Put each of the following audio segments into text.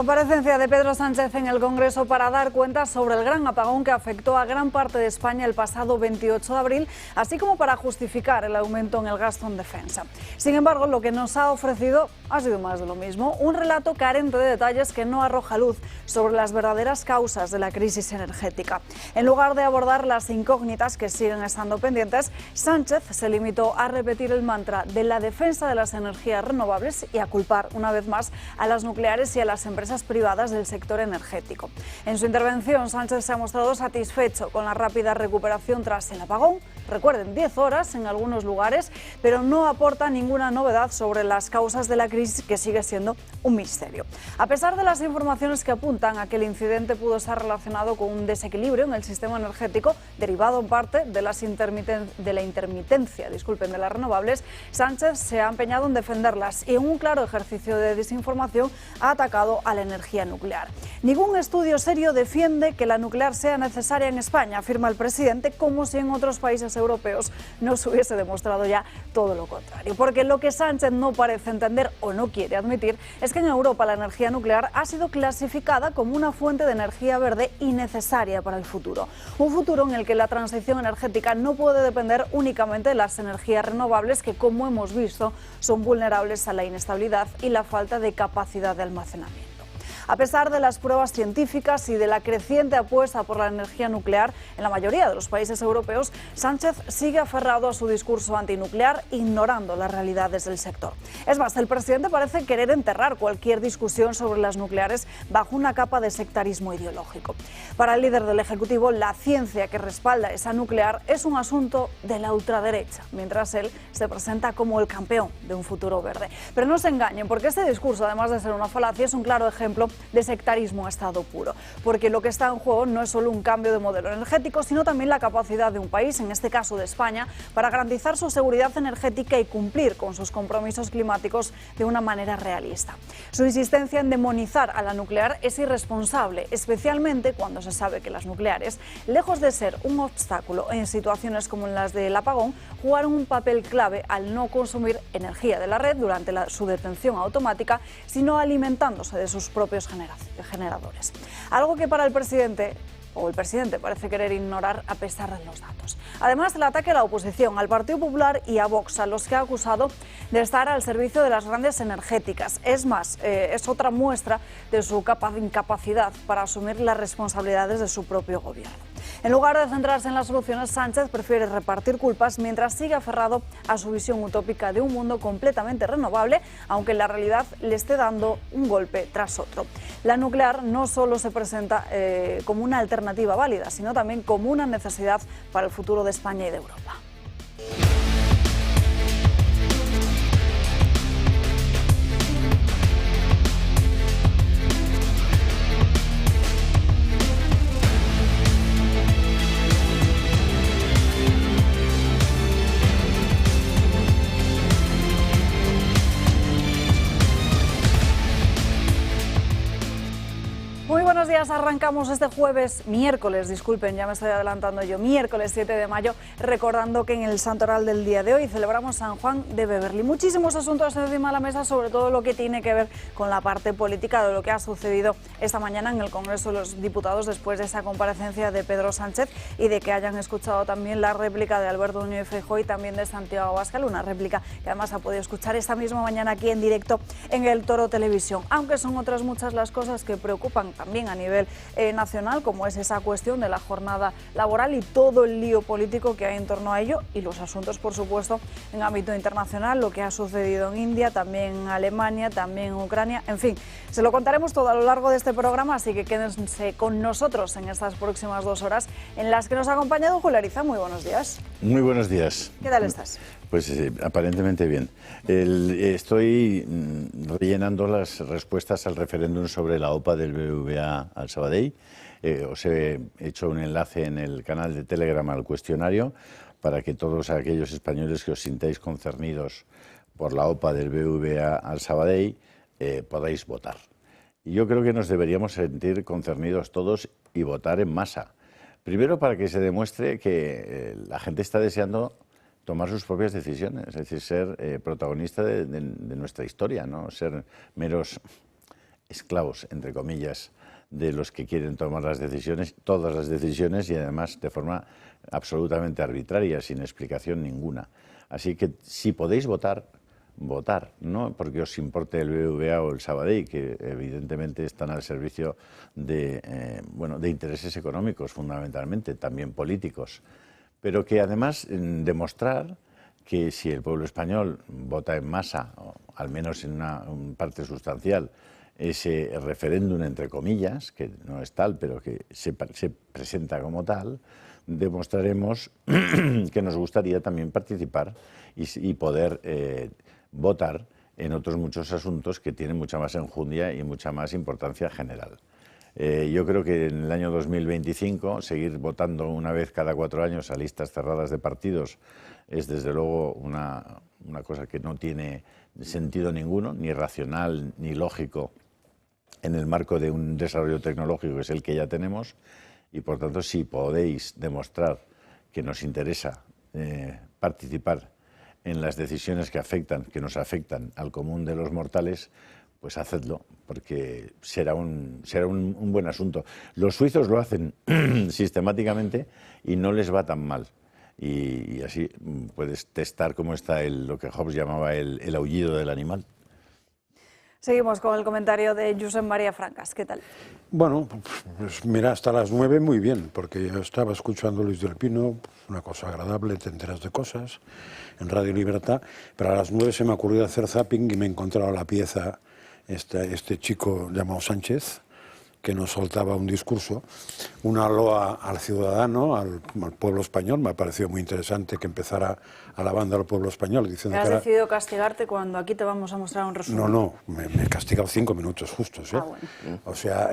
Comparecencia de Pedro Sánchez en el Congreso para dar cuenta sobre el gran apagón que afectó a gran parte de España el pasado 28 de abril, así como para justificar el aumento en el gasto en defensa. Sin embargo, lo que nos ha ofrecido ha sido más de lo mismo, un relato carente de detalles que no arroja luz sobre las verdaderas causas de la crisis energética. En lugar de abordar las incógnitas que siguen estando pendientes, Sánchez se limitó a repetir el mantra de la defensa de las energías renovables y a culpar una vez más a las nucleares y a las empresas privadas del sector energético. En su intervención, Sánchez se ha mostrado satisfecho con la rápida recuperación tras el apagón. Recuerden, 10 horas en algunos lugares, pero no aporta ninguna novedad sobre las causas de la crisis, que sigue siendo un misterio. A pesar de las informaciones que apuntan a que el incidente pudo estar relacionado con un desequilibrio en el sistema energético, derivado en parte de la intermitencia de las renovables, Sánchez se ha empeñado en defenderlas y en un claro ejercicio de desinformación ha atacado a la energía nuclear. Ningún estudio serio defiende que la nuclear sea necesaria en España, afirma el presidente, como si en otros países europeos no se hubiese demostrado ya todo lo contrario. Porque lo que Sánchez no parece entender o no quiere admitir es que en Europa la energía nuclear ha sido clasificada como una fuente de energía verde y necesaria para el futuro. Un futuro en el que la transición energética no puede depender únicamente de las energías renovables, que, como hemos visto, son vulnerables a la inestabilidad y la falta de capacidad de almacenamiento. A pesar de las pruebas científicas y de la creciente apuesta por la energía nuclear en la mayoría de los países europeos, Sánchez sigue aferrado a su discurso antinuclear, ignorando las realidades del sector. Es más, el presidente parece querer enterrar cualquier discusión sobre las nucleares bajo una capa de sectarismo ideológico. Para el líder del Ejecutivo, la ciencia que respalda esa nuclear es un asunto de la ultraderecha, mientras él se presenta como el campeón de un futuro verde. Pero no se engañen, porque este discurso, además de ser una falacia, es un claro ejemplo de sectarismo a estado puro, porque lo que está en juego no es solo un cambio de modelo energético, sino también la capacidad de un país, en este caso de España, para garantizar su seguridad energética y cumplir con sus compromisos climáticos de una manera realista. Su insistencia en demonizar a la nuclear es irresponsable, especialmente cuando se sabe que las nucleares, lejos de ser un obstáculo en situaciones como las del apagón, jugaron un papel clave al no consumir energía de la red durante su detención automática, sino alimentándose de sus propios generadores. Algo que para el presidente parece querer ignorar a pesar de los datos. Además, el ataque a la oposición, al Partido Popular y a Vox, a los que ha acusado de estar al servicio de las grandes energéticas. Es más, es otra muestra de su incapacidad para asumir las responsabilidades de su propio gobierno. En lugar de centrarse en las soluciones, Sánchez prefiere repartir culpas mientras sigue aferrado a su visión utópica de un mundo completamente renovable, aunque en la realidad le esté dando un golpe tras otro. La nuclear no solo se presenta como una alternativa válida, sino también como una necesidad para el futuro de España y de Europa. Muy buenos días, arrancamos este miércoles 7 de mayo, recordando que en el santoral del día de hoy celebramos San Juan de Beverly. Muchísimos asuntos encima de la mesa, sobre todo lo que tiene que ver con la parte política de lo que ha sucedido esta mañana en el Congreso de los Diputados después de esa comparecencia de Pedro Sánchez y de que hayan escuchado también la réplica de Alberto Núñez Feijóo y también de Santiago Abascal, una réplica que además ha podido escuchar esta misma mañana aquí en directo en el Toro Televisión, aunque son otras muchas las cosas que preocupan también a nivel nacional, como es esa cuestión de la jornada laboral y todo el lío político que hay en torno a ello, y los asuntos, por supuesto, en ámbito internacional, lo que ha sucedido en India, también en Alemania, también en Ucrania, en fin, se lo contaremos todo a lo largo de este programa, así que quédense con nosotros en estas próximas 2 horas en las que nos ha acompañado Julio Ariza. Muy buenos días. Muy buenos días. ¿Qué tal estás? Pues aparentemente bien. Estoy rellenando las respuestas al referéndum sobre la OPA del BBVA al Sabadell. Os he hecho un enlace en el canal de Telegram al cuestionario para que todos aquellos españoles que os sintáis concernidos por la OPA del BBVA al Sabadell podáis votar. Y yo creo que nos deberíamos sentir concernidos todos y votar en masa. Primero, para que se demuestre que la gente está deseando tomar sus propias decisiones, es decir, ser protagonista de nuestra historia, no ser meros esclavos, entre comillas, de los que quieren tomar las decisiones, todas las decisiones, y además de forma absolutamente arbitraria, sin explicación ninguna. Así que si podéis votar, no porque os importe el BBVA o el Sabadell, que evidentemente están al servicio de, de intereses económicos fundamentalmente, también políticos, pero que además demostrar que si el pueblo español vota en masa, o al menos en una parte sustancial, ese referéndum, entre comillas, que no es tal, pero que se presenta como tal, demostraremos que nos gustaría también participar y poder votar en otros muchos asuntos que tienen mucha más enjundia y mucha más importancia general. Yo creo que en el año 2025 seguir votando una vez cada 4 años a listas cerradas de partidos es desde luego una cosa que no tiene sentido ninguno, ni racional ni lógico en el marco de un desarrollo tecnológico que es el que ya tenemos, y por tanto si podéis demostrar que nos interesa participar en las decisiones que nos afectan al común de los mortales, pues hacedlo, porque será un buen asunto. Los suizos lo hacen sistemáticamente y no les va tan mal. Y así puedes testar cómo está lo que Hobbes llamaba el aullido del animal. Seguimos con el comentario de Josep María Francas. ¿Qué tal? Bueno, pues mira, hasta las 9 muy bien, porque yo estaba escuchando a Luis del Pino, una cosa agradable, te enteras de cosas, en Radio Libertad, pero a las 9 se me ha ocurrido hacer zapping y me he encontrado la pieza, este chico llamado Sánchez, que nos soltaba un discurso, una loa al ciudadano, al pueblo español. Me ha parecido muy interesante que empezara alabando al pueblo español. Diciendo ¿Has que decidido castigarte cuando aquí te vamos a mostrar un resumen? No, me he castigado 5 minutos justos. Bueno. O sea,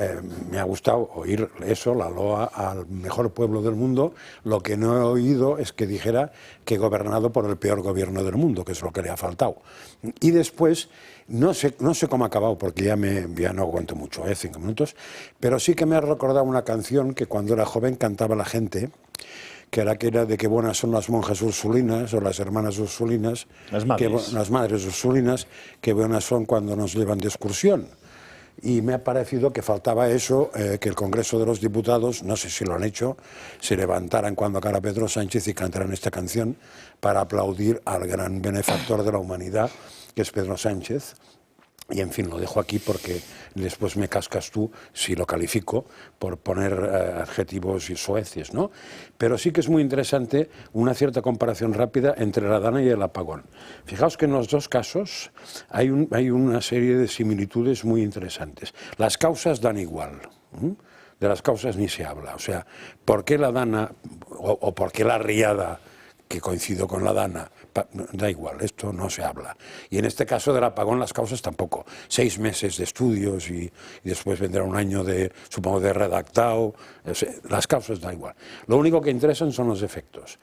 me ha gustado oír eso, la loa al mejor pueblo del mundo. Lo que no he oído es que dijera que he gobernado por el peor gobierno del mundo, que es lo que le ha faltado. Y después, no sé cómo ha acabado, porque ya no aguanto mucho, 5 minutos, pero sí que me ha recordado una canción que cuando era joven cantaba la gente, que era de que buenas son las monjas ursulinas o las hermanas ursulinas, las madres ursulinas, que buenas son cuando nos llevan de excursión. Y me ha parecido que faltaba eso, que el Congreso de los Diputados, no sé si lo han hecho, se levantaran cuando cara Pedro Sánchez y cantaran esta canción para aplaudir al gran benefactor de la humanidad, que es Pedro Sánchez. Y en fin, lo dejo aquí porque después me cascas tú si lo califico por poner adjetivos y soeces, ¿no? Pero sí que es muy interesante una cierta comparación rápida entre la Dana y el apagón. Fijaos que en los dos casos hay una serie de similitudes muy interesantes. Las causas dan igual. De las causas ni se habla. O sea, ¿por qué la Dana o por qué la riada, que coincido con la Dana, da igual, esto no se habla. Y en este caso del apagón las causas tampoco. 6 meses de estudios y después vendrá un año supongo, de redactado. Las causas da igual. Lo único que interesan son los efectos.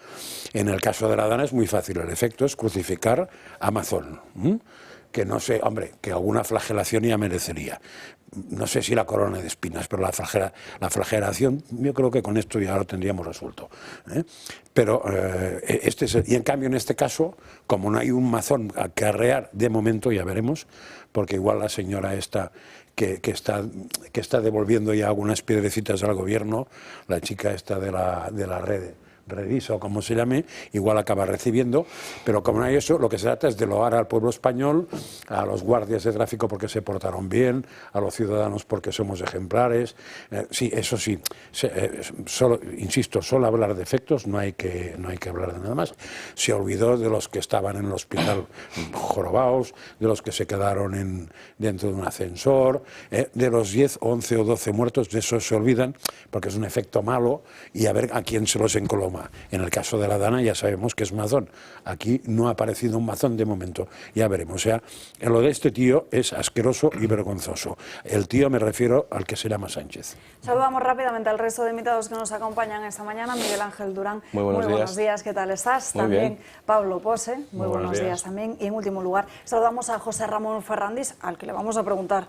En el caso de la Dana es muy fácil. El efecto es crucificar a Amazon. Que no sé, hombre, que alguna flagelación ya merecería. No sé si la corona de espinas, pero la flagelación, yo creo que con esto ya lo tendríamos resuelto. Pero y en cambio en este caso, como no hay un mazón a que arrear de momento, ya veremos, porque igual la señora esta que está devolviendo ya algunas piedrecitas al gobierno, la chica esta de la red, Revisa o como se llame, igual acaba recibiendo, pero como no hay eso, lo que se trata es de loar al pueblo español, a los guardias de tráfico porque se portaron bien, a los ciudadanos porque somos ejemplares. Sí, eso sí, insisto, solo hablar de efectos, no hay que hablar de nada más. Se olvidó de los que estaban en el hospital jorobados, de los que se quedaron dentro de un ascensor, de los 10, 11 o 12 muertos, de eso se olvidan, porque es un efecto malo, y a ver a quién se los encoloma. En el caso de la Dana ya sabemos que es mazón. Aquí no ha aparecido un mazón de momento. Ya veremos. O sea, lo de este tío es asqueroso y vergonzoso. El tío me refiero al que se llama Sánchez. Saludamos rápidamente al resto de invitados que nos acompañan esta mañana. Miguel Ángel Durán, muy buenos días. ¿Qué tal estás? Muy también bien. Pablo Pose, muy buenos días también. Y en último lugar, saludamos a José Ramón Ferrandis, al que le vamos a preguntar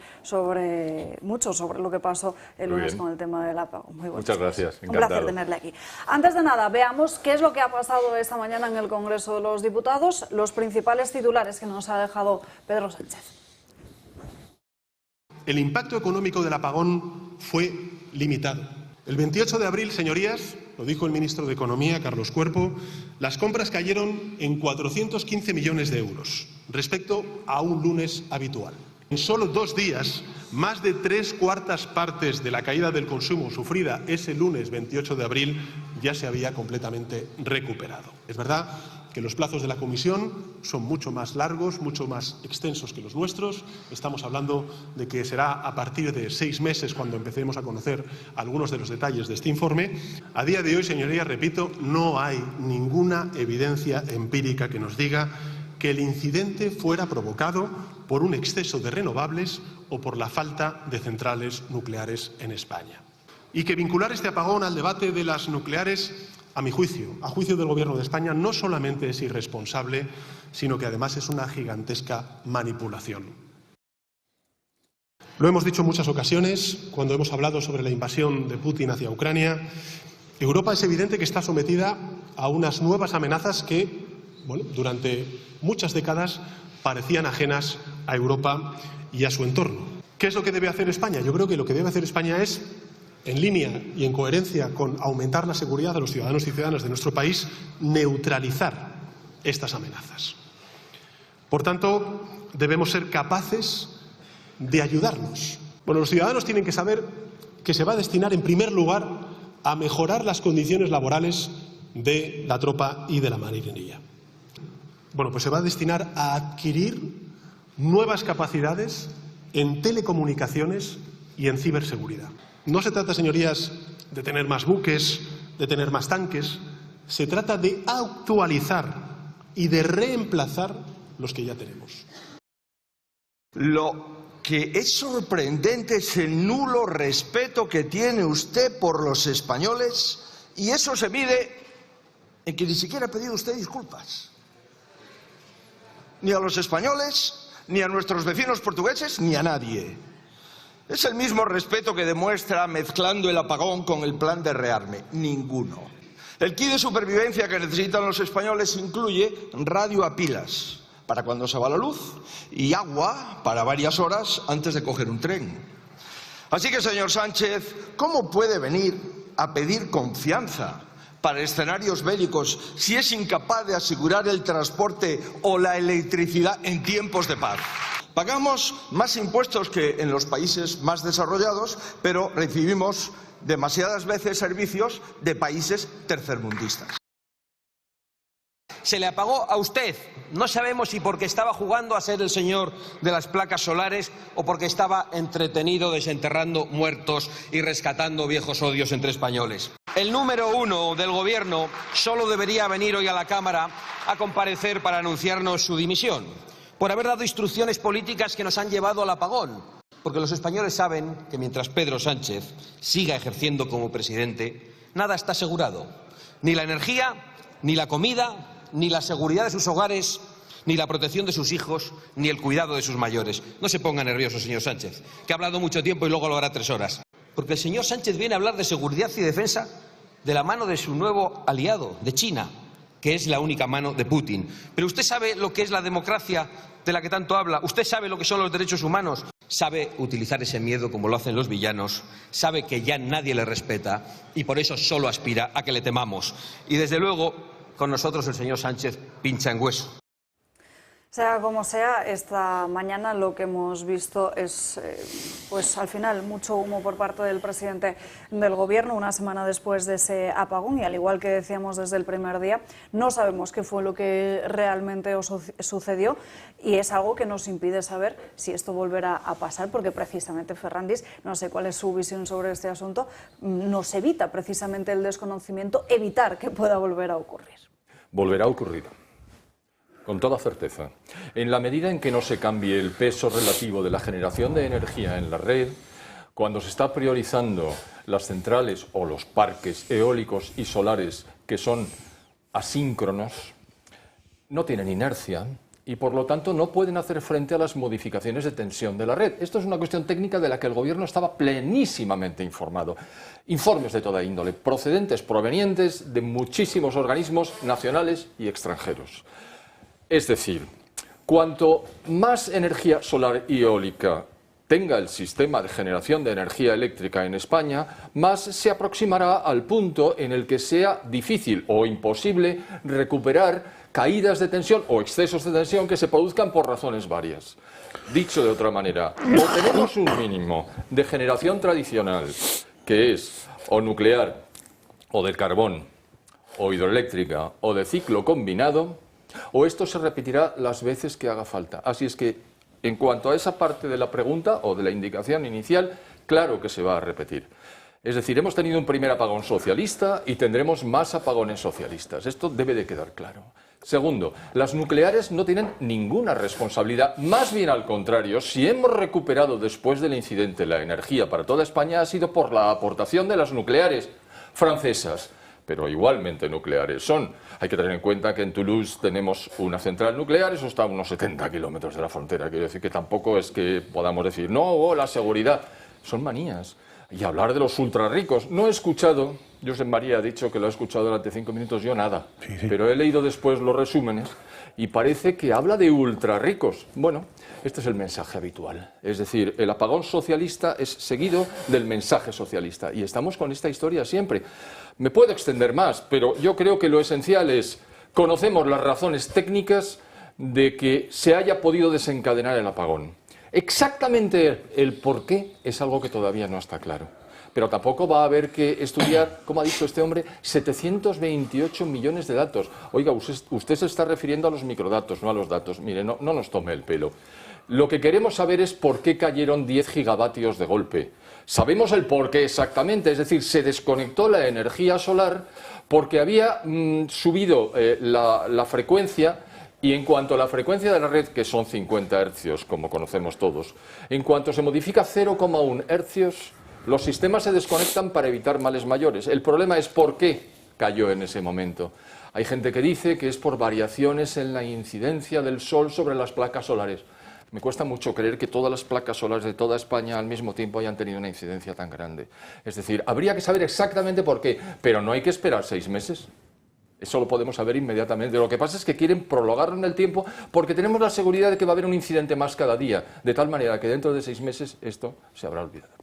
mucho sobre lo que pasó el lunes con el tema del apagón. Muy Muchas gracias, encantado. Un placer tenerle aquí. Antes de nada, veamos qué es lo que ha pasado esta mañana en el Congreso de los Diputados, los principales titulares que nos ha dejado Pedro Sánchez. el impacto económico del apagón fue limitado. El 28 de abril, señorías, lo dijo el ministro de Economía, Carlos Cuerpo, las compras cayeron en 415 millones de euros respecto a un lunes habitual. En solo 2 días, más de 3/4 partes de la caída del consumo sufrida ese lunes 28 de abril ya se había completamente recuperado. Es verdad que los plazos de la Comisión son mucho más largos, mucho más extensos que los nuestros. Estamos hablando de que será a partir de 6 meses cuando empecemos a conocer algunos de los detalles de este informe. A día de hoy, señorías, repito, no hay ninguna evidencia empírica que nos diga que el incidente fuera provocado por un exceso de renovables o por la falta de centrales nucleares en España. Y que vincular este apagón al debate de las nucleares, a mi juicio, a juicio del Gobierno de España, no solamente es irresponsable, sino que además es una gigantesca manipulación. Lo hemos dicho en muchas ocasiones cuando hemos hablado sobre la invasión de Putin hacia Ucrania. Europa es evidente que está sometida a unas nuevas amenazas que, durante muchas décadas parecían ajenas a Europa y a su entorno. ¿Qué es lo que debe hacer España? Yo creo que lo que debe hacer España es, en línea y en coherencia con aumentar la seguridad de los ciudadanos y ciudadanas de nuestro país, neutralizar estas amenazas. Por tanto, debemos ser capaces de ayudarnos. Los ciudadanos tienen que saber que se va a destinar, en primer lugar, a mejorar las condiciones laborales de la tropa y de la marinería. Pues se va a destinar a adquirir nuevas capacidades en telecomunicaciones y en ciberseguridad. No se trata, señorías, de tener más buques, de tener más tanques. Se trata de actualizar y de reemplazar los que ya tenemos. Lo que es sorprendente es el nulo respeto que tiene usted por los españoles, y eso se mide en que ni siquiera ha pedido usted disculpas. Ni a los españoles, ni a nuestros vecinos portugueses, ni a nadie. Es el mismo respeto que demuestra mezclando el apagón con el plan de rearme. Ninguno. El kit de supervivencia que necesitan los españoles incluye radio a pilas para cuando se va la luz y agua para varias horas antes de coger un tren. Así que, señor Sánchez, ¿cómo puede venir a pedir confianza para escenarios bélicos si es incapaz de asegurar el transporte o la electricidad en tiempos de paz? Pagamos más impuestos que en los países más desarrollados, pero recibimos demasiadas veces servicios de países tercermundistas. Se le apagó a usted. No sabemos si porque estaba jugando a ser el señor de las placas solares o porque estaba entretenido desenterrando muertos y rescatando viejos odios entre españoles. El número 1 del Gobierno solo debería venir hoy a la Cámara a comparecer para anunciarnos su dimisión, por haber dado instrucciones políticas que nos han llevado al apagón. Porque los españoles saben que mientras Pedro Sánchez siga ejerciendo como presidente, nada está asegurado. Ni la energía, ni la comida, ni la seguridad de sus hogares, ni la protección de sus hijos, ni el cuidado de sus mayores. No se ponga nervioso, señor Sánchez, que ha hablado mucho tiempo y luego lo hará 3 horas. Porque el señor Sánchez viene a hablar de seguridad y defensa de la mano de su nuevo aliado, de China, que es la única mano de Putin. Pero usted sabe lo que es la democracia de la que tanto habla. Usted sabe lo que son los derechos humanos. Sabe utilizar ese miedo como lo hacen los villanos. Sabe que ya nadie le respeta y por eso solo aspira a que le temamos. Y desde luego, con nosotros el señor Sánchez pincha en hueso. Sea como sea, esta mañana lo que hemos visto es, pues al final, mucho humo por parte del presidente del Gobierno, una semana después de ese apagón, y al igual que decíamos desde el primer día, no sabemos qué fue lo que realmente sucedió, y es algo que nos impide saber si esto volverá a pasar, porque precisamente Ferrandis, no sé cuál es su visión sobre este asunto, nos evita precisamente el desconocimiento, evitar que pueda volver a ocurrir. Volverá a ocurrir. Con toda certeza. En la medida en que no se cambie el peso relativo de la generación de energía en la red, cuando se está priorizando las centrales o los parques eólicos y solares que son asíncronos, no tienen inercia y por lo tanto no pueden hacer frente a las modificaciones de tensión de la red. Esto es una cuestión técnica de la que el Gobierno estaba plenísimamente informado. Informes de toda índole, provenientes de muchísimos organismos nacionales y extranjeros. Es decir, cuanto más energía solar y eólica tenga el sistema de generación de energía eléctrica en España, más se aproximará al punto en el que sea difícil o imposible recuperar caídas de tensión o excesos de tensión que se produzcan por razones varias. Dicho de otra manera, o tenemos un mínimo de generación tradicional, que es o nuclear, o del carbón, o hidroeléctrica, o de ciclo combinado, o esto se repetirá las veces que haga falta. Así es que, en cuanto a esa parte de la pregunta o de la indicación inicial, claro que se va a repetir. Es decir, hemos tenido un primer apagón socialista y tendremos más apagones socialistas. Esto debe de quedar claro. Segundo, las nucleares no tienen ninguna responsabilidad. Más bien al contrario, si hemos recuperado después del incidente la energía para toda España ha sido por la aportación de las nucleares francesas, pero igualmente nucleares son. Hay que tener en cuenta que en Toulouse tenemos una central nuclear, eso está a unos 70 kilómetros de la frontera. Quiero decir que tampoco es que podamos decir, no, la seguridad. Son manías. Y hablar de los ultra ricos. No he escuchado, Josep María ha dicho que lo ha escuchado durante 5 minutos, yo nada. Sí. Pero he leído después los resúmenes y parece que habla de ultra ricos. Bueno, este es el mensaje habitual. Es decir, el apagón socialista es seguido del mensaje socialista. Y estamos con esta historia siempre. Me puedo extender más, pero yo creo que lo esencial es, conocemos las razones técnicas de que se haya podido desencadenar el apagón. Exactamente el por qué es algo que todavía no está claro. Pero tampoco va a haber que estudiar, como ha dicho este hombre, 728 millones de datos. Oiga, usted se está refiriendo a los microdatos, no a los datos. Mire, no nos tome el pelo. Lo que queremos saber es por qué cayeron 10 gigavatios de golpe. Sabemos el por qué exactamente, es decir, se desconectó la energía solar porque había subido la frecuencia. Y en cuanto a la frecuencia de la red, que son 50 hercios, como conocemos todos, en cuanto se modifica 0,1 hercios, los sistemas se desconectan para evitar males mayores. El problema es por qué cayó en ese momento. Hay gente que dice que es por variaciones en la incidencia del sol sobre las placas solares. Me cuesta mucho creer que todas las placas solares de toda España al mismo tiempo hayan tenido una incidencia tan grande. Es decir, habría que saber exactamente por qué, pero no hay que esperar 6 meses. Eso lo podemos saber inmediatamente. Lo que pasa es que quieren prolongarlo en el tiempo porque tenemos la seguridad de que va a haber un incidente más cada día, de tal manera que dentro de 6 meses esto se habrá olvidado.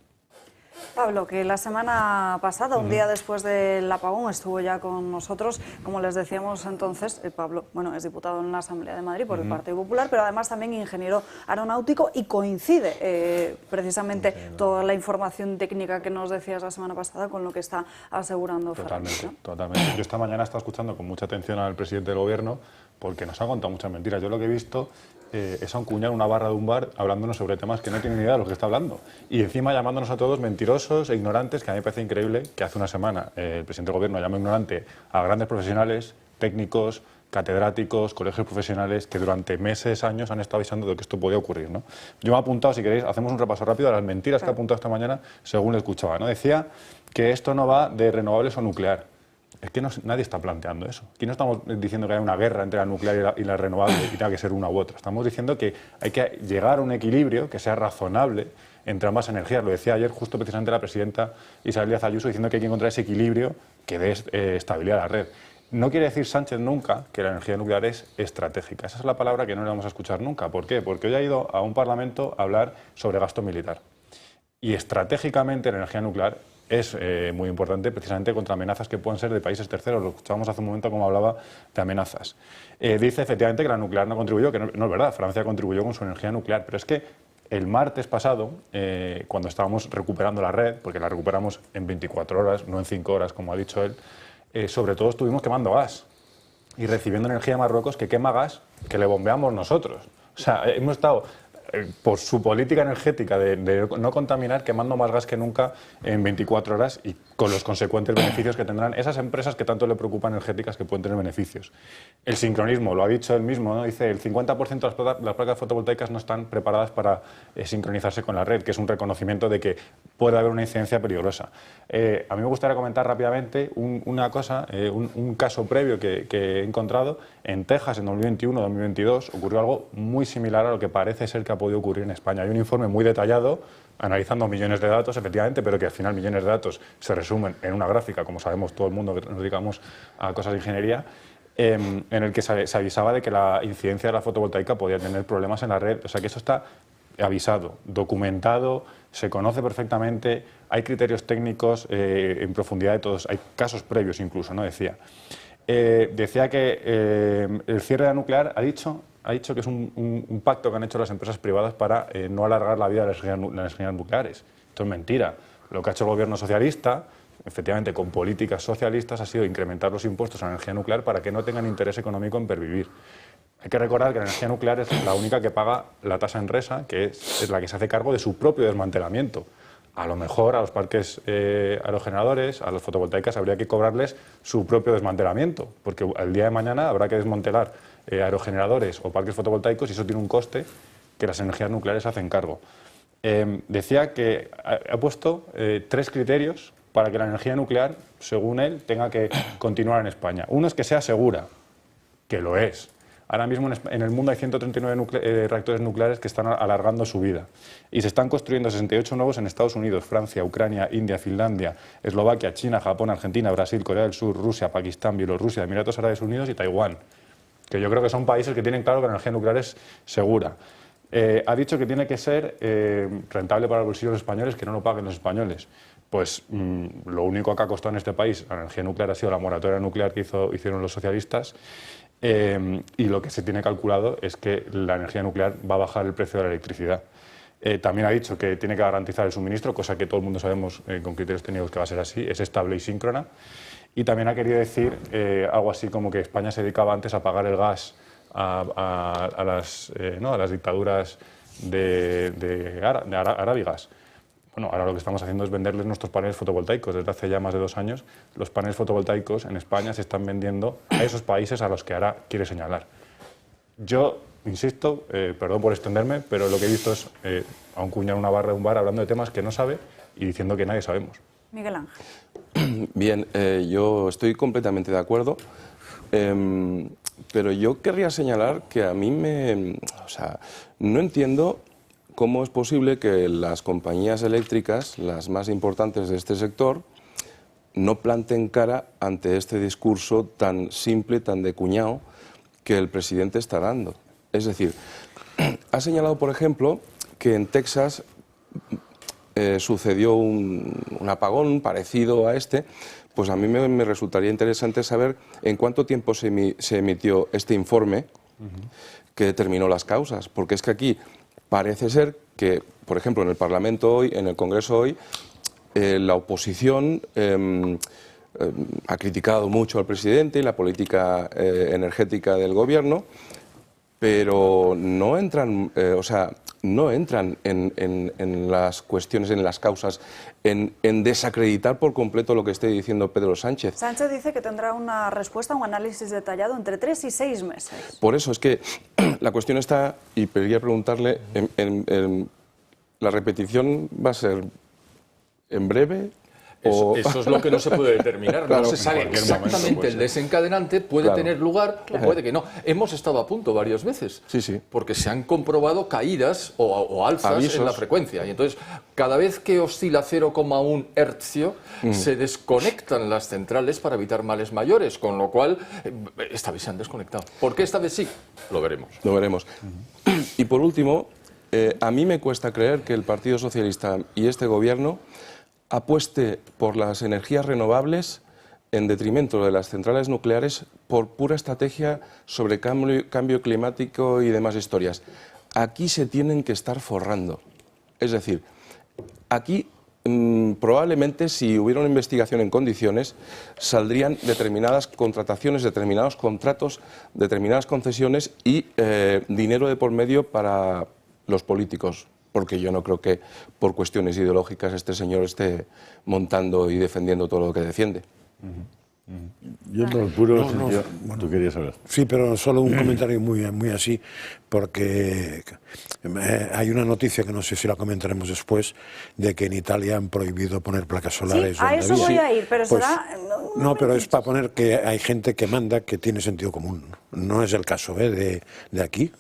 Pablo, que la semana pasada, un día después del apagón, estuvo ya con nosotros, como les decíamos entonces, Pablo, bueno, es diputado en la Asamblea de Madrid por el Partido Popular, pero además también ingeniero aeronáutico y coincide precisamente toda la información técnica que nos decías la semana pasada con lo que está asegurando Fernández. Totalmente, ¿no? Totalmente. Yo esta mañana he estado escuchando con mucha atención al presidente del Gobierno porque nos ha contado muchas mentiras. Yo lo que he visto es a un cuñado en una barra de un bar hablándonos sobre temas que no tienen ni idea de lo que está hablando. Y encima llamándonos a todos mentirosos e ignorantes, que a mí me parece increíble que hace una semana el presidente del Gobierno llama ignorante a grandes profesionales, técnicos, catedráticos, colegios profesionales, que durante meses, años han estado avisando de que esto podía ocurrir, ¿no? Yo me he apuntado, si queréis, hacemos un repaso rápido a las mentiras que ha apuntado esta mañana según le escuchaba, ¿no? Decía que esto no va de renovables o nuclear. Es que nadie está planteando eso. Aquí no estamos diciendo que hay una guerra entre la nuclear y la renovable y tenga que ser una u otra. Estamos diciendo que hay que llegar a un equilibrio que sea razonable entre ambas energías. Lo decía ayer justo precisamente la presidenta Isabel Díaz Ayuso diciendo que hay que encontrar ese equilibrio que dé estabilidad a la red. No quiere decir Sánchez nunca que la energía nuclear es estratégica. Esa es la palabra que no le vamos a escuchar nunca. ¿Por qué? Porque hoy ha ido a un parlamento a hablar sobre gasto militar. Y estratégicamente la energía nuclear es muy importante precisamente contra amenazas que pueden ser de países terceros. Lo escuchábamos hace un momento como hablaba de amenazas. Dice efectivamente que la nuclear no contribuyó, que no es verdad, Francia contribuyó con su energía nuclear, pero es que el martes pasado, cuando estábamos recuperando la red, porque la recuperamos en 24 horas, no en 5 horas como ha dicho él, sobre todo estuvimos quemando gas y recibiendo energía de Marruecos que quema gas que le bombeamos nosotros. O sea, hemos estado por su política energética de no contaminar, quemando más gas que nunca en 24 horas y con los consecuentes beneficios que tendrán esas empresas que tanto le preocupan energéticas que pueden tener beneficios. El sincronismo, lo ha dicho él mismo, ¿no? Dice el 50% de las placas fotovoltaicas no están preparadas para sincronizarse con la red, que es un reconocimiento de que puede haber una incidencia peligrosa. A mí me gustaría comentar rápidamente una cosa, un caso previo que he encontrado. En Texas, en 2021-2022, ocurrió algo muy similar a lo que parece ser que ha podido ocurrir en España. Hay un informe muy detallado, analizando millones de datos, efectivamente, pero que al final millones de datos se resumen en una gráfica, como sabemos todo el mundo que nos dedicamos a cosas de ingeniería, en el que se avisaba de que la incidencia de la fotovoltaica podía tener problemas en la red. O sea que eso está avisado, documentado, se conoce perfectamente, hay criterios técnicos en profundidad de todos, hay casos previos incluso, ¿no? Decía que el cierre de la nuclear, ha dicho que es un pacto que han hecho las empresas privadas para no alargar la vida de las energías nucleares. Esto es mentira. Lo que ha hecho el gobierno socialista, efectivamente con políticas socialistas, ha sido incrementar los impuestos a la energía nuclear para que no tengan interés económico en pervivir. Hay que recordar que la energía nuclear es la única que paga la tasa Enresa, que es la que se hace cargo de su propio desmantelamiento. A lo mejor a los parques aerogeneradores, a las fotovoltaicas, habría que cobrarles su propio desmantelamiento, porque el día de mañana habrá que desmantelar aerogeneradores o parques fotovoltaicos y eso tiene un coste que las energías nucleares hacen cargo. Decía que ha puesto 3 criterios para que la energía nuclear, según él, tenga que continuar en España. Uno es que sea segura, que lo es. Ahora mismo en el mundo hay 139 reactores nucleares que están alargando su vida y se están construyendo 68 nuevos en Estados Unidos, Francia, Ucrania, India, Finlandia, Eslovaquia, China, Japón, Argentina, Brasil, Corea del Sur, Rusia, Pakistán, Bielorrusia, Emiratos Árabes Unidos y Taiwán, que yo creo que son países que tienen claro que la energía nuclear es segura. Ha dicho que tiene que ser rentable para los bolsillos españoles, que no lo paguen los españoles. Pues lo único que ha costado en este país la energía nuclear ha sido la moratoria nuclear que hicieron los socialistas. Y lo que se tiene calculado es que la energía nuclear va a bajar el precio de la electricidad. También ha dicho que tiene que garantizar el suministro, cosa que todo el mundo sabemos con criterios técnicos que va a ser así, es estable y síncrona. Y también ha querido decir algo así como que España se dedicaba antes a pagar el gas a las dictaduras arábigas. Bueno, ahora lo que estamos haciendo es venderles nuestros paneles fotovoltaicos. Desde hace ya más de 2 años, los paneles fotovoltaicos en España se están vendiendo a esos países a los que ahora quiere señalar. Yo, insisto, perdón por extenderme, pero lo que he visto es a un cuñado en una barra de un bar hablando de temas que no sabe y diciendo que nadie sabemos. Miguel Ángel. Bien, yo estoy completamente de acuerdo, pero yo querría señalar que a mí no entiendo cómo es posible que las compañías eléctricas, las más importantes de este sector, no planten cara ante este discurso tan simple, tan de cuñado, que el presidente está dando. Es decir, ha señalado, por ejemplo, que en Texas sucedió un apagón parecido a este. Pues a mí me resultaría interesante saber en cuánto tiempo se emitió este informe que determinó las causas, porque es que aquí parece ser que, por ejemplo, en el Parlamento hoy, en el Congreso hoy, la oposición ha criticado mucho al presidente y la política energética del gobierno, pero no entran, en las cuestiones, en las causas, en desacreditar por completo lo que esté diciendo Pedro Sánchez. Sánchez dice que tendrá una respuesta, un análisis detallado entre 3 y 6 meses. Por eso es que la cuestión está, y quería preguntarle, ¿la repetición va a ser en breve? Eso es lo que no se puede determinar. Claro, no se sabe exactamente el desencadenante, puede tener lugar o puede que no. Hemos estado a punto varias veces, porque se han comprobado caídas o alzas avisos en la frecuencia. Y entonces, cada vez que oscila 0,1 hercio, se desconectan las centrales para evitar males mayores, con lo cual, esta vez se han desconectado. ¿Por qué esta vez sí? Lo veremos. Lo veremos. Y por último, a mí me cuesta creer que el Partido Socialista y este gobierno apueste por las energías renovables en detrimento de las centrales nucleares por pura estrategia sobre cambio climático y demás historias. Aquí se tienen que estar forrando. Es decir, aquí probablemente si hubiera una investigación en condiciones saldrían determinadas contrataciones, determinados contratos, determinadas concesiones y dinero de por medio para los políticos. Porque yo no creo que por cuestiones ideológicas este señor esté montando y defendiendo todo lo que defiende. Yo por el puro sentido... Tú querías hablar. Sí, pero solo un comentario muy así, porque hay una noticia que no sé si la comentaremos después, de que en Italia han prohibido poner placas solares. Sí, a eso voy a ir, pero pues, será... No, pero es para poner que hay gente que manda que tiene sentido común. No es el caso de aquí.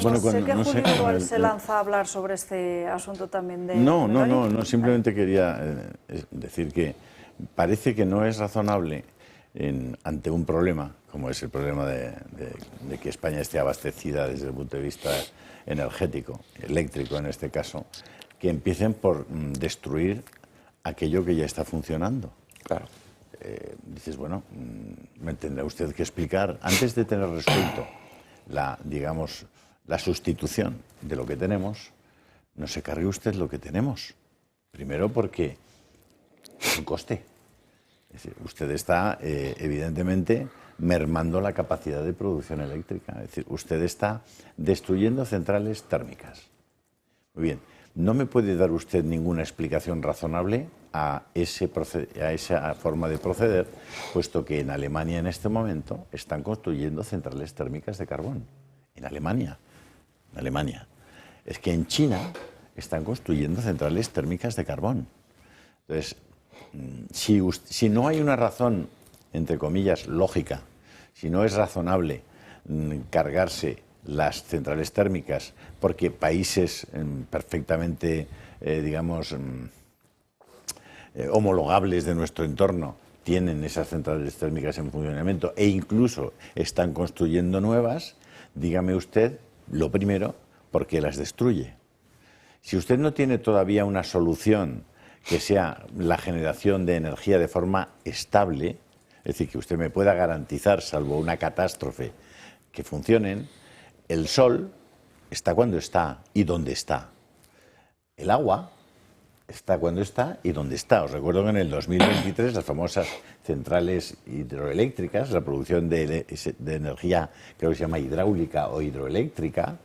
Bueno, sé que Julio igual se lanza a hablar sobre este asunto también de... No, simplemente quería decir que parece que no es razonable ante un problema, como es el problema de que España esté abastecida desde el punto de vista energético, eléctrico en este caso, que empiecen por destruir aquello que ya está funcionando. Claro. Dices, bueno, me tendrá usted que explicar, antes de tener resuelto la sustitución de lo que tenemos, no se cargue usted lo que tenemos. Primero porque es un coste. Es decir, usted está, evidentemente, mermando la capacidad de producción eléctrica. Es decir, usted está destruyendo centrales térmicas. Muy bien, no me puede dar usted ninguna explicación razonable a esa forma de proceder, puesto que en Alemania en este momento están construyendo centrales térmicas de carbón. En Alemania. Es que en China están construyendo centrales térmicas de carbón. Entonces, si no hay una razón, entre comillas, lógica, si no es razonable cargarse las centrales térmicas porque países perfectamente, homologables de nuestro entorno tienen esas centrales térmicas en funcionamiento e incluso están construyendo nuevas, dígame usted, lo primero, ¿por qué las destruye? Si usted no tiene todavía una solución que sea la generación de energía de forma estable, es decir, que usted me pueda garantizar, salvo una catástrofe, que funcionen, el sol está cuando está y donde está. El agua está cuando está y donde está. Os recuerdo que en el 2023 las famosas centrales hidroeléctricas, la producción de energía, creo que se llama hidráulica o hidroeléctrica,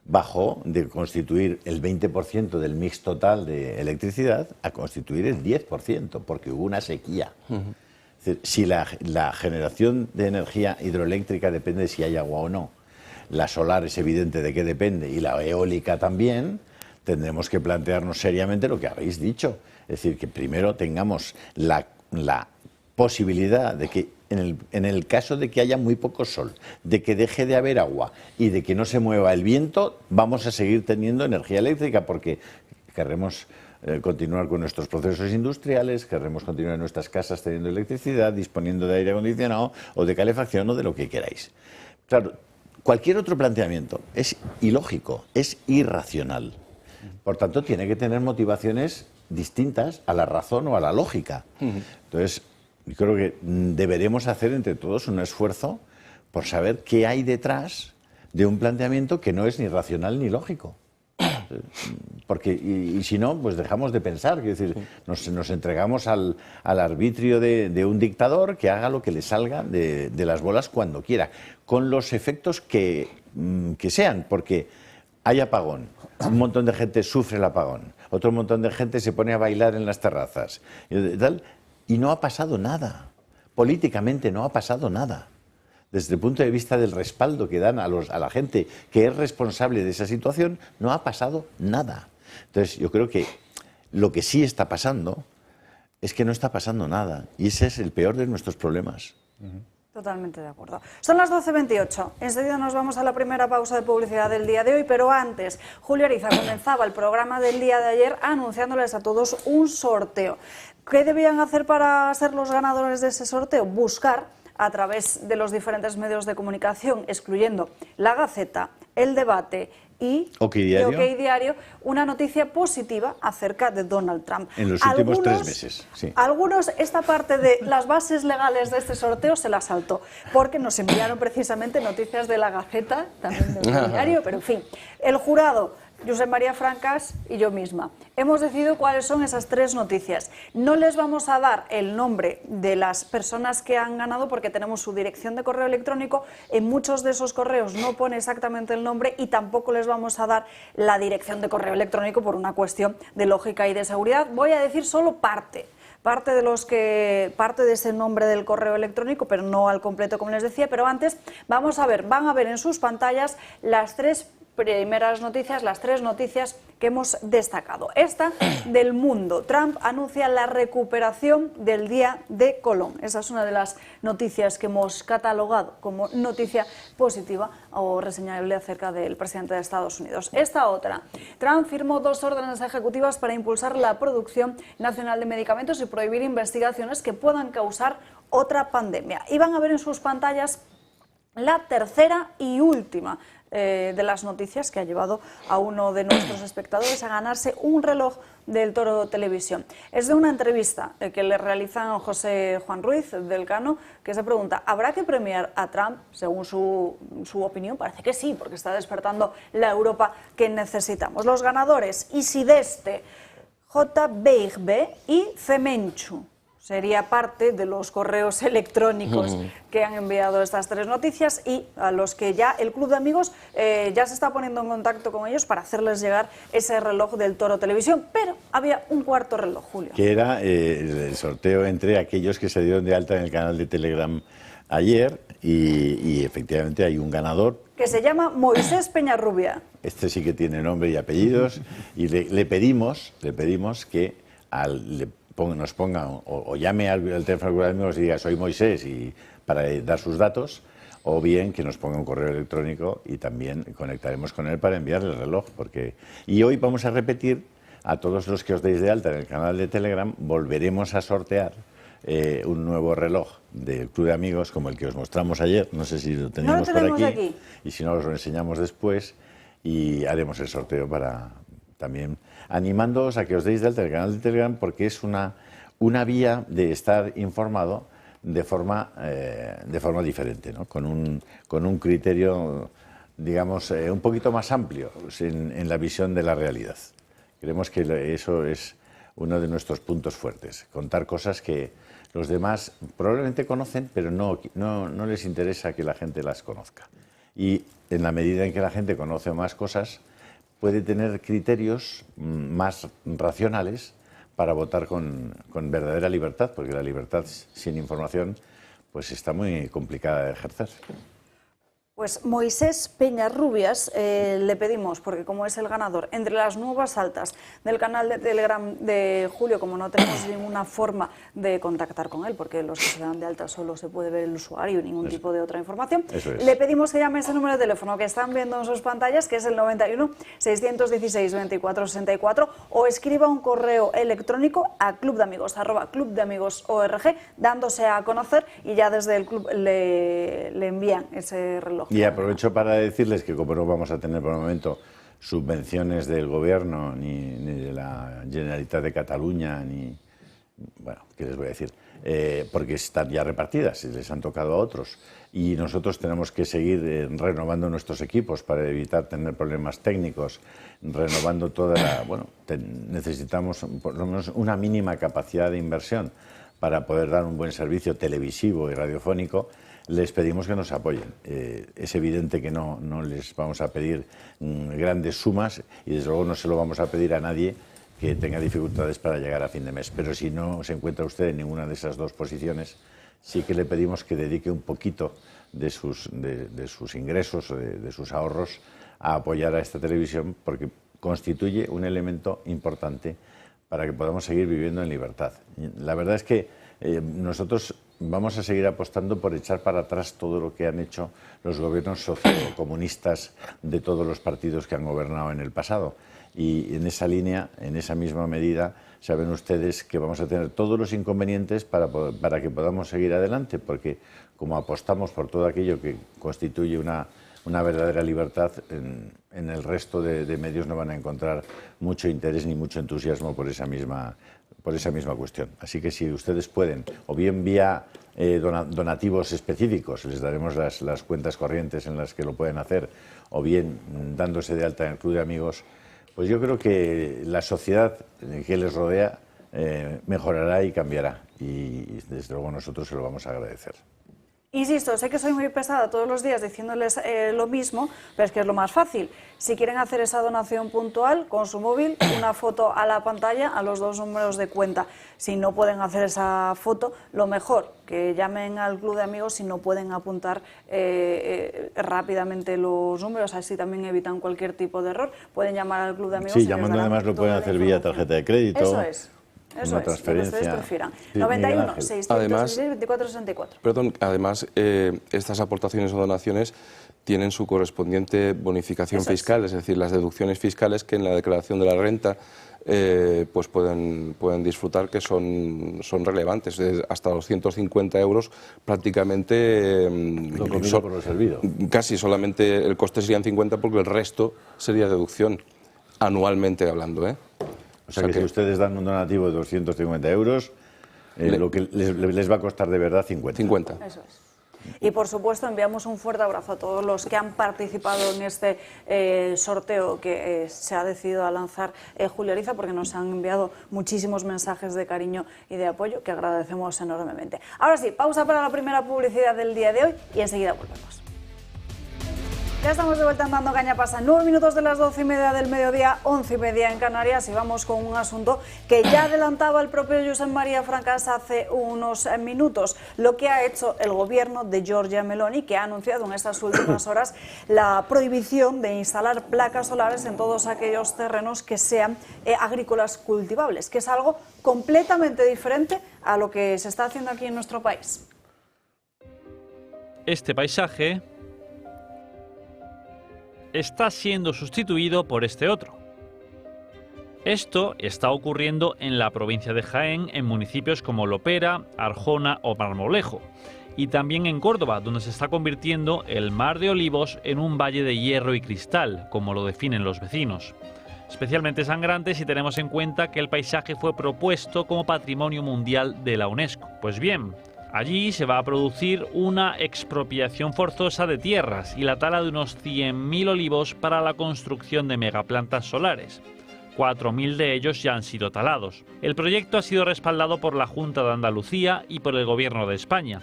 bajó de constituir el 20% del mix total de electricidad a constituir el 10%, porque hubo una sequía. Es decir, si la generación de energía hidroeléctrica depende de si hay agua o no, la solar es evidente de qué depende y la eólica también, tendremos que plantearnos seriamente lo que habéis dicho. Es decir, que primero tengamos la posibilidad de que en el caso de que haya muy poco sol, de que deje de haber agua y de que no se mueva el viento, vamos a seguir teniendo energía eléctrica porque querremos continuar con nuestros procesos industriales, querremos continuar en nuestras casas teniendo electricidad, disponiendo de aire acondicionado o de calefacción o de lo que queráis. Claro, cualquier otro planteamiento es ilógico, es irracional. Por tanto, tiene que tener motivaciones distintas a la razón o a la lógica. Entonces, yo creo que deberemos hacer entre todos un esfuerzo por saber qué hay detrás de un planteamiento que no es ni racional ni lógico. Porque, y si no, pues dejamos de pensar, es decir, nos entregamos al arbitrio de un dictador que haga lo que le salga de las bolas cuando quiera, con los efectos que sean, porque hay apagón, un montón de gente sufre el apagón, otro montón de gente se pone a bailar en las terrazas y no ha pasado nada, políticamente no ha pasado nada. Desde el punto de vista del respaldo que dan a la gente que es responsable de esa situación, no ha pasado nada. Entonces, yo creo que lo que sí está pasando es que no está pasando nada. Y ese es el peor de nuestros problemas. Totalmente de acuerdo. Son las 12:28. Enseguida nos vamos a la primera pausa de publicidad del día de hoy, pero antes, Julio Ariza comenzaba el programa del día de ayer anunciándoles a todos un sorteo. ¿Qué debían hacer para ser los ganadores de ese sorteo? Buscar a través de los diferentes medios de comunicación, excluyendo La Gaceta, El Debate y OK Diario, una noticia positiva acerca de Donald Trump. En los últimos 3 meses, sí. Algunos, esta parte de las bases legales de este sorteo se la saltó, porque nos enviaron precisamente noticias de La Gaceta, también de OK Diario, pero en fin, el jurado, Josep María Francas y yo misma, hemos decidido cuáles son esas 3 noticias. No les vamos a dar el nombre de las personas que han ganado porque tenemos su dirección de correo electrónico. En muchos de esos correos no pone exactamente el nombre y tampoco les vamos a dar la dirección de correo electrónico por una cuestión de lógica y de seguridad. Voy a decir solo parte de ese nombre del correo electrónico, pero no al completo, como les decía. Pero antes van a ver en sus pantallas las 3 primeras noticias, las tres noticias que hemos destacado. Esta del Mundo. Trump anuncia la recuperación del Día de Colón. Esa es una de las noticias que hemos catalogado como noticia positiva o reseñable acerca del presidente de Estados Unidos. Esta otra. Trump firmó 2 órdenes ejecutivas para impulsar la producción nacional de medicamentos y prohibir investigaciones que puedan causar otra pandemia. Y van a ver en sus pantallas la tercera y última de las noticias que ha llevado a uno de nuestros espectadores a ganarse un reloj del Toro Televisión. Es de una entrevista que le realizan a José Juan Ruiz del Cano, que se pregunta, ¿habrá que premiar a Trump? Según su opinión, parece que sí, porque está despertando la Europa que necesitamos. Los ganadores, Isideste, J. Beigbe y Femenchu. Sería parte de los correos electrónicos que han enviado estas tres noticias y a los que ya el Club de Amigos ya se está poniendo en contacto con ellos para hacerles llegar ese reloj del Toro Televisión. Pero había un cuarto reloj, Julio. Que era el sorteo entre aquellos que se dieron de alta en el canal de Telegram ayer y efectivamente hay un ganador. Que se llama Moisés Peñarrubia. Este sí que tiene nombre y apellidos y le pedimos que nos ponga o llame al teléfono de amigos y diga soy Moisés y para dar sus datos, o bien que nos ponga un correo electrónico y también conectaremos con él para enviarle el reloj. Y hoy vamos a repetir a todos los que os deis de alta en el canal de Telegram, volveremos a sortear un nuevo reloj del Club de Amigos como el que os mostramos ayer, no sé si lo teníamos por aquí, y si no os lo enseñamos después y haremos el sorteo para también animándoos a que os deis de alta en el canal de Telegram porque es una vía de estar informado de forma diferente, ¿no? con un criterio, digamos, un poquito más amplio en la visión de la realidad. Creemos que eso es uno de nuestros puntos fuertes, contar cosas que los demás probablemente conocen, pero no les interesa que la gente las conozca. Y en la medida en que la gente conoce más cosas, puede tener criterios más racionales para votar con verdadera libertad, porque la libertad sin información pues está muy complicada de ejercer. Pues Moisés Peñarrubias le pedimos, porque como es el ganador, entre las nuevas altas del canal de Telegram de Julio, como no tenemos ninguna forma de contactar con él, porque los que se dan de alta solo se puede ver el usuario y ningún tipo de otra información, le pedimos que llame ese número de teléfono que están viendo en sus pantallas, que es el 91 616 24 64, o escriba un correo electrónico a clubdeamigos@clubdeamigos.org, dándose a conocer y ya desde el club le envían ese reloj. Y aprovecho para decirles que como no vamos a tener por el momento subvenciones del Gobierno, ni de la Generalitat de Cataluña, bueno, ¿qué les voy a decir? Porque están ya repartidas y les han tocado a otros. Y nosotros tenemos que seguir renovando nuestros equipos para evitar tener problemas técnicos, renovando necesitamos por lo menos una mínima capacidad de inversión para poder dar un buen servicio televisivo y radiofónico. Les pedimos que nos apoyen. Es evidente que no les vamos a pedir grandes sumas y desde luego no se lo vamos a pedir a nadie que tenga dificultades para llegar a fin de mes. Pero si no se encuentra usted en ninguna de esas dos posiciones, sí que le pedimos que dedique un poquito de sus ingresos, de sus ahorros, a apoyar a esta televisión porque constituye un elemento importante para que podamos seguir viviendo en libertad. La verdad es que nosotros vamos a seguir apostando por echar para atrás todo lo que han hecho los gobiernos sociocomunistas de todos los partidos que han gobernado en el pasado. Y en esa línea, en esa misma medida, saben ustedes que vamos a tener todos los inconvenientes para que podamos seguir adelante, porque como apostamos por todo aquello que constituye una verdadera libertad, en el resto de medios no van a encontrar mucho interés ni mucho entusiasmo por esa misma cuestión. Así que si ustedes pueden, o bien vía donativos específicos, les daremos las cuentas corrientes en las que lo pueden hacer, o bien dándose de alta en el Club de Amigos, pues yo creo que la sociedad que les rodea mejorará y cambiará. Y desde luego nosotros se lo vamos a agradecer. Insisto, sé que soy muy pesada todos los días diciéndoles lo mismo, pero es que es lo más fácil. Si quieren hacer esa donación puntual con su móvil, una foto a la pantalla a los 2 números de cuenta. Si no pueden hacer esa foto, lo mejor, que llamen al club de amigos si no pueden apuntar rápidamente los números, así también evitan cualquier tipo de error. Pueden llamar al club de amigos. Sí, llamando además lo pueden hacer vía tarjeta de crédito. Eso es. Eso una es, transferencia. que ustedes prefieran. Sí, 91 616 2464. Perdón, además, estas aportaciones o donaciones tienen su correspondiente bonificación fiscal, es decir, las deducciones fiscales que en la declaración de la renta pues pueden disfrutar, que son relevantes, hasta los 150 euros prácticamente lo comido por lo servido. Casi solamente el coste serían 50 porque el resto sería deducción, anualmente hablando, O sea que si ustedes dan un donativo de 250 euros, lo que les va a costar de verdad 50. Eso es. Y por supuesto enviamos un fuerte abrazo a todos los que han participado en este sorteo que se ha decidido a lanzar Julio Ariza, porque nos han enviado muchísimos mensajes de cariño y de apoyo que agradecemos enormemente. Ahora sí, pausa para la primera publicidad del día de hoy y enseguida volvemos. Ya estamos de vuelta en Dando Caña. Pasan 9 minutos de las 12:30 del mediodía, 11:30 en Canarias, y vamos con un asunto que ya adelantaba el propio Josep María Francas hace unos minutos, lo que ha hecho el gobierno de Giorgia Meloni, que ha anunciado en estas últimas horas la prohibición de instalar placas solares en todos aquellos terrenos que sean agrícolas cultivables, que es algo completamente diferente a lo que se está haciendo aquí en nuestro país. Este paisaje está siendo sustituido por este otro. Esto está ocurriendo en la provincia de Jaén, en municipios como Lopera, Arjona o Marmolejo, y también en Córdoba, donde se está convirtiendo el Mar de Olivos en un valle de hierro y cristal, como lo definen los vecinos. Especialmente sangrante si tenemos en cuenta que el paisaje fue propuesto como Patrimonio Mundial de la UNESCO. Pues bien, allí se va a producir una expropiación forzosa de tierras y la tala de unos 100.000 olivos para la construcción de megaplantas solares. 4.000 de ellos ya han sido talados. El proyecto ha sido respaldado por la Junta de Andalucía y por el Gobierno de España,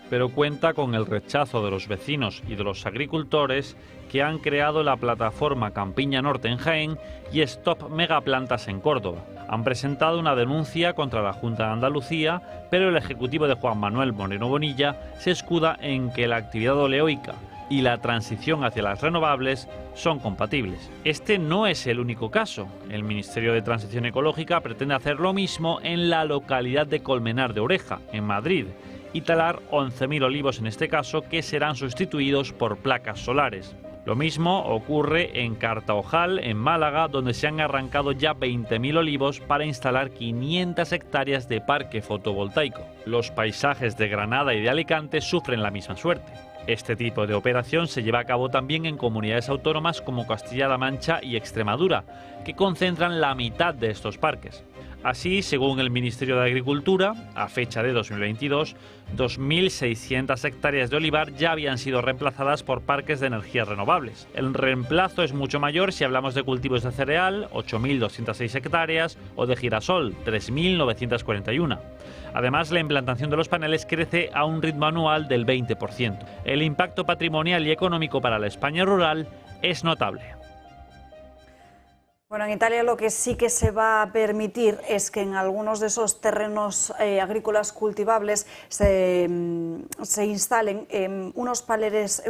pero cuenta con el rechazo de los vecinos y de los agricultores que han creado la plataforma Campiña Norte en Jaén y Stop Megaplantas en Córdoba. Han presentado una denuncia contra la Junta de Andalucía, pero el ejecutivo de Juan Manuel Moreno Bonilla se escuda en que la actividad oleoica y la transición hacia las renovables son compatibles. Este no es el único caso. El Ministerio de Transición Ecológica pretende hacer lo mismo en la localidad de Colmenar de Oreja, en Madrid, y talar 11.000 olivos en este caso, que serán sustituidos por placas solares. Lo mismo ocurre en Cartaojal, en Málaga, donde se han arrancado ya 20.000 olivos para instalar 500 hectáreas de parque fotovoltaico. Los paisajes de Granada y de Alicante sufren la misma suerte. Este tipo de operación se lleva a cabo también en comunidades autónomas como Castilla-La Mancha y Extremadura, que concentran la mitad de estos parques. Así, según el Ministerio de Agricultura, a fecha de 2022, 2.600 hectáreas de olivar ya habían sido reemplazadas por parques de energías renovables. El reemplazo es mucho mayor si hablamos de cultivos de cereal, 8.206 hectáreas, o de girasol, 3.941. Además, la implantación de los paneles crece a un ritmo anual del 20%. El impacto patrimonial y económico para la España rural es notable. Bueno, en Italia lo que sí que se va a permitir es que en algunos de esos terrenos agrícolas cultivables se instalen unos paneles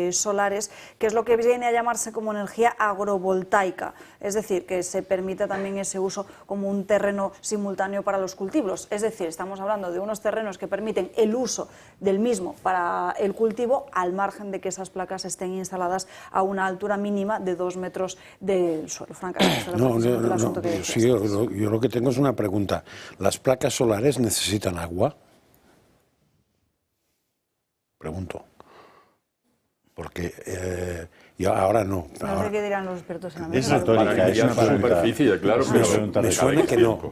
solares, que es lo que viene a llamarse como energía agrovoltaica. Es decir, que se permita también ese uso como un terreno simultáneo para los cultivos. Es decir, estamos hablando de unos terrenos que permiten el uso del mismo para el cultivo, al margen de que esas placas estén instaladas a una altura mínima de 2 metros del suelo. Francamente, yo lo que tengo es una pregunta. ¿Las placas solares necesitan agua? Pregunto. Porque Y ahora no. No sé qué dirán los expertos en la Es mesa. retórica, es una superficie, claro, pero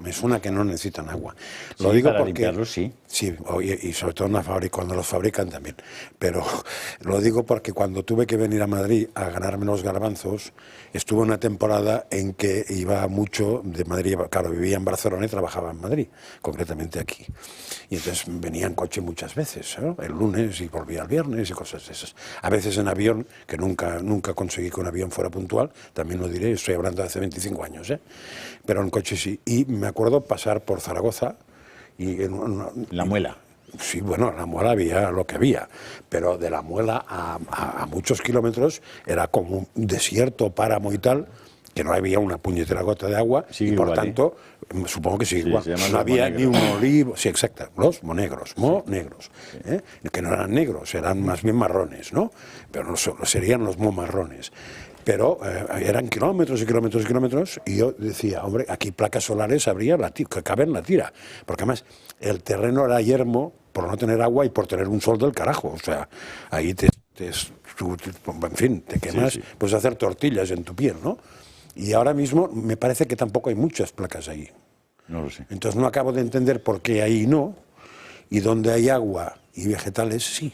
me suena que no necesitan agua. Sí, Lo digo para porque limpiarlos, sí. Sí, y sobre todo en la fábrica, cuando los fabrican también. Pero lo digo porque cuando tuve que venir a Madrid a ganarme los garbanzos, estuve una temporada en que iba mucho de Madrid, claro, vivía en Barcelona y trabajaba en Madrid, concretamente aquí. Y entonces venía en coche muchas veces, ¿no? El lunes y volvía el viernes y cosas de esas. A veces en avión, que nunca conseguí que un avión fuera puntual, también lo diré, estoy hablando de hace 25 años, ¿eh? Pero en coche sí. Y me acuerdo pasar por Zaragoza y La Muela. Sí, bueno, en la Muela había lo que había, pero de la Muela a muchos kilómetros era como un desierto, páramo y tal, que no había una puñetera gota de agua, Sigue y por igual, tanto, supongo que sigue Sí, igual. se llaman No los había ni un monegros. olivo, sí, exacto, los monegros, ¿eh? Que no eran negros, eran más bien marrones, ¿no? Pero no serían los momarrones. Pero eran kilómetros y kilómetros y kilómetros, y yo decía, hombre, aquí placas solares habría que caben la tira, porque además el terreno era yermo por no tener agua y por tener un sol del carajo, o sea, ahí en fin, te quemas, Sí, sí. puedes hacer tortillas en tu piel, ¿no? Y ahora mismo me parece que tampoco hay muchas placas ahí. No lo sé. Entonces no acabo de entender por qué ahí no, y donde hay agua y vegetales sí.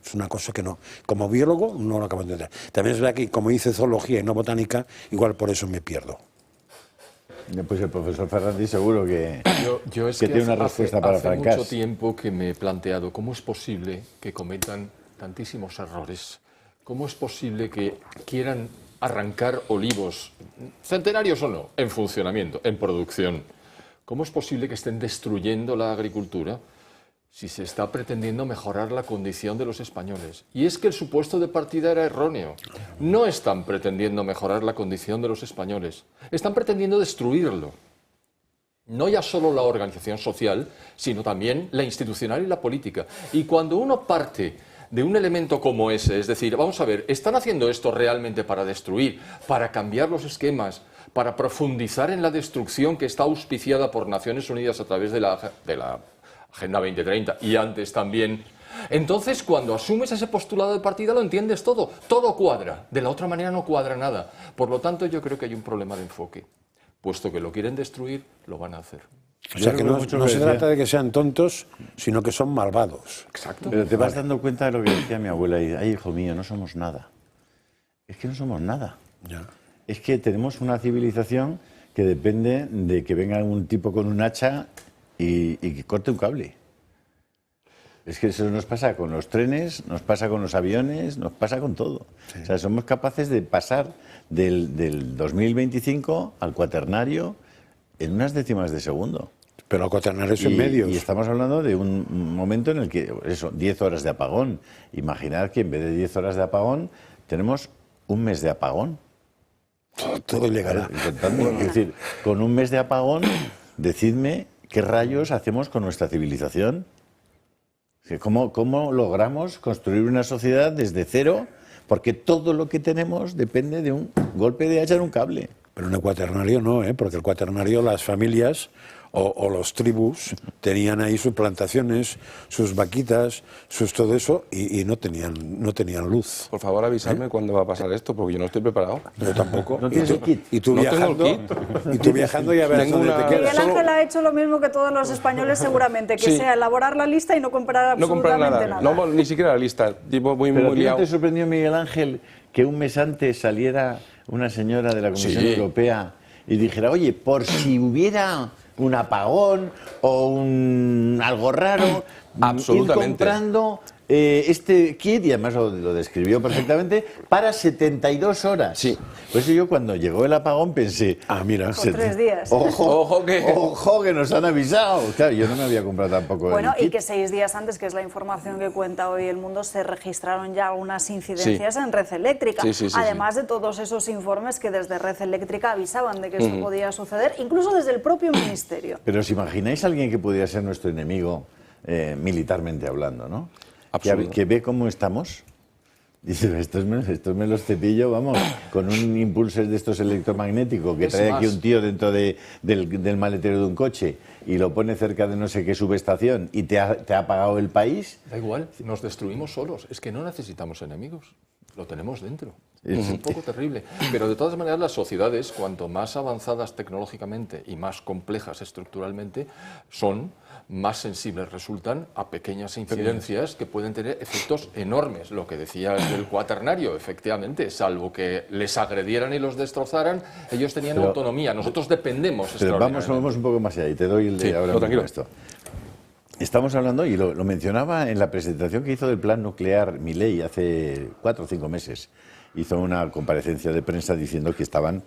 Es una cosa que no. Como biólogo no lo acabo de entender. También es verdad que como hice zoología y no botánica, igual por eso me pierdo. Pues el profesor Ferrandi seguro que, Yo es que tiene una respuesta para hace Francás. mucho tiempo que me he planteado cómo es posible que cometan tantísimos errores. ¿Cómo es posible que quieran arrancar olivos, centenarios o no, en funcionamiento, en producción? ¿Cómo es posible que estén destruyendo la agricultura si se está pretendiendo mejorar la condición de los españoles? Y es que el supuesto de partida era erróneo. No están pretendiendo mejorar la condición de los españoles, están pretendiendo destruirlo. No ya solo la organización social, sino también la institucional y la política. Y cuando uno parte de un elemento como ese, es decir, vamos a ver, ¿están haciendo esto realmente para destruir, para cambiar los esquemas, para profundizar en la destrucción que está auspiciada por Naciones Unidas a través de la Agenda 2030 y antes también? Entonces, cuando asumes ese postulado de partida, lo entiendes todo. Todo cuadra. De la otra manera no cuadra nada. Por lo tanto, yo creo que hay un problema de enfoque. Puesto que lo quieren destruir, lo van a hacer. O sea, que no se trata de que sean tontos, sino que son malvados. Exacto. Pero te vas dando cuenta de lo que decía mi abuela y, ay, hijo mío, no somos nada. Es que no somos nada. Ya. Es que tenemos una civilización que depende de que venga un tipo con un hacha y que corte un cable. Es que eso nos pasa con los trenes, nos pasa con los aviones, nos pasa con todo. Sí. O sea, somos capaces de pasar del 2025 al cuaternario en unas décimas de segundo. Pero el cuaternario es en medios. Y estamos hablando de un momento en el que, 10 horas de apagón. Imaginad que en vez de 10 horas de apagón, tenemos un mes de apagón. Todo llegará. Es decir, con un mes de apagón, decidme qué rayos hacemos con nuestra civilización. ¿Cómo logramos construir una sociedad desde cero? Porque todo lo que tenemos depende de un golpe de hacha en un cable. Pero en el cuaternario no, porque el cuaternario las familias o los tribus tenían ahí sus plantaciones, sus vaquitas, sus todo eso y no tenían luz. Por favor, avísame cuándo va a pasar esto, porque yo no estoy preparado. Yo tampoco. ¿No tienes el kit? Y tú No tengo viajando, el kit. y tú viajando ya verás dónde te Miguel quedas. Ángel ha hecho lo mismo que todos los españoles seguramente, que Sí. sea elaborar la lista y no comprar No comprar absolutamente nada. nada. No, ni siquiera la lista. Tipo muy ¿Pero a ti no liado. te sorprendió, Miguel Ángel, que un mes antes saliera una señora de la Comisión Sí. Europea y dijera, oye, por si hubiera un apagón o algo raro, Absolutamente. ir comprando este kit, y además lo describió perfectamente, para 72 horas. Sí. Por eso yo cuando llegó el apagón pensé, Mira. Con 3 días. Ojo que nos han avisado. Claro, yo no me había comprado tampoco Bueno, el y kit. que 6 días antes, que es la información que cuenta hoy El Mundo, se registraron ya algunas incidencias en Red Eléctrica. Sí. Además de todos esos informes que desde Red Eléctrica avisaban de que esto podía suceder, incluso desde el propio ministerio. Pero ¿os imagináis a alguien que pudiera ser nuestro enemigo militarmente hablando, no? Absoluto. Que ve cómo estamos. Dice, estos me los cepillo, vamos, con un impulser de estos electromagnéticos que Es trae aquí más. un tío dentro del maletero de un coche y lo pone cerca de no sé qué subestación y te ha apagado el país. Da igual, nos destruimos solos. Es que no necesitamos enemigos, lo tenemos dentro. Es un poco terrible. Pero de todas maneras, las sociedades, cuanto más avanzadas tecnológicamente y más complejas estructuralmente, son más sensibles resultan a pequeñas incidencias que pueden tener efectos enormes. Lo que decía el cuaternario, efectivamente, salvo que les agredieran y los destrozaran, ellos tenían autonomía. Nosotros dependemos extraordinariamente. Pero vamos un poco más allá y te doy el de ahora mismo esto. Estamos hablando, y lo mencionaba en la presentación que hizo del plan nuclear Milei hace 4 o 5 meses. Hizo una comparecencia de prensa diciendo que estaban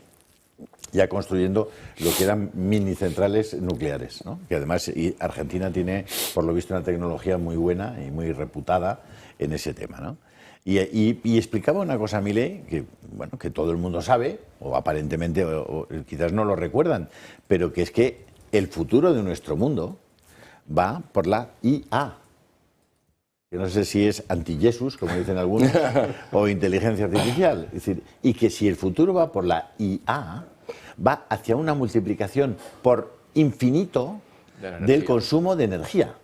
ya construyendo lo que eran mini centrales nucleares, ¿no? Que además Argentina tiene, por lo visto, una tecnología muy buena y muy reputada en ese tema, ¿no? Y explicaba una cosa a Milei que todo el mundo sabe, o aparentemente, o quizás no lo recuerdan, pero que es que el futuro de nuestro mundo va por la IA. Yo no sé si es anti-Jesus, como dicen algunos, o inteligencia artificial. Es decir, y que si el futuro va por la IA, va hacia una multiplicación por infinito del consumo de energía.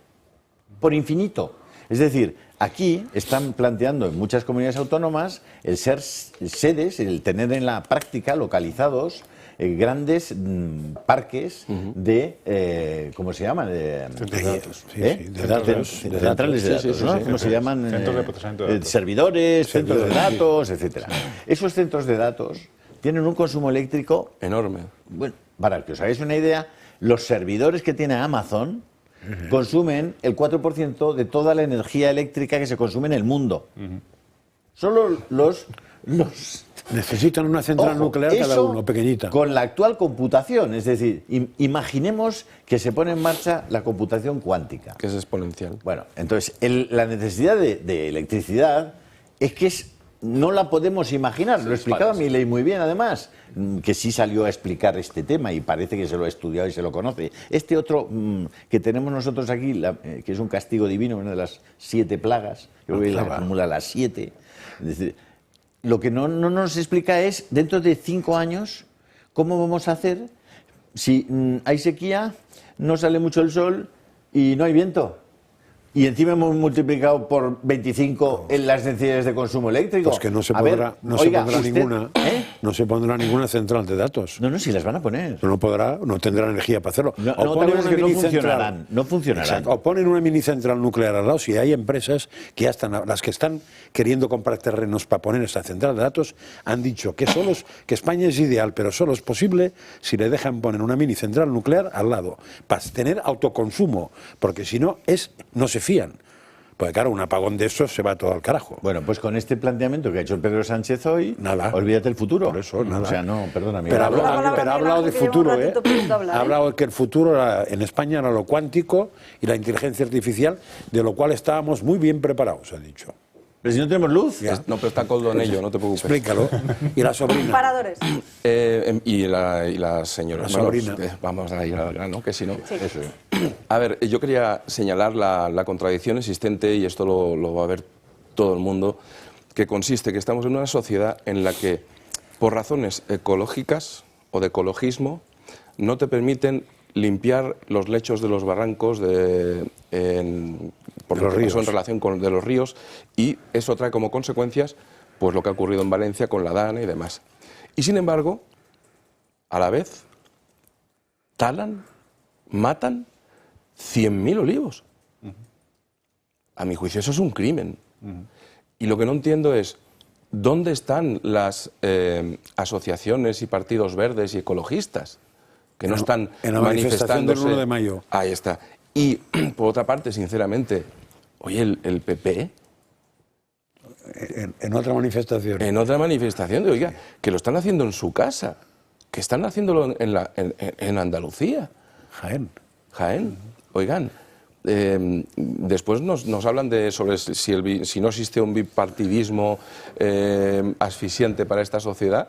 Por infinito. Es decir, aquí están planteando en muchas comunidades autónomas el ser sedes, el tener en la práctica localizados grandes parques de, ¿cómo se llaman? Centrales de datos, ¿no? ¿Cómo se llaman? Centros de procesamiento de datos. Servidores, centros de datos, etcétera. Esos centros de datos tienen un consumo eléctrico enorme. Bueno, para que os hagáis una idea, los servidores que tiene Amazon consumen el 4% de toda la energía eléctrica que se consume en el mundo. Solo los necesitan una central nuclear cada uno, pequeñita. Con la actual computación, es decir, imaginemos que se pone en marcha la computación cuántica. Que es exponencial. Bueno, entonces, la necesidad de electricidad es que no la podemos imaginar. Lo explicaba Milei muy bien, además, que sí salió a explicar este tema y parece que se lo ha estudiado y se lo conoce. Este otro que tenemos nosotros aquí, que es un castigo divino, una de las 7 plagas, yo creo que la acumula las 7. Es decir, lo que no nos explica es, dentro de 5 años, cómo vamos a hacer si hay sequía, no sale mucho el sol y no hay viento. Y encima hemos multiplicado por 25 en las necesidades de consumo eléctrico. Pues que no se pondrá, no se pondrá ninguna central de datos. No, si las van a poner. No tendrá energía para hacerlo. No funcionarán. O ponen una mini central nuclear al lado. Si hay empresas que ya están, las que están queriendo comprar terrenos para poner esta central de datos, han dicho que España es ideal, pero solo es posible si le dejan poner una mini central nuclear al lado, para tener autoconsumo, porque si no, no se fían. Porque claro, un apagón de esos se va todo al carajo. Bueno, pues con este planteamiento que ha hecho el Pedro Sánchez hoy, nada. Olvídate el futuro. Por eso, nada. O sea, no, perdona. Pero ha hablado de futuro, ¿eh? Ha hablado de que el futuro en España era lo cuántico y la inteligencia artificial, de lo cual estábamos muy bien preparados, ha dicho. Pero si no tenemos luz. No, pero está coldo en ello, no te preocupes. Explícalo. Y la sobrina. Paradores. Y la señora. La sobrina. Vamos a ir al grano, que si no... Sí. Eso es. A ver, yo quería señalar la contradicción existente, y esto lo va a ver todo el mundo, que consiste que estamos en una sociedad en la que, por razones ecológicas o de ecologismo, no te permiten limpiar los lechos de los barrancos por los ríos, en relación con de los ríos, y eso trae como consecuencias pues lo que ha ocurrido en Valencia con la Dana y demás. Y sin embargo, a la vez, talan, matan 100.000 olivos. A mi juicio eso es un crimen. Y lo que no entiendo es ¿dónde están las asociaciones y partidos verdes y ecologistas que no están en la manifestación del 1 de mayo? Ahí está. Y por otra parte, sinceramente, oye, el PP... En otra manifestación. En otra manifestación, oiga, que lo están haciendo en su casa, que están haciéndolo en Andalucía. Jaén. Oigan, después nos hablan sobre si no existe un bipartidismo asfixiante para esta sociedad.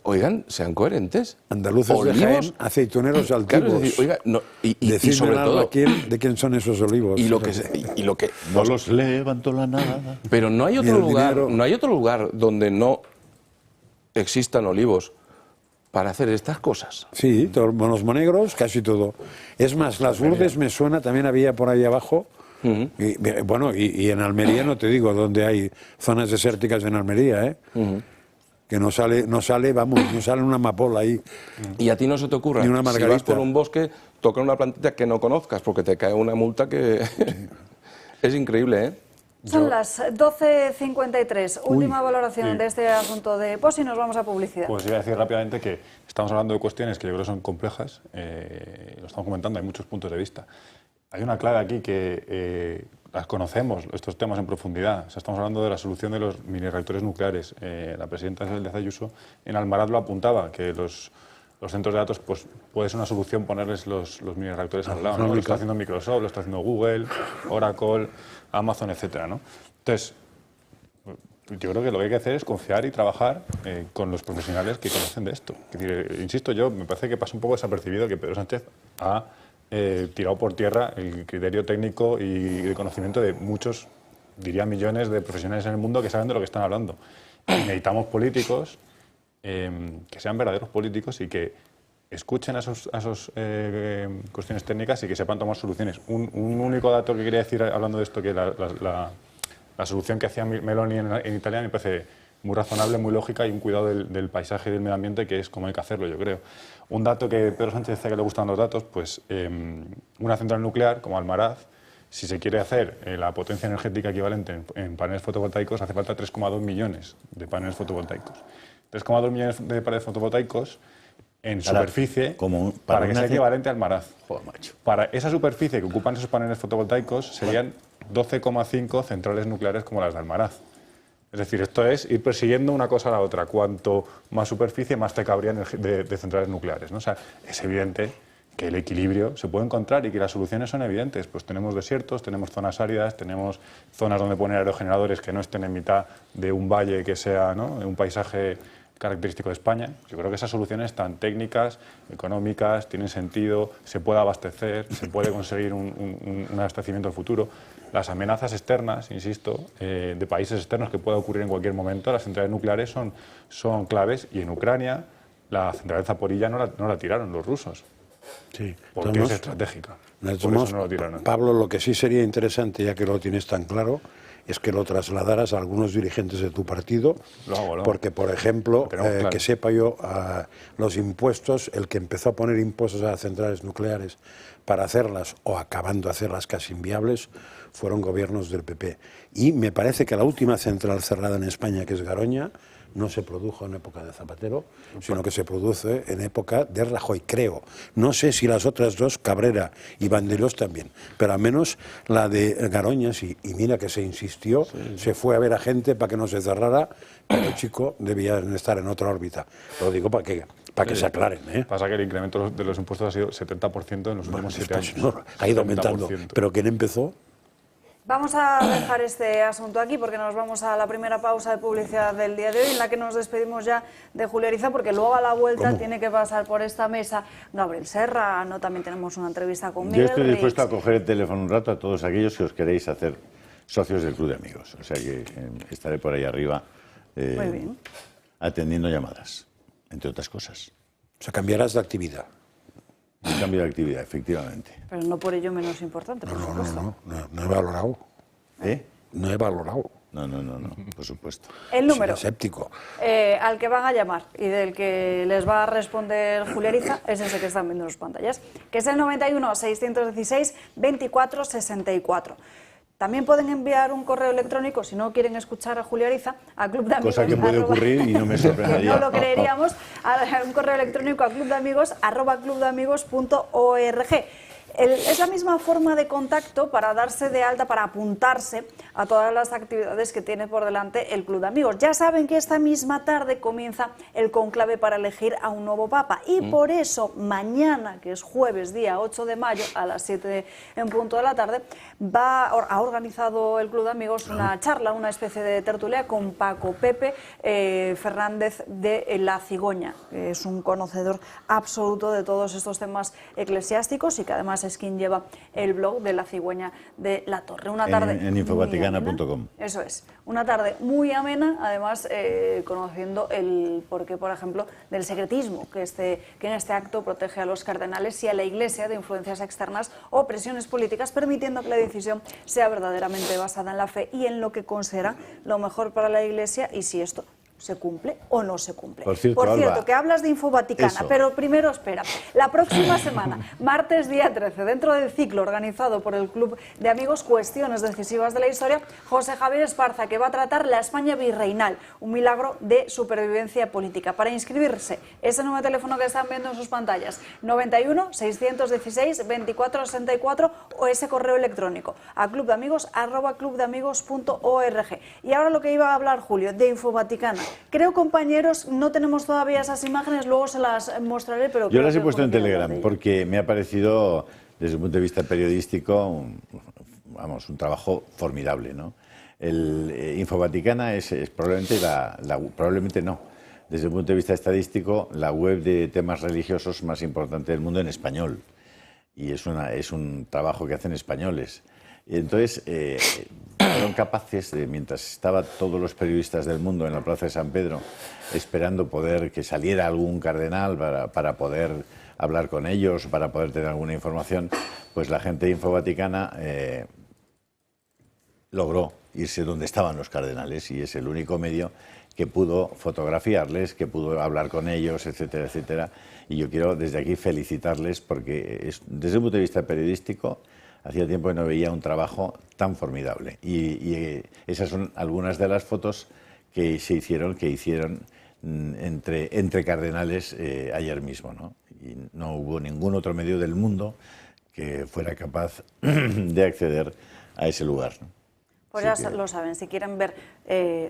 Oigan, sean coherentes. Andaluces olivos, de Jaén, aceituneros altivos. Claro, es decir, oiga, y sobre todo... ¿De quién son esos olivos? Y lo que no los levantó la nada. Pero no hay otro lugar donde no existan olivos para hacer estas cosas. Sí, los monegros, casi todo. Es más, las Lourdes me suena, también había por ahí abajo, Y en Almería no te digo dónde hay zonas desérticas en Almería, ¿eh? Que no sale una amapola ahí. Y a ti no se te ocurra, Ni una si margarita. vas por un bosque, tocar una plantita que no conozcas, porque te cae una multa que es increíble, ¿eh? Son las 12:53. Última valoración de este asunto de POS y nos vamos a publicidad. Pues iba a decir rápidamente que estamos hablando de cuestiones que yo creo que son complejas, lo estamos comentando, hay muchos puntos de vista. Hay una clave aquí que las conocemos, estos temas en profundidad. O sea, estamos hablando de la solución de los mini reactores nucleares. La presidenta Isabel Díaz Ayuso en Almaraz lo apuntaba, que los centros de datos pues puede ser una solución ponerles los mini reactores al lado, ¿no? Lo está haciendo Microsoft, lo está haciendo Google, Oracle, Amazon, etcétera, ¿no? Entonces, yo creo que lo que hay que hacer es confiar y trabajar con los profesionales que conocen de esto. Es decir, insisto, me parece que pasa un poco desapercibido que Pedro Sánchez ha tirado por tierra el criterio técnico y de conocimiento de muchos, diría millones de profesionales en el mundo que saben de lo que están hablando. Y necesitamos políticos que sean verdaderos políticos y que escuchen a esas cuestiones técnicas y que sepan tomar soluciones. Un único dato que quería decir hablando de esto, que la solución que hacía Meloni en Italia me parece muy razonable, muy lógica y un cuidado del paisaje y del medio ambiente, que es como hay que hacerlo, yo creo. Un dato que Pedro Sánchez decía que le gustan los datos, pues una central nuclear como Almaraz, si se quiere hacer la potencia energética equivalente en paneles fotovoltaicos, hace falta 3,2 millones de paneles fotovoltaicos. 3,2 millones de paneles fotovoltaicos en superficie para que sea equivalente a Almaraz. Joder, macho. Para esa superficie que ocupan esos paneles fotovoltaicos serían 12,5 centrales nucleares como las de Almaraz. Es decir, esto es ir persiguiendo una cosa a la otra. Cuanto más superficie, más te cabrían de centrales nucleares, ¿no? O sea, es evidente que el equilibrio se puede encontrar y que las soluciones son evidentes. Pues tenemos desiertos, tenemos zonas áridas, tenemos zonas donde poner aerogeneradores que no estén en mitad de un valle que sea, ¿no?, un paisaje característico de España. Yo creo que esas soluciones están técnicas, económicas, tienen sentido, se puede abastecer, se puede conseguir un abastecimiento al futuro. Las amenazas externas, insisto, de países externos que pueda ocurrir en cualquier momento, las centrales nucleares son claves, y en Ucrania la central de Zaporilla no la tiraron los rusos. Sí, porque es estratégica. Por eso no lo tiraron. Pablo, lo que sí sería interesante, ya que lo tienes tan claro, es que lo trasladaras a algunos dirigentes de tu partido, lo hago. Porque, por ejemplo, claro, que sepa yo, los impuestos, el que empezó a poner impuestos a las centrales nucleares para hacerlas, o acabando de hacerlas casi inviables, fueron gobiernos del PP. Y me parece que la última central cerrada en España, que es Garoña, no se produjo en época de Zapatero, sino que se produce en época de Rajoy, creo. No sé si las otras dos, Cabrera y Vandellós también, pero al menos la de Garoña sí. Y mira que se insistió, se fue a ver a gente para que no se cerrara, pero el chico debía estar en otra órbita. Lo digo para que se aclaren, ¿eh? Pasa que el incremento de los impuestos ha sido 70% en los últimos 7 años. No, ha ido aumentando. Pero ¿quién empezó? Vamos a dejar este asunto aquí porque nos vamos a la primera pausa de publicidad del día de hoy, en la que nos despedimos ya de Julio Ariza, porque luego a la vuelta tiene que pasar por esta mesa Gabriel Serrano. También tenemos una entrevista con Miguel Yo estoy dispuesto Rix. a coger el teléfono un rato a todos aquellos que os queréis hacer socios del Club de Amigos. O sea que estaré por ahí arriba Muy bien. atendiendo llamadas, entre otras cosas. O sea, cambiarás de actividad. Un cambio de actividad, efectivamente. Pero no por ello menos importante, por supuesto. No he valorado. ¿Eh? No he valorado. No, por supuesto. El número Soy escéptico. al que van a llamar y del que les va a responder Julio Ariza es ese que están viendo en sus pantallas, que es el 91 616 24 64. También pueden enviar un correo electrónico, si no quieren escuchar a Julio Ariza, a Club de Amigos. Cosa que puede ocurrir y no me sorprendería. No lo creeríamos, un correo electrónico a clubdeamigos@clubdeamigos.org. Es la misma forma de contacto para darse de alta, para apuntarse a todas las actividades que tiene por delante el Club de Amigos. Ya saben que esta misma tarde comienza el conclave para elegir a un nuevo Papa y por eso mañana, que es jueves, día 8 de mayo, a las 7 en punto de la tarde, ha organizado el Club de Amigos una charla, una especie de tertulia con Paco Pepe Fernández de La Cigoña, que es un conocedor absoluto de todos estos temas eclesiásticos y que además además es quien lleva el blog de La Cigüeña de la Torre. Una tarde en infovaticana.com. Eso es, una tarde muy amena, además conociendo el porqué, por ejemplo, del secretismo que en este acto protege a los cardenales y a la Iglesia de influencias externas o presiones políticas, permitiendo que la decisión sea verdaderamente basada en la fe y en lo que considera lo mejor para la Iglesia y si esto ¿se cumple o no se cumple? Por cierto, Alba, que hablas de Infovaticana, pero primero espera. La próxima semana, martes día 13, dentro del ciclo organizado por el Club de Amigos Cuestiones Decisivas de la Historia, José Javier Esparza, que va a tratar la España virreinal, un milagro de supervivencia política. Para inscribirse, ese número de teléfono que están viendo en sus pantallas, 91 616 2464 o ese correo electrónico a clubdeamigos@clubdeamigos.org. Y ahora lo que iba a hablar Julio, de Infovaticana. Creo, compañeros, no tenemos todavía esas imágenes, luego se las mostraré, pero... Yo las he puesto en Telegram porque me ha parecido, desde el punto de vista periodístico, un trabajo formidable, ¿no? Infovaticana es probablemente probablemente no, desde el punto de vista estadístico, la web de temas religiosos más importante del mundo en español. Y es un trabajo que hacen españoles. Y entonces, fueron capaces de, mientras estaban todos los periodistas del mundo en la Plaza de San Pedro, esperando que saliera algún cardenal para poder hablar con ellos, para poder tener alguna información, pues la gente de Infovaticana logró irse donde estaban los cardenales y es el único medio que pudo fotografiarles, que pudo hablar con ellos, etcétera, etcétera. Y yo quiero desde aquí felicitarles porque desde el punto de vista periodístico hacía tiempo que no veía un trabajo tan formidable. Y esas son algunas de las fotos que hicieron entre cardenales ayer mismo, ¿no? Y no hubo ningún otro medio del mundo que fuera capaz de acceder a ese lugar, ¿no? Pues ya lo saben, si quieren ver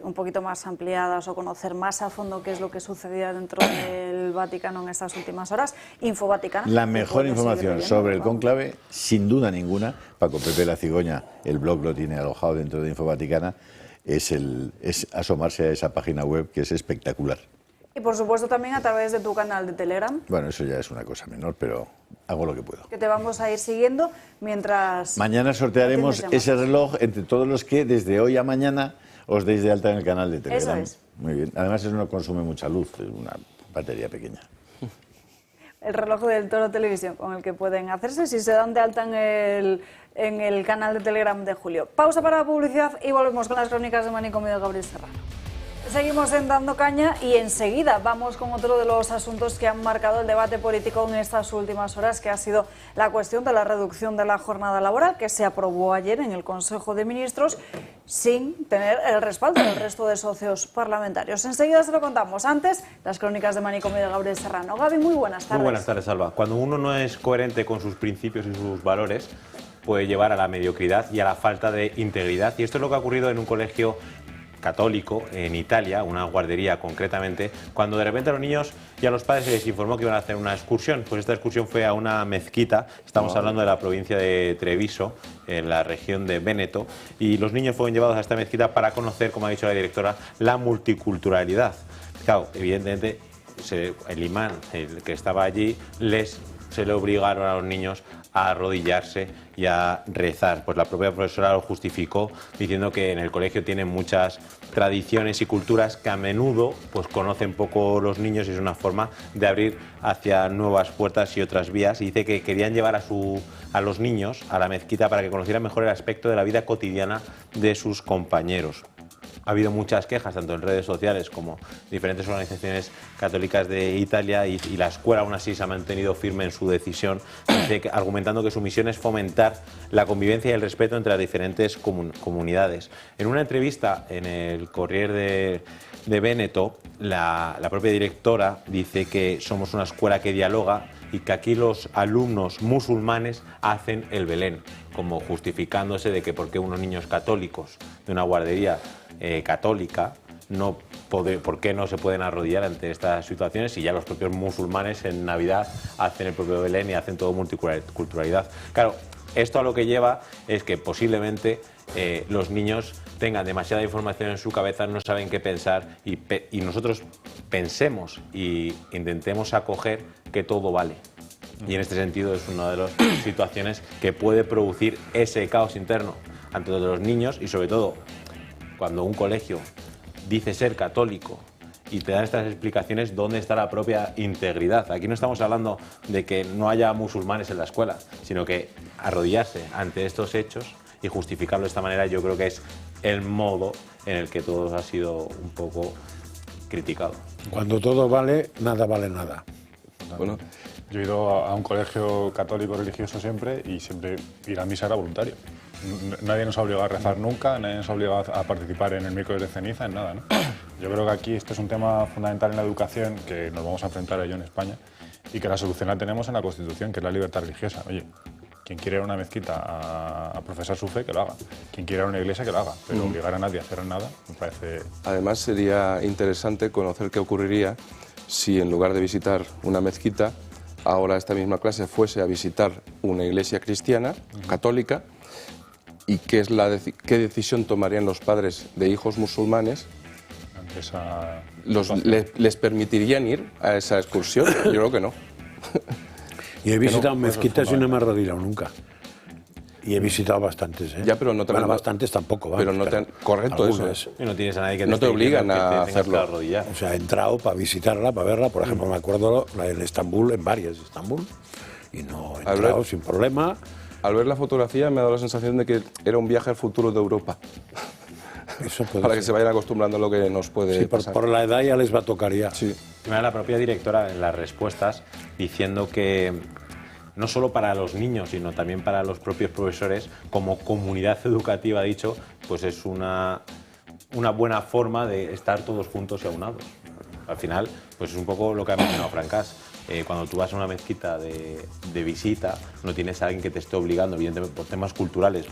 un poquito más ampliadas o conocer más a fondo qué es lo que sucedía dentro del Vaticano en estas últimas horas, Infovaticana. La mejor información sobre el cónclave, sin duda ninguna, Paco Pepe La Cigüeña, el blog lo tiene alojado dentro de Infovaticana, es asomarse a esa página web que es espectacular. Y por supuesto también a través de tu canal de Telegram. Bueno, eso ya es una cosa menor, pero hago lo que puedo. Que te vamos a ir siguiendo mientras... Mañana sortearemos ese reloj entre todos los que desde hoy a mañana os deis de alta en el canal de Telegram. Eso es. Muy bien. Además eso no consume mucha luz, es una batería pequeña. El reloj del Toro Televisión con el que pueden hacerse si se dan de alta en el canal de Telegram de Julio. Pausa para la publicidad y volvemos con las crónicas de Manicomio de Gabriel Serrano. Seguimos en Dando Caña y enseguida vamos con otro de los asuntos que han marcado el debate político en estas últimas horas, que ha sido la cuestión de la reducción de la jornada laboral, que se aprobó ayer en el Consejo de Ministros sin tener el respaldo del resto de socios parlamentarios. Enseguida se lo contamos. Antes, las crónicas de Manicomio de Gabriel Serrano. Gaby, muy buenas tardes. Muy buenas tardes, Alba. Cuando uno no es coherente con sus principios y sus valores, puede llevar a la mediocridad y a la falta de integridad. Y esto es lo que ha ocurrido en un colegio católico en Italia, una guardería concretamente, cuando de repente a los niños y a los padres se les informó que iban a hacer una excursión. Pues esta excursión fue a una mezquita, estamos hablando de la provincia de Treviso, en la región de Véneto, y los niños fueron llevados a esta mezquita para conocer, como ha dicho la directora, la multiculturalidad. Claro, evidentemente el imán, el que estaba allí, se le obligaron a los niños a arrodillarse y a rezar. Pues la propia profesora lo justificó diciendo que en el colegio tienen muchas tradiciones y culturas que a menudo pues conocen poco los niños y es una forma de abrir hacia nuevas puertas y otras vías. Y dice que querían llevar a los niños a la mezquita para que conocieran mejor el aspecto de la vida cotidiana de sus compañeros. Ha habido muchas quejas, tanto en redes sociales como diferentes organizaciones católicas de Italia, y la escuela aún así se ha mantenido firme en su decisión, argumentando que su misión es fomentar la convivencia y el respeto entre las diferentes comunidades. En una entrevista en el Corriere de Véneto, la propia directora dice que somos una escuela que dialoga y que aquí los alumnos musulmanes hacen el Belén, como justificándose de que por qué unos niños católicos de una guardería católica por qué no se pueden arrodillar ante estas situaciones, y ya los propios musulmanes en Navidad hacen el propio Belén y hacen todo multiculturalidad. Claro, esto a lo que lleva es que posiblemente los niños tengan demasiada información en su cabeza, no saben qué pensar y nosotros pensemos y intentemos acoger que todo vale. Y en este sentido es una de las situaciones que puede producir ese caos interno ante los niños y sobre todo cuando un colegio dice ser católico y te dan estas explicaciones, ¿dónde está la propia integridad? Aquí no estamos hablando de que no haya musulmanes en la escuela, sino que arrodillarse ante estos hechos y justificarlo de esta manera yo creo que es el modo en el que todo ha sido un poco criticado. Cuando todo vale, nada vale nada. Bueno, yo he ido a un colegio católico religioso siempre y siempre ir a misa era voluntario. Nadie nos ha obligado a rezar nunca, nadie nos ha obligado a participar en el miércoles de ceniza, en nada, ¿no? Yo creo que aquí este es un tema fundamental en la educación que nos vamos a enfrentar a ello en España y que la solución la tenemos en la Constitución, que es la libertad religiosa. Oye, quien quiera ir a una mezquita a profesar su fe, que lo haga. Quien quiera ir a una iglesia, que lo haga. Pero obligar a nadie a hacer nada, me parece... Además, sería interesante conocer qué ocurriría si en lugar de visitar una mezquita, ahora esta misma clase fuese a visitar una iglesia cristiana, católica, y qué decisión tomarían los padres de hijos musulmanes. ¿Les permitirían ir a esa excursión? Yo creo que no. Y he visitado mezquitas y no me he arrodillado nunca. Y he visitado bastantes, ¿eh? Ya, pero no te bueno, bastantes tampoco, pero no te correcto eso. Y no tienes a nadie que no te obligan a hacerlo. O sea, he entrado para visitarla, para verla. Por ejemplo, me acuerdo en Estambul, en varias de Estambul, y no he entrado sin problema. Al ver la fotografía me ha dado la sensación de que era un viaje al futuro de Europa. Eso puede para ser. Que se vayan acostumbrando a lo que nos puede pasar. Por la edad ya les va a tocar ya. Sí. La propia directora en las respuestas diciendo que no solo para los niños, sino también para los propios profesores, como comunidad educativa, ha dicho, pues es una buena forma de estar todos juntos y aunados. Al final, pues es un poco lo que ha mencionado Francás. Cuando tú vas a una mezquita de visita, no tienes a alguien que te esté obligando, evidentemente por temas culturales.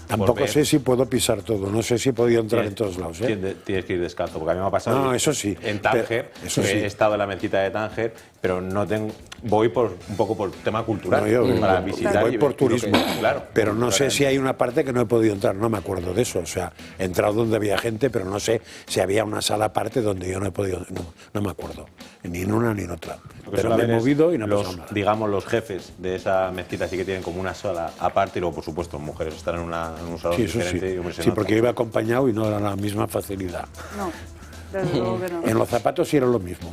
Tampoco sé si puedo pisar todo, no sé si he podido entrar en todos lados. Tienes que ir descalzo, porque a mí me ha pasado. No, eso sí. En Tánger, he estado en la mezquita de Tánger, pero no tengo. Voy un poco por tema cultural, para visitar. Voy por turismo, claro, pero no sé si hay una parte que no he podido entrar, no me acuerdo de eso. O sea, he entrado donde había gente, pero no sé si había una sala aparte donde yo no he podido, no me acuerdo, ni en una ni en otra. Pero me he movido y no ha pasado nada. Digamos, los jefes de esa mezquita sí que tienen como una sala aparte y luego, por supuesto, mujeres están en un salón diferente. Sí, porque yo iba acompañado y no era la misma facilidad. No, desde luego que no. En los zapatos sí era lo mismo.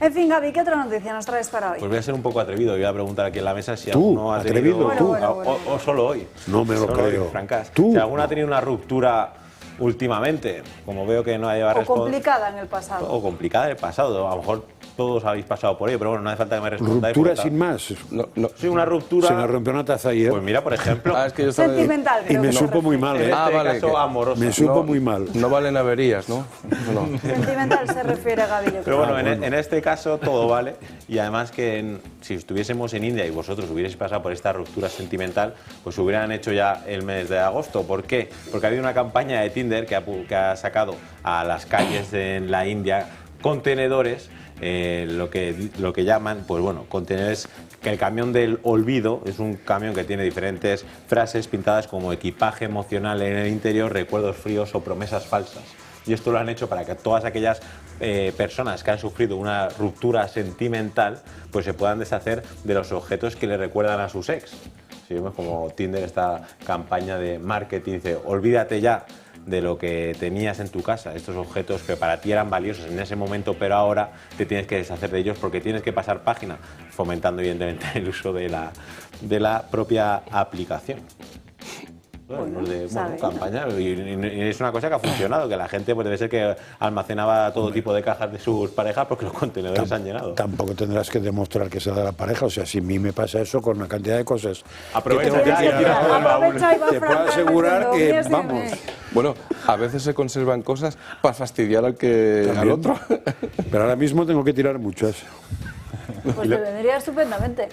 En fin, Gaby, ¿qué otra noticia nos traes para hoy? Pues voy a ser un poco atrevido, voy a preguntar aquí en la mesa si ¿Tú? alguno ha tenido... ¿Atrevido? O solo hoy. No me lo creo. Francás. ¿Tú? Si alguno ha tenido una ruptura últimamente, como veo que no ha llevado O complicada en el pasado. O complicada en el pasado, a lo mejor todos habéis pasado por ello, pero bueno, no hace falta que me respondáis. ¿Ruptura sin más? Sí, una ruptura... Se me rompió una taza ayer. Pues mira, por ejemplo... Es que yo estaba... Sentimental, y me supo muy mal, ¿eh? Vale, caso amoroso. Me supo muy mal. No valen averías, ¿no? Sentimental se refiere a Gaby, yo creo. Pero bueno, en este caso todo vale, y además que si estuviésemos en India y vosotros hubierais pasado por esta ruptura sentimental, pues hubieran hecho ya el mes de agosto. ¿Por qué? Porque ha habido una campaña de Tinder que ha sacado a las calles en la India contenedores, lo que llaman, pues bueno, contenedores, que el camión del olvido es un camión que tiene diferentes frases pintadas como equipaje emocional en el interior, recuerdos fríos o promesas falsas. Y esto lo han hecho para que todas aquellas personas que han sufrido una ruptura sentimental pues se puedan deshacer de los objetos que le recuerdan a sus ex. Si vemos como Tinder, esta campaña de marketing, dice, olvídate ya de lo que tenías en tu casa, estos objetos que para ti eran valiosos en ese momento, pero ahora te tienes que deshacer de ellos porque tienes que pasar página, fomentando evidentemente el uso de la propia aplicación. Bueno, campaña, y es una cosa que ha funcionado, que la gente pues debe ser que almacenaba todo tipo de cajas de sus parejas porque los contenedores se han llenado. Tampoco tendrás que demostrar que sea de la pareja, o sea, si a mí me pasa eso con una cantidad de cosas. Aprovecha te puedo asegurar que, vamos... Bueno, a veces se conservan cosas para fastidiar al otro. Pero ahora mismo tengo que tirar muchas. Pues te vendría estupendamente.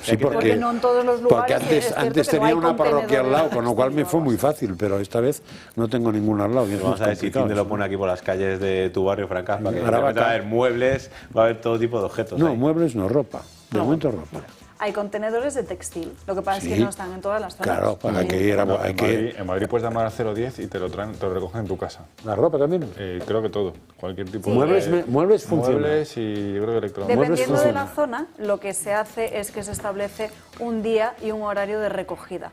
Sí, porque no en todos los lugares. Porque antes tenía una parroquia al lado, con lo cual me fue muy fácil, pero esta vez no tengo ninguna al lado. Vamos a ver si Tinder lo pone aquí por las calles de tu barrio, Francás, para que va a haber muebles, va a haber todo tipo de objetos. No, ahí. muebles no, ropa. De momento ropa. hay contenedores de textil. Lo que pasa es que no están en todas las zonas. Claro, para que ir En Madrid puedes llamar al 010 y te lo recogen en tu casa. ¿La ropa también? Creo que todo, cualquier tipo Sí. de... Muebles funcionan. Muebles y yo creo que electrodomésticos. Dependiendo de la zona, lo que se hace es que se establece un día y un horario de recogida.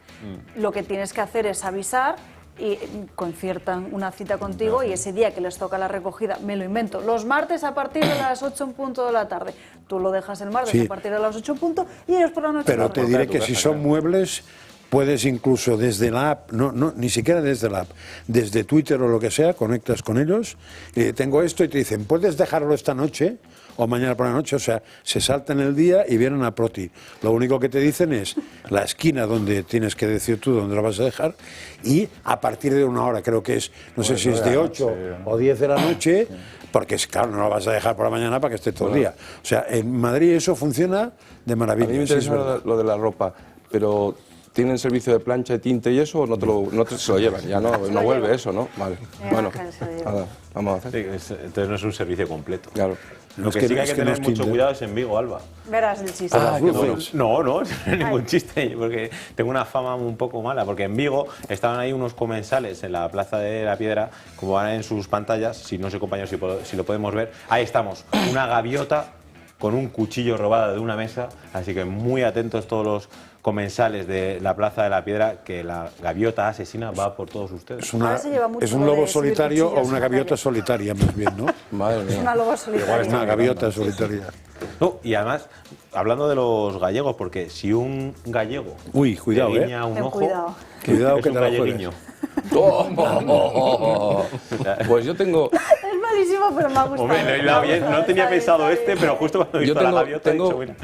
Lo que tienes que hacer es avisar y conciertan una cita contigo y ese día que les toca la recogida, me lo invento, los martes a partir de las 8 en punto de la tarde. Tú lo dejas el martes a partir de las 8 en punto y ellos por la noche. Pero te diré que si son muebles, puedes incluso desde la app, ni siquiera desde la app, desde Twitter o lo que sea, conectas con ellos, tengo esto y te dicen, ¿puedes dejarlo esta noche? O mañana por la noche, o sea, se saltan el día y vienen a por ti. Lo único que te dicen es la esquina donde tienes que decir tú dónde lo vas a dejar y a partir de una hora, creo que es, no sé si es de 8 o 10 de la noche, porque claro, no lo vas a dejar por la mañana para que esté todo el día. O sea, en Madrid eso funciona de maravilla. A mí me interesa lo de la ropa, pero ¿tienen servicio de plancha, de tinte y eso o no se lo llevan? Ya no vuelve eso, ¿no? Vale. Bueno, nada, vamos a hacer. Sí, entonces no es un servicio completo. Claro. Lo que sí que hay que tener mucho cuidado es en Vigo, Alba. Verás el chiste. No es ningún chiste, porque tengo una fama un poco mala, porque en Vigo estaban ahí unos comensales en la Plaza de la Piedra, como van en sus pantallas, si no sé compañeros si lo podemos ver, ahí estamos, una gaviota con un cuchillo robada de una mesa, así que muy atentos todos los comensales de la Plaza de la Piedra, que la gaviota asesina va por todos ustedes. Es un lobo solitario o una gaviota solitaria, más bien, ¿no? Madre mía. Es una loba solitaria. Igual es una gaviota solitaria. No, y además, hablando de los gallegos, porque si un gallego cuidado, le guiña un ojo, cuidado es que un te la galleguiño. Pues yo tengo... Es malísimo, pero me ha gustado. Hombre, no tenía pensado pero justo cuando he visto la gaviota he dicho, bueno.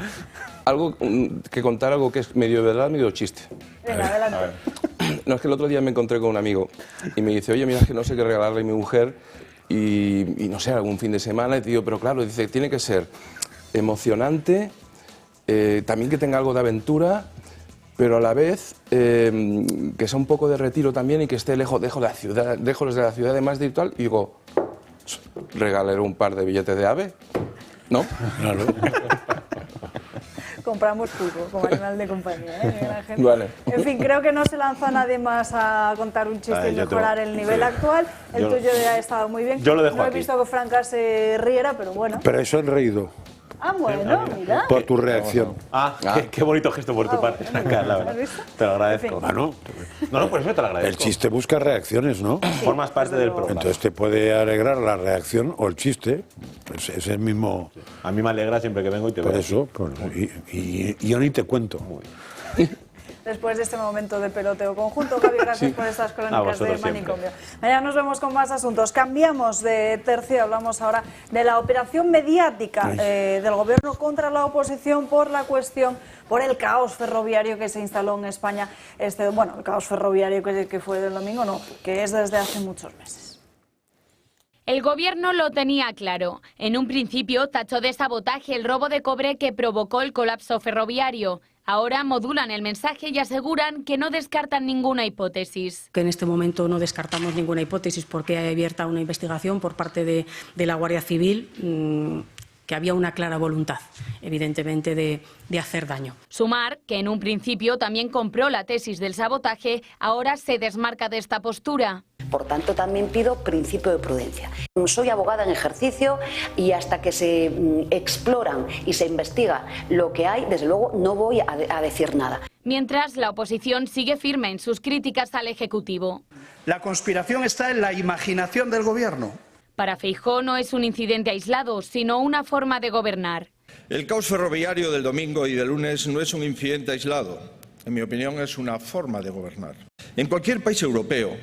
Algo que contar, algo que es medio verdad, medio chiste. Venga, adelante. No, es que el otro día me encontré con un amigo y me dice, oye, mira, que no sé qué regalarle a mi mujer y no sé, algún fin de semana. Y te digo, pero claro, dice, tiene que ser emocionante, también que tenga algo de aventura, pero a la vez que sea un poco de retiro también y que esté lejos de la ciudad de más virtual. Y digo, regalaré un par de billetes de AVE, ¿no? Claro. Compramos pulpo como animal de compañía, la gente. Vale. En fin, creo que no se lanza nadie más a contar un chiste y mejorar el nivel actual. El tuyo ya ha estado muy bien. Yo lo dejo no he aquí. visto que Franca se riera, pero bueno. Pero eso han reído. Ah, bueno, mira. Por tu reacción. Qué bonito gesto por tu parte, Franca, la verdad. Te lo agradezco. No, por eso te lo agradezco. El chiste busca reacciones, ¿no? Formas parte del programa. Entonces te puede alegrar la reacción o el chiste. Pues es el mismo. A mí me alegra siempre que vengo y te veo. Por eso. Y yo ni te cuento. Después de este momento de peloteo conjunto, Javi, gracias por estas crónicas de Manicomio. Mañana nos vemos con más asuntos. Cambiamos de tercio, hablamos ahora de la operación mediática del gobierno contra la oposición por el caos ferroviario que se instaló en España. El caos ferroviario que fue del domingo, no, que es desde hace muchos meses. El gobierno lo tenía claro. En un principio tachó de sabotaje el robo de cobre que provocó el colapso ferroviario. Ahora modulan el mensaje y aseguran que no descartan ninguna hipótesis. Que en este momento no descartamos ninguna hipótesis porque hay abierta una investigación por parte de la Guardia Civil, que había una clara voluntad, evidentemente, de hacer daño. Sumar, que en un principio también compró la tesis del sabotaje, ahora se desmarca de esta postura. Por tanto, también pido principio de prudencia. Soy abogada en ejercicio y hasta que se exploran y se investiga lo que hay, desde luego no voy a decir nada. Mientras, la oposición sigue firme en sus críticas al Ejecutivo. La conspiración está en la imaginación del Gobierno. Para Feijóo no es un incidente aislado, sino una forma de gobernar. El caos ferroviario del domingo y del lunes no es un incidente aislado. En mi opinión, es una forma de gobernar. En cualquier país europeo,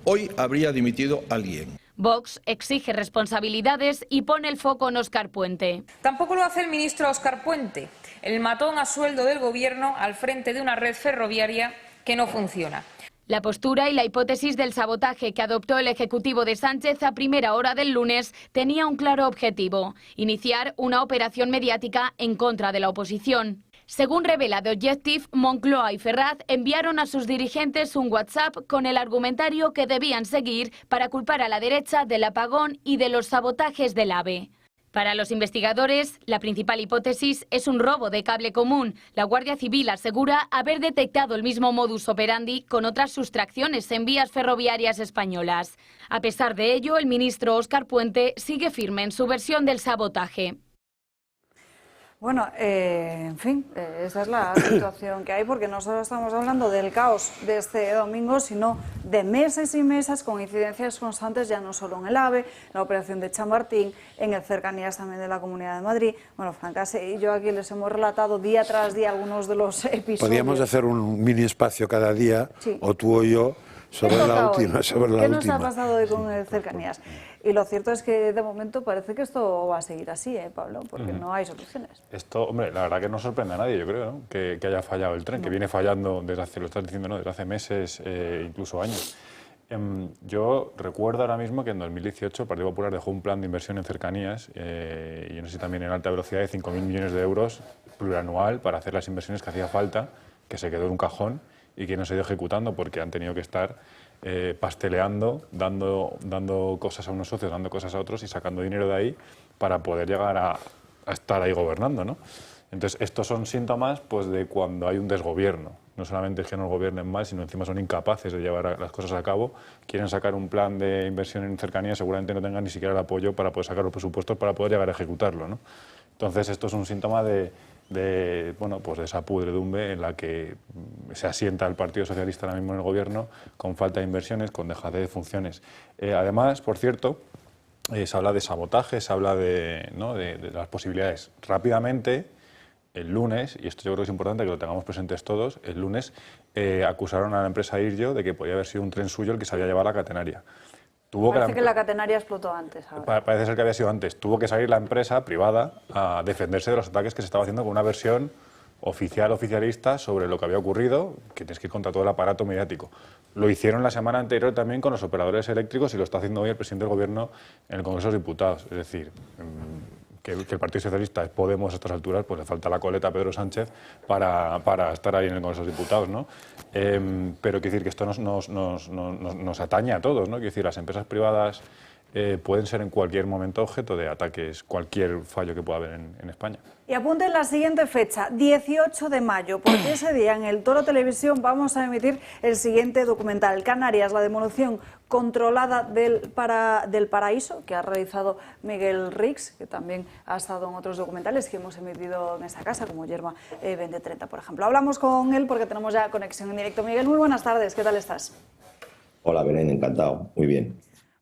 hoy habría dimitido alguien. Vox exige responsabilidades y pone el foco en Óscar Puente. Tampoco lo hace el ministro Óscar Puente, el matón a sueldo del Gobierno al frente de una red ferroviaria que no funciona. La postura y la hipótesis del sabotaje que adoptó el Ejecutivo de Sánchez a primera hora del lunes tenía un claro objetivo: iniciar una operación mediática en contra de la oposición. Según revela The Objective, Moncloa y Ferraz enviaron a sus dirigentes un WhatsApp con el argumentario que debían seguir para culpar a la derecha del apagón y de los sabotajes del AVE. Para los investigadores, la principal hipótesis es un robo de cable común. La Guardia Civil asegura haber detectado el mismo modus operandi con otras sustracciones en vías ferroviarias españolas. A pesar de ello, el ministro Óscar Puente sigue firme en su versión del sabotaje. Bueno, en fin, esa es la situación que hay, porque no solo estamos hablando del caos de este domingo, sino de meses y meses con incidencias constantes, ya no solo en el AVE, la operación de Chamartín, en el cercanías también de la Comunidad de Madrid. Bueno, Francas y yo aquí les hemos relatado día tras día algunos de los episodios. Podríamos hacer un mini espacio cada día, sí, o tú o yo, sobre la última. ¿Qué nos ha pasado hoy con el cercanías? Y lo cierto es que de momento parece que esto va a seguir así, Pablo, porque no hay soluciones. Esto, hombre, la verdad que no sorprende a nadie, yo creo, ¿no? que haya fallado el tren, que viene fallando desde hace, lo estás diciendo, ¿no? Desde hace meses, incluso años. Yo recuerdo ahora mismo que en 2018 el Partido Popular dejó un plan de inversión en cercanías, y yo no sé si también en alta velocidad, de 5.000 millones de euros plurianual para hacer las inversiones que hacía falta, que se quedó en un cajón y que no se ha ido ejecutando porque han tenido que estar pasteleando, dando cosas a unos socios, dando cosas a otros y sacando dinero de ahí para poder llegar a estar ahí gobernando, ¿no? Entonces, estos son síntomas pues, de cuando hay un desgobierno. No solamente es que no gobiernen mal, sino encima son incapaces de llevar las cosas a cabo. Quieren sacar un plan de inversión en cercanías, seguramente no tengan ni siquiera el apoyo para poder sacar los presupuestos para poder llegar a ejecutarlo, ¿no? Entonces, esto es un síntoma de esa pudredumbre en la que se asienta el Partido Socialista ahora mismo en el gobierno, con falta de inversiones, con dejadez de funciones. Además, por cierto, se habla de sabotaje, se habla de las posibilidades. Rápidamente, el lunes, y esto yo creo que es importante que lo tengamos presentes todos, el lunes acusaron a la empresa Iryo de que podía haber sido un tren suyo el que se había llevado a la catenaria. Parece que la catenaria explotó antes. Ahora. Parece ser que había sido antes. Tuvo que salir la empresa privada a defenderse de los ataques que se estaba haciendo con una versión oficialista sobre lo que había ocurrido, que tienes que ir contra todo el aparato mediático. Lo hicieron la semana anterior también con los operadores eléctricos y lo está haciendo hoy el presidente del Gobierno en el Congreso de los Diputados. Es decir, que el Partido Socialista es Podemos a estas alturas, pues le falta la coleta a Pedro Sánchez para estar ahí en el Congreso de los Diputados, ¿no? Pero quiero decir que esto nos atañe a todos, ¿no? Quiero decir, las empresas privadas pueden ser en cualquier momento objeto de ataques, cualquier fallo que pueda haber en España. Y apunten la siguiente fecha, 18 de mayo, porque ese día en el Toro Televisión vamos a emitir el siguiente documental, Canarias, la demolición controlada del paraíso, que ha realizado Miguel Rix, que también ha estado en otros documentales que hemos emitido en esta casa, como Yerma 2030, por ejemplo. Hablamos con él porque tenemos ya conexión en directo. Miguel, muy buenas tardes, ¿qué tal estás? Hola Belén, encantado, muy bien.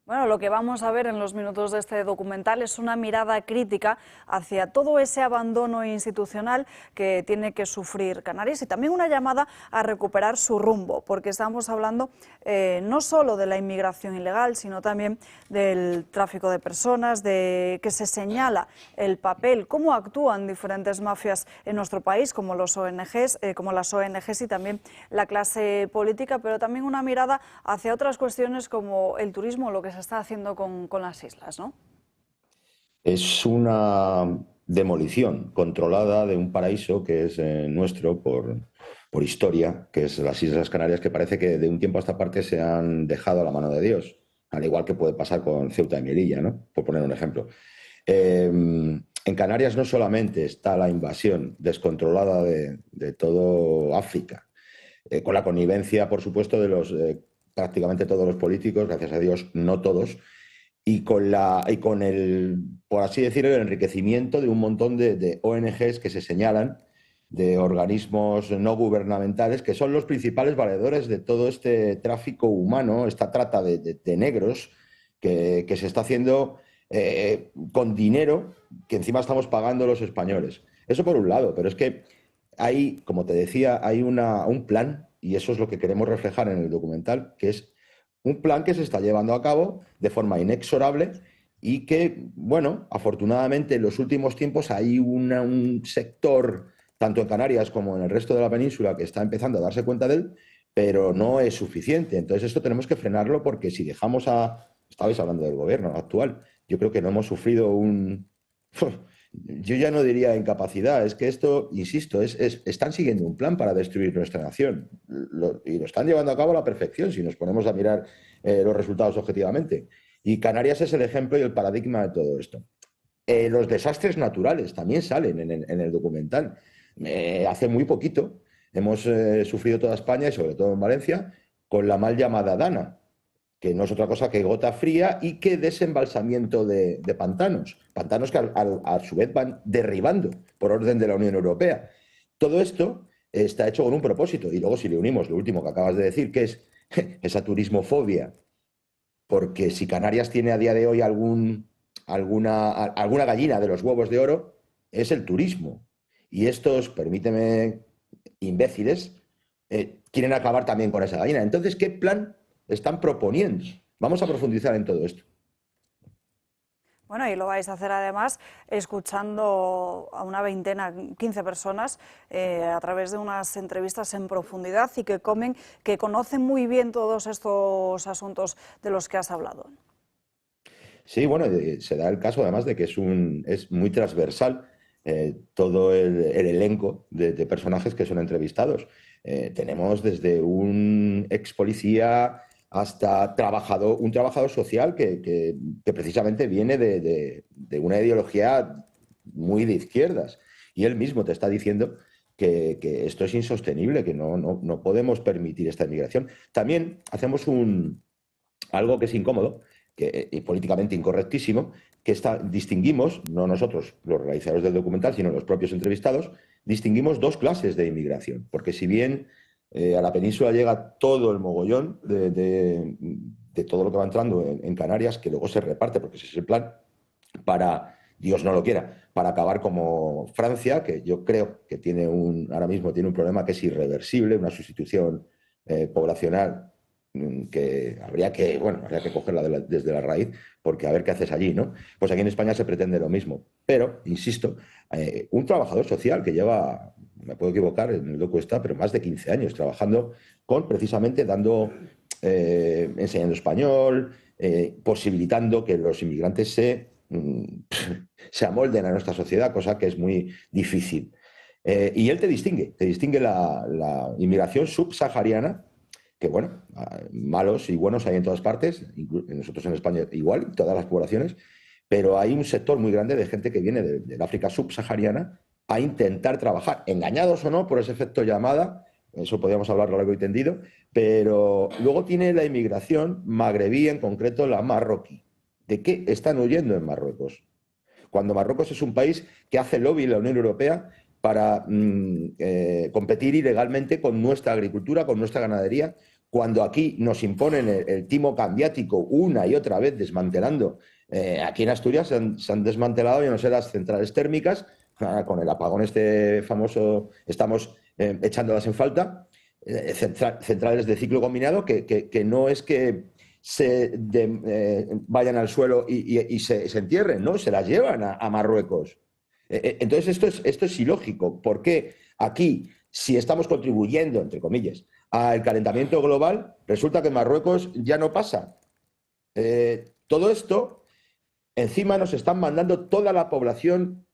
Bueno, lo que vamos a ver en los minutos de este documental es una mirada crítica hacia todo ese abandono institucional que tiene que sufrir Canarias y también una llamada a recuperar su rumbo, porque estamos hablando no solo de la inmigración ilegal, sino también del tráfico de personas, de que se señala el papel, cómo actúan diferentes mafias en nuestro país, como las ONGs y también la clase política, pero también una mirada hacia otras cuestiones como el turismo, lo que se está haciendo con las islas, ¿no? Es una demolición controlada de un paraíso que es nuestro por historia, que es las Islas Canarias, que parece que de un tiempo a esta parte se han dejado a la mano de Dios, al igual que puede pasar con Ceuta y Melilla, ¿no? Por poner un ejemplo. En Canarias no solamente está la invasión descontrolada de todo África, con la connivencia, por supuesto, de prácticamente todos los políticos, gracias a Dios, no todos, y con el, por así decirlo, el enriquecimiento de un montón de ONGs que se señalan, de organismos no gubernamentales, que son los principales valedores de todo este tráfico humano, esta trata de negros, que se está haciendo con dinero que encima estamos pagando los españoles. Eso por un lado, pero es que hay, como te decía, hay un plan, y eso es lo que queremos reflejar en el documental, que es un plan que se está llevando a cabo de forma inexorable y que, bueno, afortunadamente en los últimos tiempos hay un sector, tanto en Canarias como en el resto de la península, que está empezando a darse cuenta de él, pero no es suficiente. Entonces esto tenemos que frenarlo porque si dejamos estabais hablando del gobierno actual, yo creo que no hemos sufrido yo ya no diría incapacidad, es que esto, insisto, están siguiendo un plan para destruir nuestra nación y lo están llevando a cabo a la perfección si nos ponemos a mirar los resultados objetivamente. Y Canarias es el ejemplo y el paradigma de todo esto. Los desastres naturales también salen en el documental. Hace muy poquito hemos sufrido toda España, y sobre todo en Valencia, con la mal llamada Dana, que no es otra cosa que gota fría y que desembalsamiento de pantanos. Pantanos que a su vez van derribando por orden de la Unión Europea. Todo esto está hecho con un propósito. Y luego si le unimos lo último que acabas de decir, que es esa turismofobia, porque si Canarias tiene a día de hoy alguna gallina de los huevos de oro, es el turismo. Y estos, permíteme, imbéciles, quieren acabar también con esa gallina. Entonces, ¿qué plan están proponiendo? Vamos a profundizar en todo esto. Bueno, y lo vais a hacer además escuchando a una veintena, 15 personas a través de unas entrevistas en profundidad y que conocen muy bien todos estos asuntos de los que has hablado. Sí, bueno, se da el caso además de que es muy transversal todo el elenco de personajes que son entrevistados. Tenemos desde un ex policía hasta un trabajador social que precisamente viene de una ideología muy de izquierdas. Y él mismo te está diciendo que esto es insostenible, que no podemos permitir esta inmigración. También hacemos algo que es incómodo y políticamente incorrectísimo, que distinguimos, no nosotros, los realizadores del documental, sino los propios entrevistados, distinguimos dos clases de inmigración. Porque si bien a la península llega todo el mogollón de todo lo que va entrando en Canarias, que luego se reparte, porque ese es el plan, para, Dios no lo quiera, para acabar como Francia, que yo creo que ahora mismo tiene un problema que es irreversible, una sustitución poblacional que habría que cogerla desde la raíz, porque a ver qué haces allí, ¿no? Pues aquí en España se pretende lo mismo. Pero, insisto, un trabajador social que lleva, me puedo equivocar, en el docu está, pero más de 15 años trabajando precisamente enseñando español, posibilitando que los inmigrantes se amolden a nuestra sociedad, cosa que es muy difícil. Y él te distingue la inmigración subsahariana, que bueno, malos y buenos hay en todas partes, nosotros en España igual, en todas las poblaciones, pero hay un sector muy grande de gente que viene del África subsahariana a intentar trabajar, engañados o no por ese efecto llamada, eso podríamos hablarlo largo y tendido, pero luego tiene la inmigración magrebí, en concreto la marroquí. ¿De qué están huyendo en Marruecos? Cuando Marruecos es un país que hace lobby en la Unión Europea para competir ilegalmente con nuestra agricultura, con nuestra ganadería, cuando aquí nos imponen el timo cambiático una y otra vez desmantelando. Aquí en Asturias se han desmantelado, yo no sé, las centrales térmicas, con el apagón este famoso estamos echándolas en falta, centrales de ciclo combinado que no es que vayan al suelo y se entierren, ¿no? Se las llevan a Marruecos. Entonces esto es ilógico. ¿Por qué aquí, si estamos contribuyendo, entre comillas, al calentamiento global, resulta que en Marruecos ya no pasa? Todo esto, encima nos están mandando toda la población.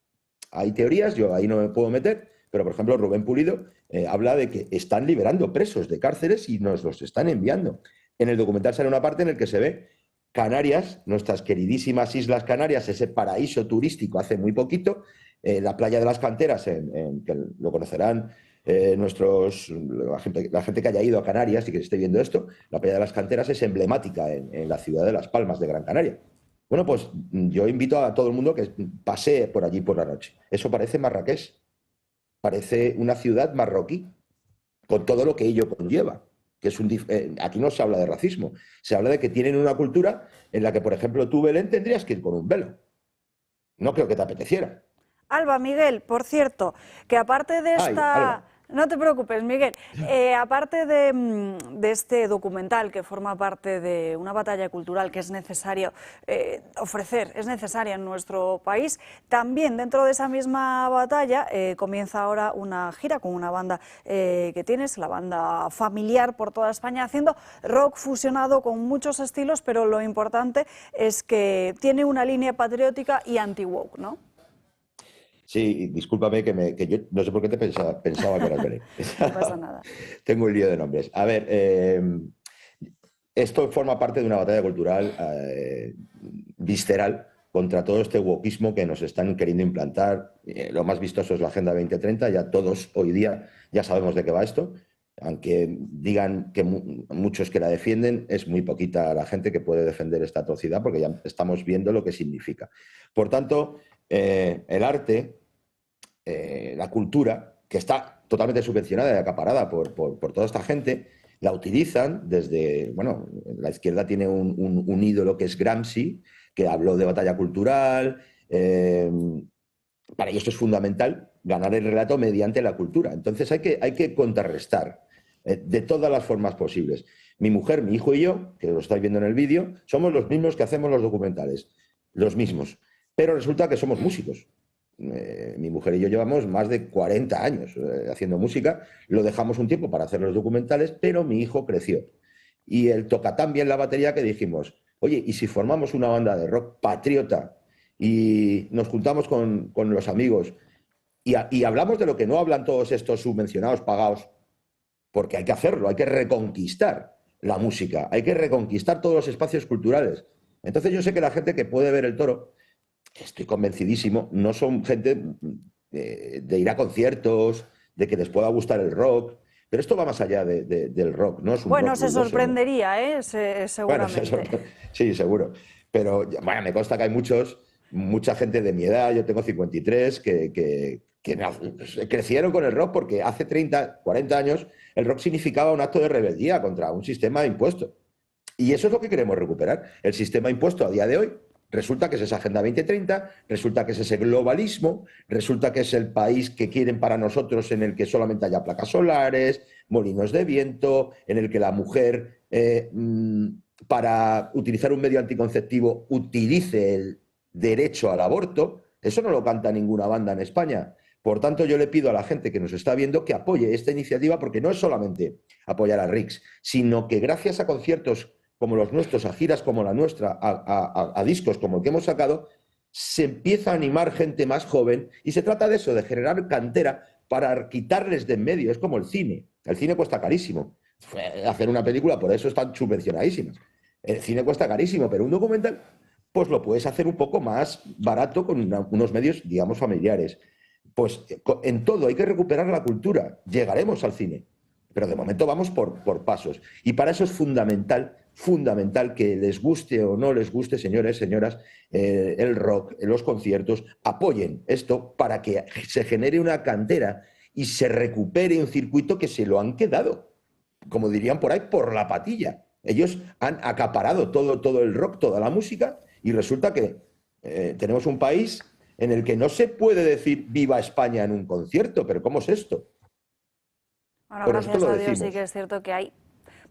Hay teorías, yo ahí no me puedo meter, pero por ejemplo Rubén Pulido habla de que están liberando presos de cárceles y nos los están enviando. En el documental sale una parte en la que se ve Canarias, nuestras queridísimas Islas Canarias, ese paraíso turístico hace muy poquito, la playa de las Canteras, que lo conocerán la gente que haya ido a Canarias y que esté viendo esto, la playa de las Canteras es emblemática en la ciudad de Las Palmas de Gran Canaria. Bueno, pues yo invito a todo el mundo que pasee por allí por la noche. Eso parece Marrakech, parece una ciudad marroquí, con todo lo que ello conlleva. Que es aquí no se habla de racismo, se habla de que tienen una cultura en la que, por ejemplo, tú, Belén, tendrías que ir con un velo. No creo que te apeteciera. Alba, Miguel, por cierto, que aparte de esta... Alba. No te preocupes, Miguel. Aparte de este documental que forma parte de una batalla cultural que es necesario ofrecer, es necesaria en nuestro país, también dentro de esa misma batalla comienza ahora una gira con una banda que tienes, la banda familiar por toda España, haciendo rock fusionado con muchos estilos, pero lo importante es que tiene una línea patriótica y anti-woke, ¿no? Sí, discúlpame que yo no sé por qué te pensaba que eras Belén. No pasa nada. Tengo un lío de nombres. A ver, esto forma parte de una batalla cultural visceral contra todo este wokismo que nos están queriendo implantar. Lo más vistoso es la Agenda 2030, ya todos hoy día ya sabemos de qué va esto. Aunque digan que muchos que la defienden, es muy poquita la gente que puede defender esta atrocidad, porque ya estamos viendo lo que significa. Por tanto, el arte, la cultura, que está totalmente subvencionada y acaparada por toda esta gente, la utilizan desde, bueno, la izquierda tiene un ídolo que es Gramsci, que habló de batalla cultural. Para ellos es fundamental ganar el relato mediante la cultura. Entonces hay que contrarrestar de todas las formas posibles. Mi mujer, mi hijo y yo, que lo estáis viendo en el vídeo, somos los mismos que hacemos los documentales, los mismos. Pero resulta que somos músicos. Mi mujer y yo llevamos más de 40 años haciendo música, lo dejamos un tiempo para hacer los documentales, pero mi hijo creció. Y él toca tan bien la batería que dijimos, oye, ¿y si formamos una banda de rock patriota y nos juntamos con los amigos y hablamos de lo que no hablan todos estos subvencionados pagados? Porque hay que hacerlo, hay que reconquistar la música, hay que reconquistar todos los espacios culturales. Entonces yo sé que la gente que puede ver el Toro, estoy convencidísimo, no son gente de ir a conciertos, de que les pueda gustar el rock, pero esto va más allá del rock, ¿no? Es un bueno, rock se ruidoso, sorprendería, seguramente. Bueno, sí, seguro. Pero bueno, me consta que hay mucha gente de mi edad, yo tengo 53, que crecieron con el rock porque hace 30, 40 años el rock significaba un acto de rebeldía contra un sistema impuesto. Y eso es lo que queremos recuperar. El sistema impuesto a día de hoy resulta que es esa Agenda 2030, resulta que es ese globalismo, resulta que es el país que quieren para nosotros en el que solamente haya placas solares, molinos de viento, en el que la mujer para utilizar un medio anticonceptivo utilice el derecho al aborto. Eso no lo canta ninguna banda en España. Por tanto, yo le pido a la gente que nos está viendo que apoye esta iniciativa, porque no es solamente apoyar a Rix, sino que gracias a conciertos como los nuestros, a giras como la nuestra, a discos como el que hemos sacado, se empieza a animar gente más joven y se trata de eso, de generar cantera para quitarles de en medio. Es como el cine. El cine cuesta carísimo. Hacer una película, por eso están subvencionadísimas. El cine cuesta carísimo, pero un documental pues lo puedes hacer un poco más barato con unos medios, digamos, familiares. Pues en todo hay que recuperar la cultura. Llegaremos al cine, pero de momento vamos por pasos. Y para eso es fundamental que les guste o no les guste, señores, señoras, el rock, los conciertos, apoyen esto para que se genere una cantera y se recupere un circuito que se lo han quedado, como dirían por ahí, por la patilla. Ellos han acaparado todo el rock, toda la música, y resulta que tenemos un país en el que no se puede decir viva España en un concierto, pero ¿cómo es esto? Bueno, gracias a Dios sí que es cierto que hay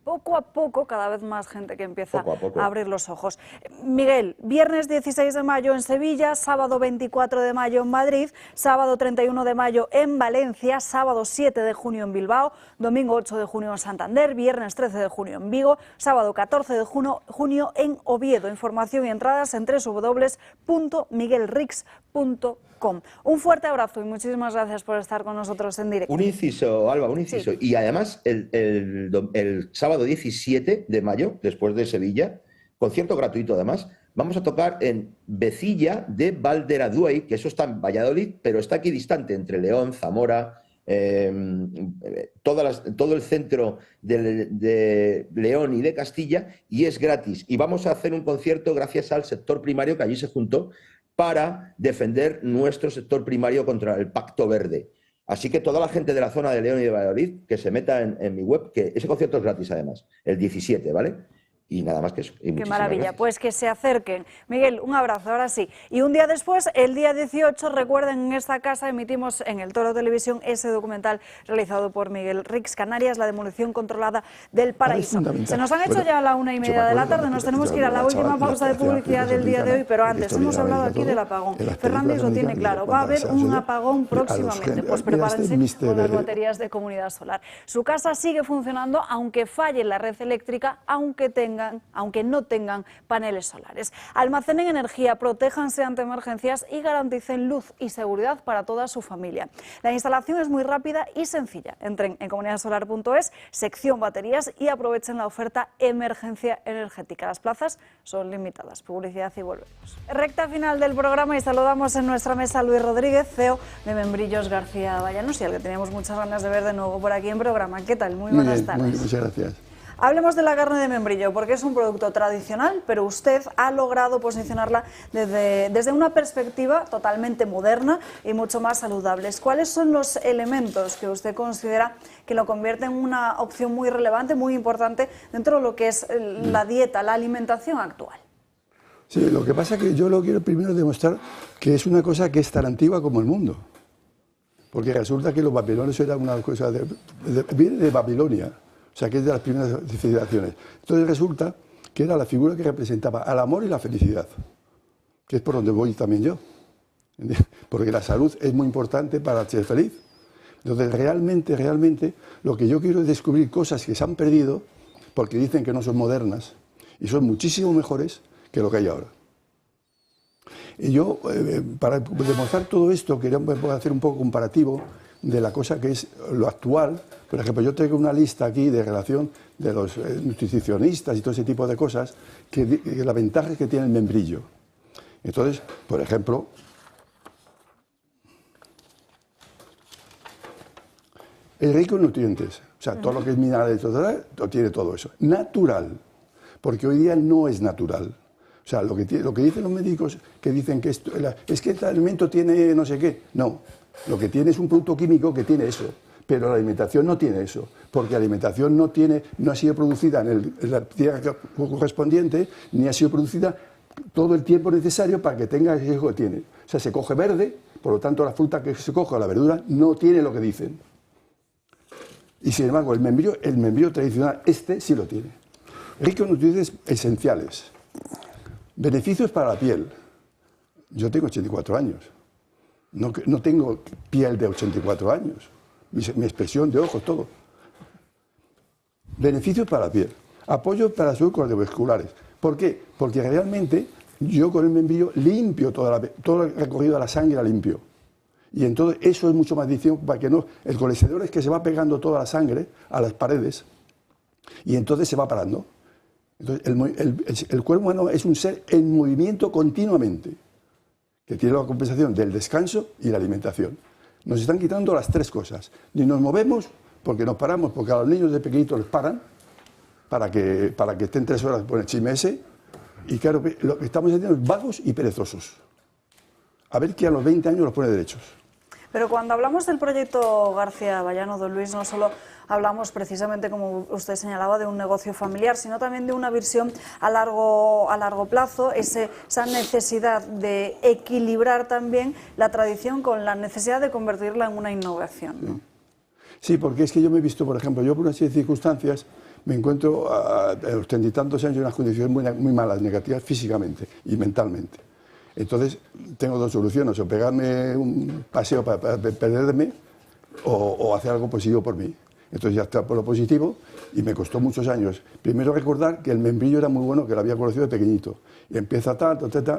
poco a poco cada vez más gente que empieza a abrir los ojos. Miguel, viernes 16 de mayo en Sevilla, sábado 24 de mayo en Madrid, sábado 31 de mayo en Valencia, sábado 7 de junio en Bilbao, domingo 8 de junio en Santander, viernes 13 de junio en Vigo, sábado 14 de junio en Oviedo. Información y entradas en www.miguelrix.com. Un fuerte abrazo y muchísimas gracias por estar con nosotros en directo. Un inciso, Alba, un inciso. Sí. Y además, el sábado 17 de mayo, después de Sevilla, concierto gratuito además, vamos a tocar en Vecilla de Valderaduey, que eso está en Valladolid, pero está aquí distante, entre León, Zamora, todo el centro de León y de Castilla, y es gratis. Y vamos a hacer un concierto gracias al sector primario que allí se juntó para defender nuestro sector primario contra el Pacto Verde. Así que toda la gente de la zona de León y de Valladolid que se meta en mi web, que ese concierto es gratis además, el 17, ¿vale? Y nada más que eso. Qué maravilla, gracias. Pues que se acerquen. Miguel, un abrazo, ahora sí. Y un día después, el día 18, recuerden, en esta casa emitimos en el Toro Televisión ese documental realizado por Miguel Rix, Canarias, la demolición controlada del paraíso. Se nos han hecho ya la 1:30 de la tarde, nos tenemos que ir a la última pausa de publicidad del día de hoy, pero antes hemos hablado aquí del apagón. Fernández lo tiene claro, va a haber un apagón próximamente, pues prepárense con las baterías de Comunidad Solar. Su casa sigue funcionando, aunque falle la red eléctrica, aunque tenga no tengan paneles solares. Almacenen energía, protéjanse ante emergencias y garanticen luz y seguridad para toda su familia. La instalación es muy rápida y sencilla. Entren en comunidadsolar.es, sección baterías y aprovechen la oferta emergencia energética. Las plazas son limitadas. Publicidad y volvemos. Recta final del programa y saludamos en nuestra mesa a Luis Rodríguez, CEO de Membrillos García Avallanos, y al que teníamos muchas ganas de ver de nuevo por aquí en programa. ¿Qué tal? Muy buenas tardes. Muy bien, muchas gracias. Hablemos de la carne de membrillo, porque es un producto tradicional, pero usted ha logrado posicionarla desde una perspectiva totalmente moderna y mucho más saludable. ¿Cuáles son los elementos que usted considera que lo convierten en una opción muy relevante, muy importante dentro de lo que es la dieta, la alimentación actual? Sí, lo que pasa es que yo lo quiero primero demostrar que es una cosa que es tan antigua como el mundo. Porque resulta que los babilonios eran una cosa viene de Babilonia. O sea, que es de las primeras civilizaciones. Entonces resulta que era la figura que representaba al amor y la felicidad, que es por donde voy también yo. Porque la salud es muy importante para ser feliz. Entonces, realmente, lo que yo quiero es descubrir cosas que se han perdido porque dicen que no son modernas y son muchísimo mejores que lo que hay ahora. Y yo, para demostrar todo esto, quería hacer un poco comparativo de la cosa que es lo actual. Por ejemplo, yo tengo una lista aquí de relación de los nutricionistas y todo ese tipo de cosas, que la ventaja que tiene el membrillo. Entonces, por ejemplo, es rico en nutrientes, o sea, todo lo que es minerales, tiene todo eso. Natural, porque hoy día no es natural. O sea, lo que dicen los médicos, que dicen que es que este alimento tiene no sé qué, no. Lo que tiene es un producto químico que tiene eso, pero la alimentación no tiene eso, porque la alimentación no ha sido producida en la tierra correspondiente, ni ha sido producida todo el tiempo necesario para que tenga el riesgo que tiene. O sea, se coge verde, por lo tanto la fruta que se coge o la verdura no tiene lo que dicen. Y sin embargo, el membrillo tradicional, sí lo tiene. Rico en nutrientes esenciales. Beneficios para la piel. Yo tengo 84 años. No tengo piel de 84 años. Mi expresión de ojos, todo. Beneficios para la piel. Apoyo para las salud cardiovasculares. ¿Por qué? Porque realmente yo con el membrillo limpio todo el recorrido de la sangre, la limpio. Y entonces eso es mucho más difícil para que no... El colesterol es que se va pegando toda la sangre a las paredes y entonces se va parando. Entonces el cuerpo humano es un ser en movimiento continuamente, que tiene la compensación del descanso y la alimentación. Nos están quitando las tres cosas. Ni nos movemos porque nos paramos, porque a los niños de pequeñitos les paran para que estén 3 horas por el chisme ese. Y claro, lo que estamos haciendo es vagos y perezosos. A ver que a los 20 años los pone derechos. Pero cuando hablamos del proyecto García Avallano, don Luis, no solo hablamos precisamente, como usted señalaba, de un negocio familiar, sino también de una visión a largo plazo, esa necesidad de equilibrar también la tradición con la necesidad de convertirla en una innovación, ¿no? Sí, porque es que yo me he visto, por ejemplo, yo por una serie de circunstancias me encuentro a los 30 y tantos años en unas condiciones muy malas, negativas físicamente y mentalmente. Entonces, tengo dos soluciones, o pegarme un paseo para perderme o hacer algo positivo por mí. Entonces ya está por lo positivo y me costó muchos años. Primero recordar que el membrillo era muy bueno, que lo había conocido de pequeñito. Y empieza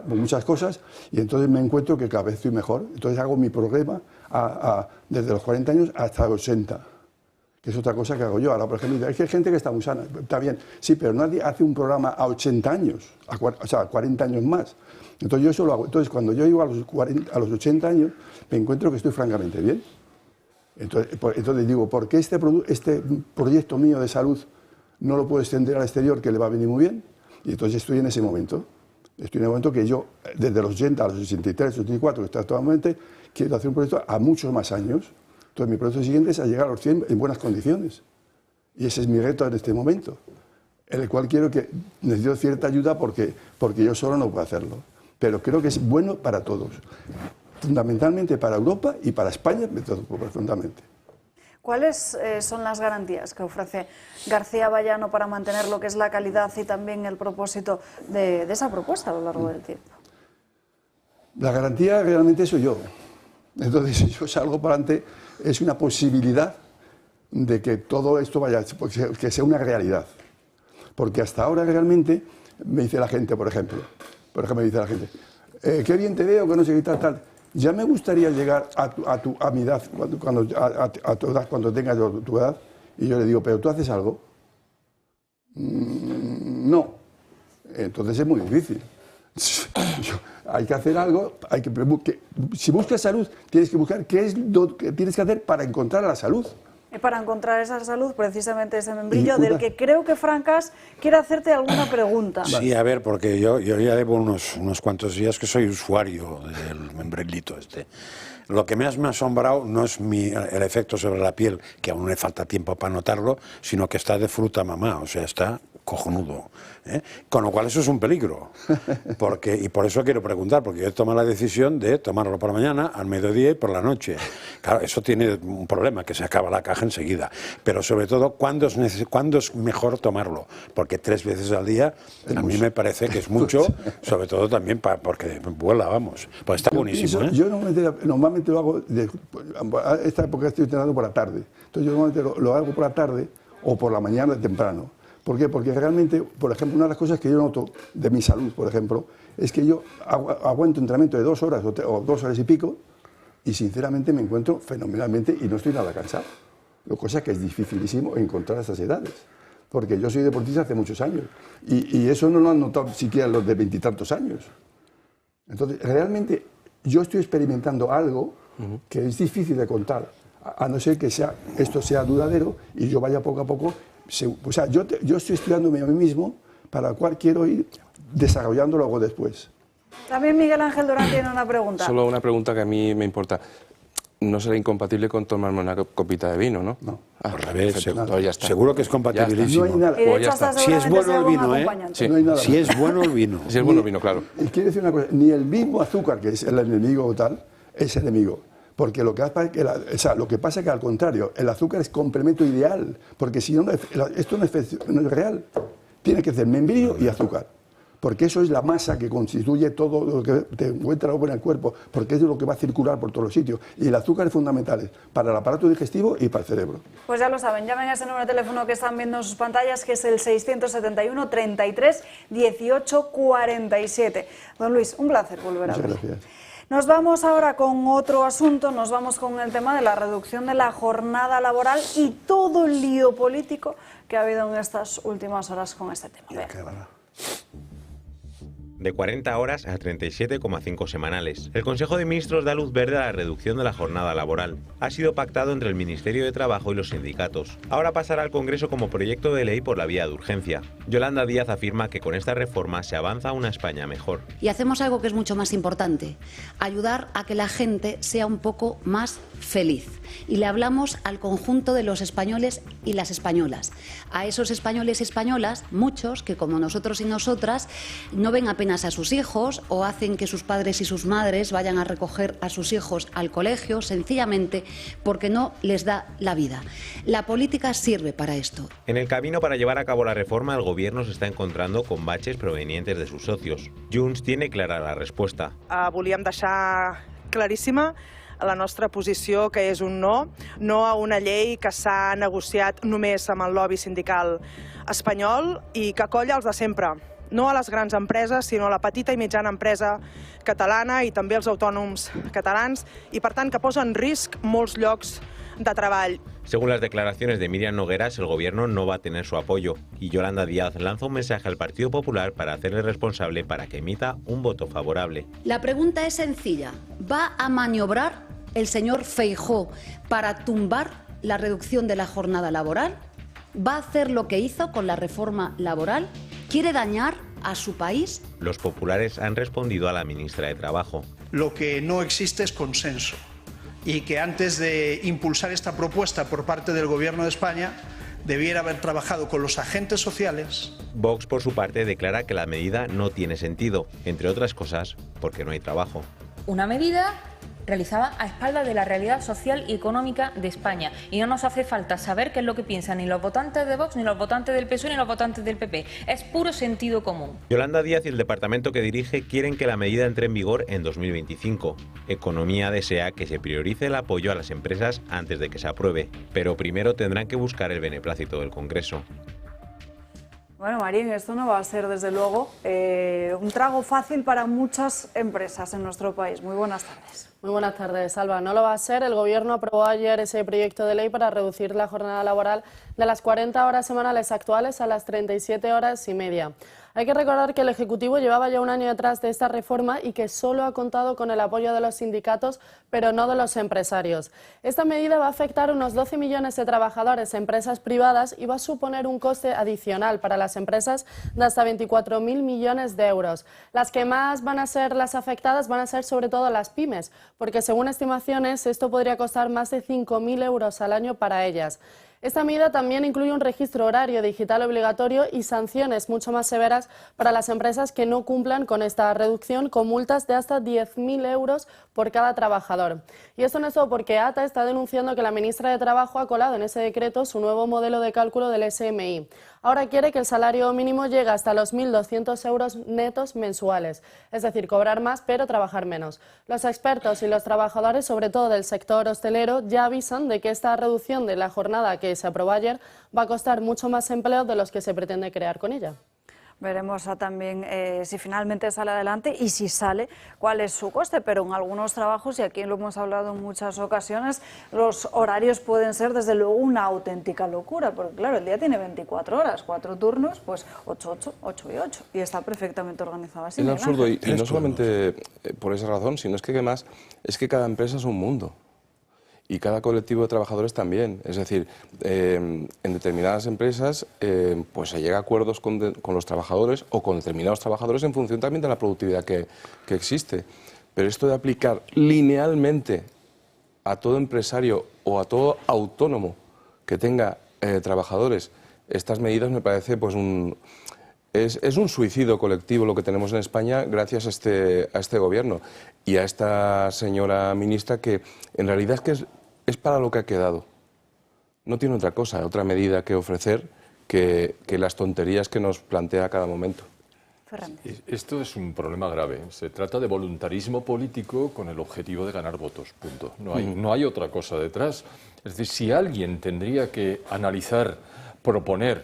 muchas cosas y entonces me encuentro que cada vez estoy mejor. Entonces hago mi programa desde los 40 años hasta los 80, que es otra cosa que hago yo. Ahora, por ejemplo, es que hay gente que está muy sana, está bien, sí, pero nadie hace un programa a 80 años, o sea, a 40 años más. Entonces yo eso lo hago. Entonces cuando yo llego a los 80 años, me encuentro que estoy francamente bien. Entonces digo, ¿por qué este proyecto mío de salud no lo puedo extender al exterior, que le va a venir muy bien? Y entonces estoy en ese momento. Estoy en el momento que yo, desde los 80 a los 83, 84, que está actualmente, quiero hacer un proyecto a muchos más años. Entonces mi proyecto siguiente es a llegar a los 100 en buenas condiciones. Y ese es mi reto en este momento, en el cual necesito cierta ayuda porque yo solo no puedo hacerlo. Pero creo que es bueno para todos. Fundamentalmente para Europa y para España, profundamente. ¿Cuáles son las garantías que ofrece García Avallano para mantener lo que es la calidad y también el propósito de esa propuesta a lo largo del tiempo? La garantía realmente soy yo. Entonces, si yo salgo para adelante, es una posibilidad de que todo esto que sea una realidad. Porque hasta ahora realmente me dice la gente, por ejemplo, me dice la gente, qué bien te veo, que no sé qué tal. Ya me gustaría llegar a mi edad, a tu edad, cuando tengas tu edad, y yo le digo, ¿pero tú haces algo? No. Entonces es muy difícil. Hay que hacer algo, si buscas salud, tienes que buscar qué es lo que tienes que hacer para encontrar la salud. Y para encontrar esa salud, precisamente ese membrillo, del que creo que Francas quiere hacerte alguna pregunta. Sí, a ver, porque yo ya llevo unos cuantos días que soy usuario del membrilito este. Lo que más me ha asombrado no es el efecto sobre la piel, que aún le falta tiempo para notarlo, sino que está de fruta mamá, o sea, está cojonudo, ¿eh? Con lo cual eso es un peligro, y por eso quiero preguntar, porque yo he tomado la decisión de tomarlo por la mañana, al mediodía y por la noche. Claro, eso tiene un problema, que se acaba la caja enseguida, pero sobre todo, ¿cuándo es mejor tomarlo? Porque 3 veces al día a mí me parece que es mucho, sobre todo también porque vuela, vamos, pues está buenísimo, ¿eh? Yo normalmente lo hago, esta época estoy entrenando por la tarde, entonces yo normalmente lo hago por la tarde o por la mañana temprano. ¿Por qué? Porque realmente, por ejemplo, una de las cosas que yo noto de mi salud, por ejemplo, es que yo aguanto entrenamiento de 2 horas o 2 horas y pico y sinceramente me encuentro fenomenalmente y no estoy nada cansado. Lo cosa que es dificilísimo encontrar a estas edades, porque yo soy deportista hace muchos años y eso no lo han notado siquiera los de 20 y tantos años. Entonces, realmente yo estoy experimentando algo que es difícil de contar, a no ser que esto sea duradero y yo vaya poco a poco. O sea, yo estoy estudiándome a mí mismo, para lo cual quiero ir desarrollándolo luego después. También Miguel Ángel Durán tiene una pregunta. Solo una pregunta que a mí me importa. No será incompatible con tomarme una copita de vino, ¿no? No. Al revés, seguro que es compatibilísimo. No hay nada. Pues ya está. Si es bueno el vino, ¿eh? Sí. No hay nada. Si es bueno el vino. Si es bueno el vino, claro. Y quiero decir una cosa, ni el mismo azúcar, que es el enemigo o tal, es enemigo. Porque lo que pasa es que al contrario, el azúcar es complemento ideal, porque si no, esto no es real. Tiene que ser membrillo y azúcar, porque eso es la masa que constituye todo lo que te encuentra luego en el cuerpo, porque es lo que va a circular por todos los sitios. Y el azúcar es fundamental para el aparato digestivo y para el cerebro. Pues ya lo saben, llamen a ese número de teléfono que están viendo en sus pantallas, que es el 671 33 18 47. Don Luis, un placer volver a ver. Muchas gracias. Nos vamos ahora con otro asunto, nos vamos con el tema de la reducción de la jornada laboral y todo el lío político que ha habido en estas últimas horas con este tema. De 40 horas a 37,5 semanales. El Consejo de Ministros da luz verde a la reducción de la jornada laboral. Ha sido pactado entre el Ministerio de Trabajo y los sindicatos. Ahora pasará al Congreso como proyecto de ley por la vía de urgencia. Yolanda Díaz afirma que con esta reforma se avanza a una España mejor. Y hacemos algo que es mucho más importante, ayudar a que la gente sea un poco más feliz. Y le hablamos al conjunto de los españoles y las españolas. A esos españoles y españolas, muchos que como nosotros y nosotras no ven apenas a sus hijos o hacen que sus padres y sus madres vayan a recoger a sus hijos al colegio sencillamente porque no les da la vida. La política sirve para esto. En el camino para llevar a cabo la reforma, el Gobierno se está encontrando con baches provenientes de sus socios. Junts tiene clara la respuesta. Volíem deixar claríssima la nostra posició, que és un no a una llei que s'ha negociat només amb el lobby sindical espanyol i que colla els de sempre. No a les grans empreses, sinó a la petita i mitjana empresa catalana i també als autònoms catalans i, per tant, que posa en risc molts llocs de treball. Según las declaraciones de Miriam Nogueras, el Gobierno no va a tener su apoyo y Yolanda Díaz lanza un mensaje al Partido Popular para hacerle responsable para que emita un voto favorable. La pregunta es sencilla. ¿Va a maniobrar el señor Feijóo para tumbar la reducción de la jornada laboral? ¿Va a hacer lo que hizo con la reforma laboral? ¿Quiere dañar a su país? Los populares han respondido a la ministra de Trabajo. Lo que no existe es consenso y que antes de impulsar esta propuesta por parte del Gobierno de España debiera haber trabajado con los agentes sociales. Vox, por su parte, declara que la medida no tiene sentido, entre otras cosas, porque no hay trabajo. Una medida realizada a espaldas de la realidad social y económica de España. Y no nos hace falta saber qué es lo que piensan ni los votantes de Vox, ni los votantes del PSOE, ni los votantes del PP. Es puro sentido común. Yolanda Díaz y el departamento que dirige quieren que la medida entre en vigor en 2025. Economía desea que se priorice el apoyo a las empresas antes de que se apruebe, pero primero tendrán que buscar el beneplácito del Congreso. Bueno, Marín, esto no va a ser, desde luego, un trago fácil para muchas empresas en nuestro país. Muy buenas tardes. Muy buenas tardes, Alba. No lo va a ser. El Gobierno aprobó ayer ese proyecto de ley para reducir la jornada laboral de las 40 horas semanales actuales a las 37 horas y media. Hay que recordar que el Ejecutivo llevaba ya un año detrás de esta reforma y que solo ha contado con el apoyo de los sindicatos, pero no de los empresarios. Esta medida va a afectar a unos 12 millones de trabajadores en empresas privadas y va a suponer un coste adicional para las empresas de hasta 24.000 millones de euros. Las que más van a ser las afectadas van a ser sobre todo las pymes, porque según estimaciones esto podría costar más de 5.000 euros al año para ellas. Esta medida también incluye un registro horario digital obligatorio y sanciones mucho más severas para las empresas que no cumplan con esta reducción, con multas de hasta 10.000 euros por cada trabajador. Y esto no es todo, porque ATA está denunciando que la ministra de Trabajo ha colado en ese decreto su nuevo modelo de cálculo del SMI. Ahora quiere que el salario mínimo llegue hasta los 1.200 euros netos mensuales, es decir, cobrar más pero trabajar menos. Los expertos y los trabajadores, sobre todo del sector hostelero, ya avisan de que esta reducción de la jornada que se aprobó ayer va a costar mucho más empleo de los que se pretende crear con ella. Veremos también si finalmente sale adelante y si sale, cuál es su coste, pero en algunos trabajos, y aquí lo hemos hablado en muchas ocasiones, los horarios pueden ser desde luego una auténtica locura, porque claro, el día tiene 24 horas, 4 turnos, pues 8 y 8, y está perfectamente organizado así. Es absurdo, y no solamente por esa razón, sino es que además es que cada empresa es un mundo. Y cada colectivo de trabajadores también. Es decir, en determinadas empresas pues se llega a acuerdos con los trabajadores o con determinados trabajadores en función también de la productividad que existe. Pero esto de aplicar linealmente a todo empresario o a todo autónomo que tenga trabajadores estas medidas me parece pues es un suicidio colectivo lo que tenemos en España gracias a este gobierno y a esta señora ministra que en realidad es para lo que ha quedado. No tiene otra cosa, otra medida que ofrecer que las tonterías que nos plantea a cada momento. Esto es un problema grave. Se trata de voluntarismo político con el objetivo de ganar votos, punto. No hay otra cosa detrás. Es decir, si alguien tendría que analizar, proponer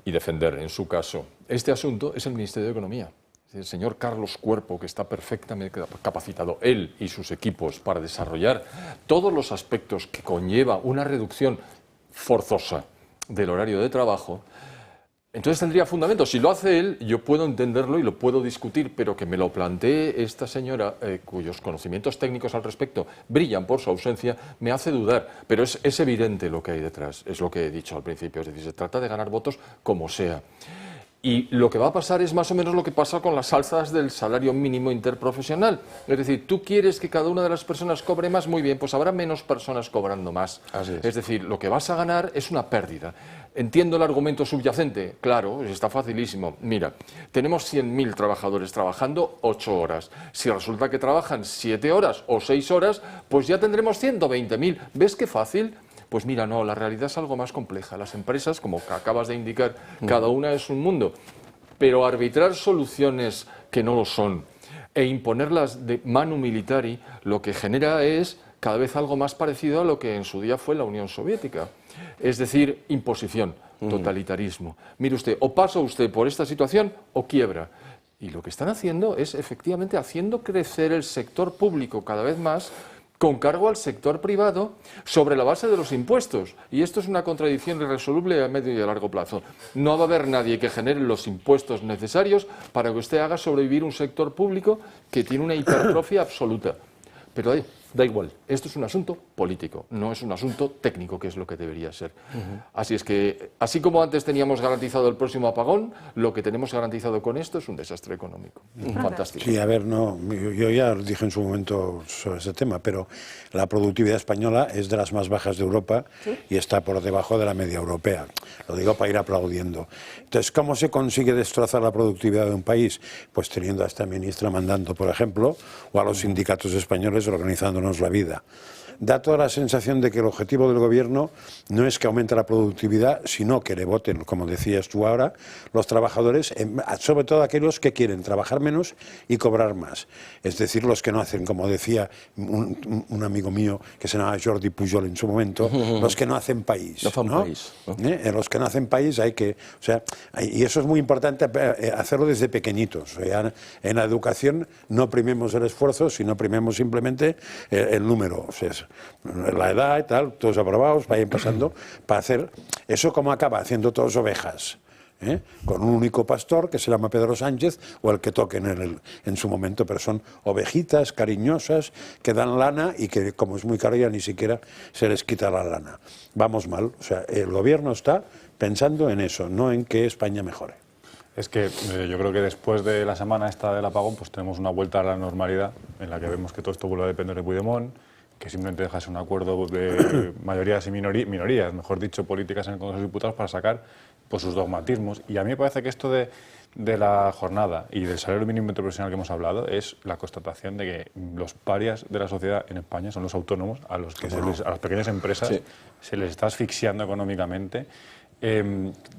y defender, en su caso, este asunto, es el Ministerio de Economía. El señor Carlos Cuerpo, que está perfectamente capacitado, él y sus equipos, para desarrollar todos los aspectos que conlleva una reducción forzosa del horario de trabajo, entonces tendría fundamento. Si lo hace él, yo puedo entenderlo y lo puedo discutir, pero que me lo plantee esta señora, cuyos conocimientos técnicos al respecto brillan por su ausencia, me hace dudar. Pero es evidente lo que hay detrás, es lo que he dicho al principio, es decir, se trata de ganar votos como sea. Y lo que va a pasar es más o menos lo que pasa con las alzas del salario mínimo interprofesional. Es decir, tú quieres que cada una de las personas cobre más, muy bien, pues habrá menos personas cobrando más. Así es. Es decir, lo que vas a ganar es una pérdida. Entiendo el argumento subyacente, claro, está facilísimo. Mira, tenemos 100.000 trabajadores trabajando 8 horas. Si resulta que trabajan 7 horas o 6 horas, pues ya tendremos 120.000. ¿Ves qué fácil? Pues mira, no, la realidad es algo más compleja. Las empresas, como acabas de indicar, cada una es un mundo. Pero arbitrar soluciones que no lo son e imponerlas de manu militari, lo que genera es cada vez algo más parecido a lo que en su día fue la Unión Soviética. Es decir, imposición, totalitarismo. Mire usted, o pasa usted por esta situación o quiebra. Y lo que están haciendo es efectivamente haciendo crecer el sector público cada vez más, con cargo al sector privado sobre la base de los impuestos. Y esto es una contradicción irresoluble a medio y a largo plazo. No va a haber nadie que genere los impuestos necesarios para que usted haga sobrevivir un sector público que tiene una hipertrofia absoluta. Pero da igual, esto es un asunto político, no es un asunto técnico, que es lo que debería ser. Así es que, así como antes teníamos garantizado el próximo apagón, lo que tenemos garantizado con esto es un desastre económico. Fantástico. Sí, a ver, no, yo ya dije en su momento sobre ese tema, pero la productividad española es de las más bajas de Europa y está por debajo de la media europea. Lo digo para ir aplaudiendo. Entonces, ¿cómo se consigue destrozar la productividad de un país? Pues teniendo a esta ministra mandando, por ejemplo, o a los sindicatos españoles organizándonos la vida. da toda la sensación de que el objetivo del gobierno no es que aumente la productividad, sino que le voten, como decías tú ahora, los trabajadores, sobre todo aquellos que quieren trabajar menos y cobrar más. Es decir, los que no hacen, como decía un amigo mío que se llamaba Jordi Pujol en su momento, los que no hacen país. No fan país, ¿no? Los que no hacen país hay que... O sea, y eso es muy importante hacerlo desde pequeñitos. O sea, en la educación no primemos el esfuerzo, sino primemos simplemente el número. O sea, la edad y tal, todos aprobados, vayan pasando, para hacer... Eso como acaba, haciendo todos ovejas. Con un único pastor que se llama Pedro Sánchez o el que toquen en su momento, pero son ovejitas cariñosas que dan lana y que como es muy caro ya ni siquiera se les quita la lana. Vamos mal, o sea, el gobierno está pensando en eso, no en que España mejore. Es que yo creo que después de la semana esta del apagón pues tenemos una vuelta a la normalidad en la que vemos que todo esto vuelve a depender de Puigdemont, que simplemente dejas un acuerdo de mayorías y minorías, mejor dicho, políticas en el Congreso de Diputados para sacar pues, sus dogmatismos. Y a mí me parece que esto de la jornada y del salario mínimo interprofesional que hemos hablado es la constatación de que los parias de la sociedad en España son los autónomos, a los que a las pequeñas empresas se les está asfixiando económicamente.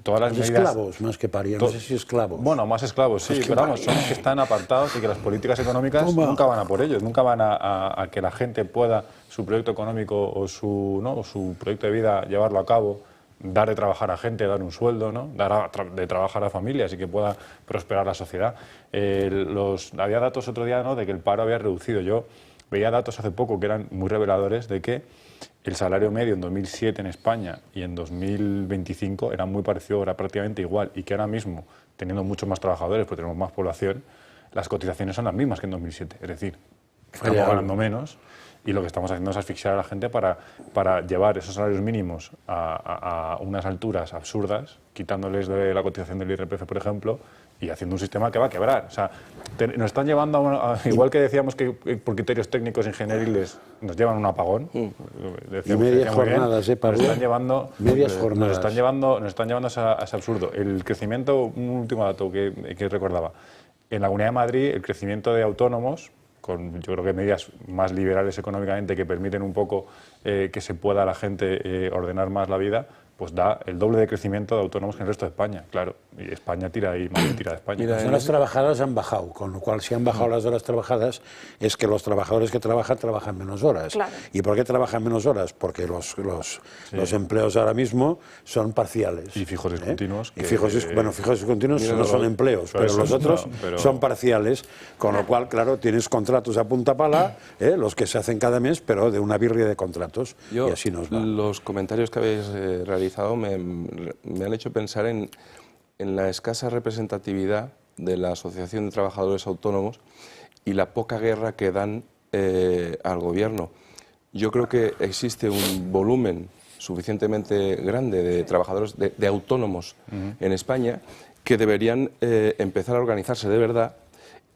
Todas las medidas, esclavos más que parias, no sé si esclavos. Bueno, más esclavos, sí, pero vamos, son los que están apartados y que las políticas económicas nunca van a por ellos, nunca van a que la gente pueda su proyecto económico o su proyecto de vida llevarlo a cabo, dar de trabajar a gente, dar un sueldo, ¿no? Dar de trabajar a familias y que pueda prosperar la sociedad. Había datos otro día, ¿no?, de que el paro había reducido. Yo veía datos hace poco que eran muy reveladores de que el salario medio en 2007 en España y en 2025 era muy parecido, era prácticamente igual, y que ahora mismo, teniendo muchos más trabajadores, porque tenemos más población, las cotizaciones son las mismas que en 2007. Es decir, estamos ganando menos y lo que estamos haciendo es asfixiar a la gente para llevar esos salarios mínimos a unas alturas absurdas, quitándoles de la cotización del IRPF, por ejemplo, y haciendo un sistema que va a quebrar. O sea, nos están llevando igual que decíamos que por criterios técnicos ingenieriles nos llevan a un apagón. Y medias jornadas, Pablo. Nos están llevando, medias jornadas. Nos están llevando a ese absurdo. El crecimiento, un último dato que recordaba, en la Comunidad de Madrid el crecimiento de autónomos, con yo creo que medidas más liberales económicamente que permiten un poco que se pueda la gente ordenar más la vida, pues da el doble de crecimiento de autónomos que en el resto de España, claro. Y España tira y Madrid tira de España. Las horas trabajadas han bajado, con lo cual si han bajado las horas trabajadas es que los trabajadores que trabajan menos horas. Claro. ¿Y por qué trabajan menos horas? Porque los empleos ahora mismo son parciales. Y fijos discontinuos. Y fijos discontinuos no son empleos, pero los otros son parciales, con lo cual, claro, tienes contratos a punta pala, los que se hacen cada mes, pero de una birria de contratos. Y así nos va. Los comentarios que habéis realizado me han hecho pensar en la escasa representatividad de la Asociación de Trabajadores Autónomos y la poca guerra que dan al gobierno. Yo creo que existe un volumen suficientemente grande de trabajadores, de autónomos en España, que deberían empezar a organizarse de verdad